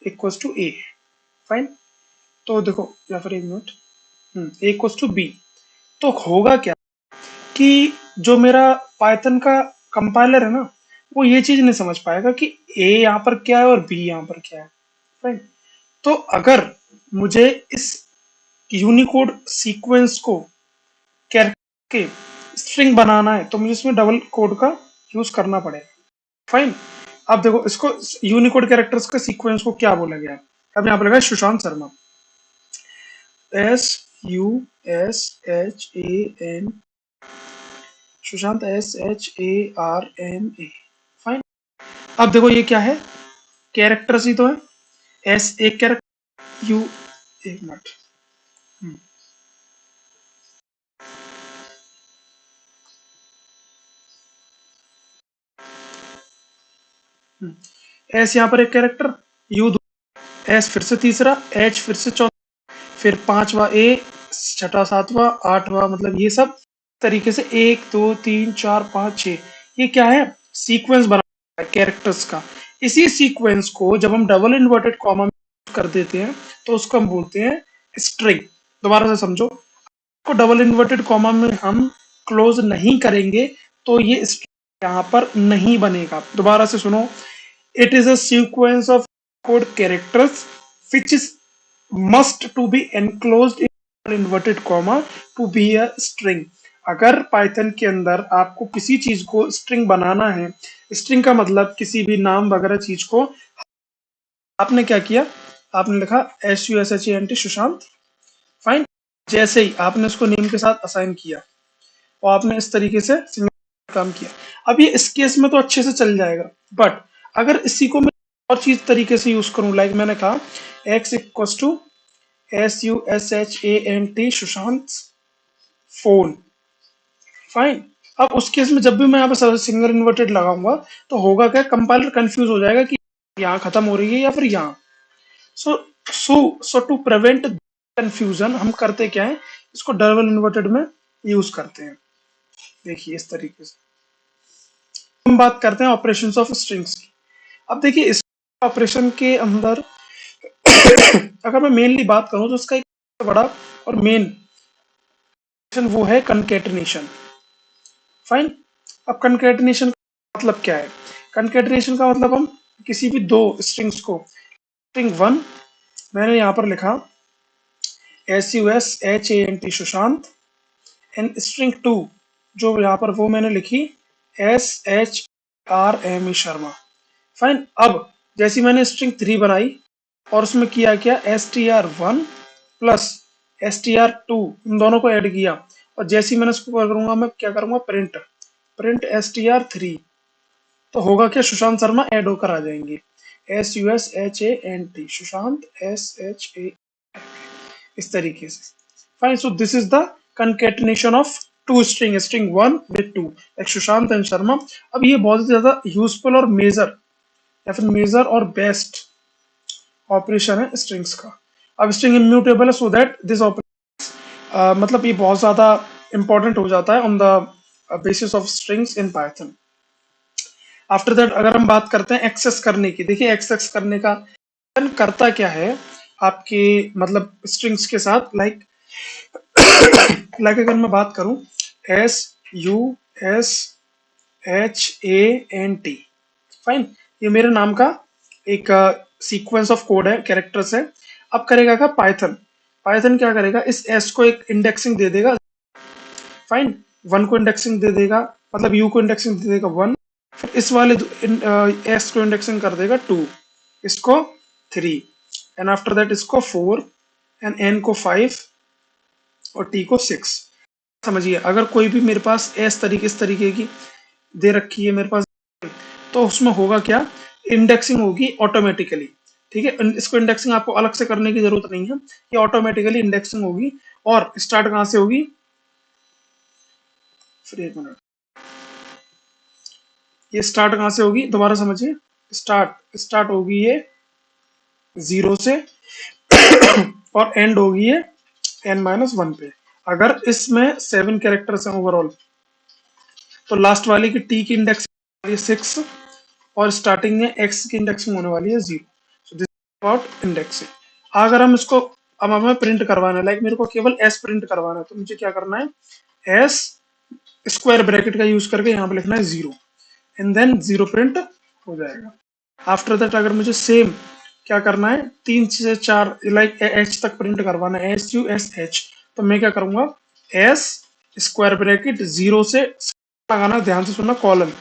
equals to A, fine. तो देखो, या फिर एक minute, a equals to B, तो होगा क्या कि जो मेरा पाइथन का कंपाइलर है ना, वो ये चीज नहीं समझ पाएगा कि a यहाँ पर क्या है और b यहाँ पर क्या है, फाइन। तो अगर मुझे इस यूनिकोड सीक्वेंस को के स्ट्रिंग बनाना है, तो मुझे इसमें डबल कोड का यूज करना पड़ेगा, फाइन। अब देखो इसको यूनिकोड कैरेक्टर्स का सीक्वेंस को क्या बोला गया है। अब यहाँ पर लगा Sushant Sharma, SUSHAN, Sushant SHARMA, fine. अब देखो ये क्या है, कैरेक्टर्स ही तो है, एस एक कैरेक्टर, यू, एक मिनट, एस यहाँ पर एक कैरेक्टर, यू, एस फिर से तीसरा, एच फिर से चौथा, फिर पांचवा ए, छठा सातवां आठवां, मतलब ये सब तरीके से 1 2 3 4 5 6, ये क्या है, सीक्वेंस बना है कैरेक्टर्स का। इसी सीक्वेंस को जब हम डबल इन्वर्टेड कॉमा में कर देते हैं, तो उसको हम बोलते हैं स्ट्रिंग। दोबारा से समझो, को डबल इन्वर्टेड कॉमा में हम क्लोज नहीं करेंगे तो ये स्ट्रिंग यहाँ पर नहीं बनेगा। दोबारा से सुनो, it is a sequence of code characters which is must to be enclosed in inverted comma to be a string। अगर पाइथन के अंदर आपको किसी चीज को स्ट्रिंग बनाना है, स्ट्रिंग का मतलब किसी भी नाम वगैरह चीज को, आपने क्या किया, आपने लिखा SUSHANT सुशांत, फाइन। जैसे ही आपने उसको नेम के साथ असाइन किया और आपने इस तरीके से सिंगल काम किया, अब ये इस केस में तो अच्छे से चल जाएगा। बट अगर इसी को मैं और चीज तरीके से यूज करूं, लाइक मैंने कहा x equals to SUSHANT Sushant phone, fine. अब उस केस में जब भी मैं यहाँ पे सिंगल इन्वर्टेड लगाऊंगा, तो होगा क्या, कंपाइलर कंफ्यूज हो जाएगा कि यहाँ खत्म हो रही है या फिर यहाँ। सो सो टू प्रिवेंट कंफ्यूजन हम करते क्या है, इसको डबल इन्वर्टेड में यूज करते हैं। देखिए इस तरीके से हम बात करते हैं ऑपरेशंस ऑफ स्ट्रिंग्स की। अब देखिए इस ऑपरेशन के अंदर अगर मैं मेनली बात करूं, तो इसका एक बड़ा और मेन वो है कनकेटनेशन, फाइन। अब कनकेटनेशन का मतलब क्या है, कनकेटनेशन का मतलब हम किसी भी दो स्ट्रिंग्स को, स्ट्रिंग वन मैंने यहाँ पर लिखा SUSHANT Sushant, and string two जो यहाँ पर वो मैंने लिखी SHRME शर्मा, फाइन। अब जैसी मैंने स्ट्रिंग थ्री बनाई और उसमें किया क्या, STR1 प्लस STR2, इन दोनों को ऐड किया, और जैसे ही मैंने इसको करूंगा, मैं क्या करूंगा, प्रिंट प्रिंट STR3, तो होगा क्या, सुशांत शर्मा ऐड होकर आ जाएंगे, SUSHANT सुशांत SHA, इस तरीके से, fine. So this is the concatenation of two string, string one with two, like Sushant and Sharma. अब ये बहुत ज्यादा यूजफुल और मेजर या फिर मेजर और बेस्ट ऑपरेशन है स्ट्रिंग्स का। अब स्ट्रिंग इम्यूटेबल है, सो दैट दिस ऑपरेशन, मतलब ये बहुत ज्यादा इंपॉर्टेंट हो जाता है on the basis of strings in Python. After that अगर हम बात करते हैं एक्सेस करने की, देखिए एक्सेस करने का करता क्या है आपके मतलब स्ट्रिंग्स के साथ, लाइक अगर मैं बात करूं SUSHANT, फाइन, ये मेरे नाम का एक सीक्वेंस ऑफ कोड है, कैरेक्टर्स है। अब करेगा क्या पाइथन, पाइथन क्या करेगा, इस एस को एक इंडेक्सिंग दे देगा, फाइन, वन को इंडेक्सिंग दे देगा, मतलब यू को इंडेक्सिंग दे देगा वन, फिर इस वाले एस को इंडेक्सिंग कर देगा टू, इसको थ्री, एंड आफ्टर दैट इसको फोर, एंड एन को फाइव, और टी को सिक्स। समझिए अगर कोई भी मेरे पास एस तरीके इस तरीके की दे रखी है मेरे पास, तो उसमें होगा क्या, इंडेक्सिंग होगी ऑटोमेटिकली। ठीक है, इसको इंडेक्सिंग आपको अलग से करने की जरूरत नहीं है, ये ऑटोमेटिकली इंडेक्सिंग होगी। और स्टार्ट कहाँ से होगी, फिर एक मिनट, ये स्टार्ट कहाँ से होगी दोबारा समझिए, स्टार्ट स्टार्ट होगी ये जीरो से और एंड होगी ये n-1 पे। अगर इसमें 7 कैरेक्टर्स हैं ओवरऑल, तो लास्ट वाली की टी की इंडेक्सिंग है 6, और स्टार्टिंग में एक्स की इंडेक्सिंग होने वाली है 0। So this about indexing. अगर हम इसको, अब हमें प्रिंट करवाना है, लाइक मेरे को केवल एस प्रिंट करवाना है, तो मुझे क्या करना है, एस स्क्वायर ब्रैकेट का यूज करके यहाँ पे लिखना है 0, एंड देन 0 प्रिंट हो जाएगा। आफ्टर दैट अगर मुझे सेम क्या करना है, 3 से 4 लाइक एच तक प्रिंट करवाना है, SUSH, तो मैं क्या करूंगा, एस स्क्वायर ब्रैकेट 0 से लगाना, ध्यान से सुनना, कॉलन,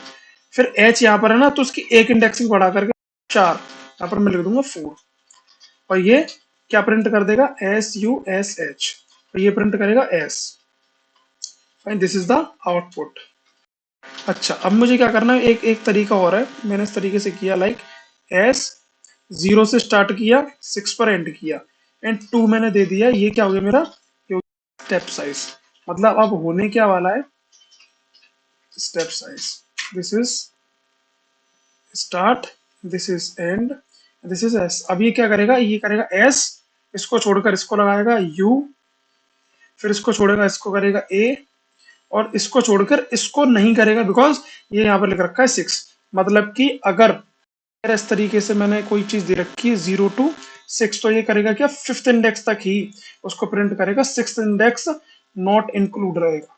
फिर एच यहाँ पर है ना, तो उसकी एक इंडेक्सिंग बढ़ा करके 4, यहाँ पर मैं लिख दूंगा 4, और ये क्या प्रिंट कर देगा, SUSH, और ये प्रिंट करेगा S, fine, this is the output. अच्छा अब मुझे क्या करना है, एक एक तरीका और है, मैंने इस तरीके से किया, लाइक एस 0 से स्टार्ट किया, 6 पर एंड किया, एंड 2 मैंने दे दिया, ये क्या हो गया मेरा, स्टेप साइज, मतलब अब होने क्या वाला है, step size, this is start, this is and, this is S. अब ये क्या करेगा, ये करेगा एस, इसको छोड़कर इसको लगाएगा यू, फिर इसको छोड़ेगा इसको करेगा ए, और इसको छोड़कर इसको नहीं करेगा, बिकॉज ये यहाँ पर लिख रखा है 6, मतलब कि अगर इस तरीके से मैंने कोई चीज दे रखी है 0 to 6, तो ये करेगा क्या, फिफ्थ इंडेक्स तक ही उसको प्रिंट करेगा, सिक्स इंडेक्स नॉट इंक्लूड रहेगा।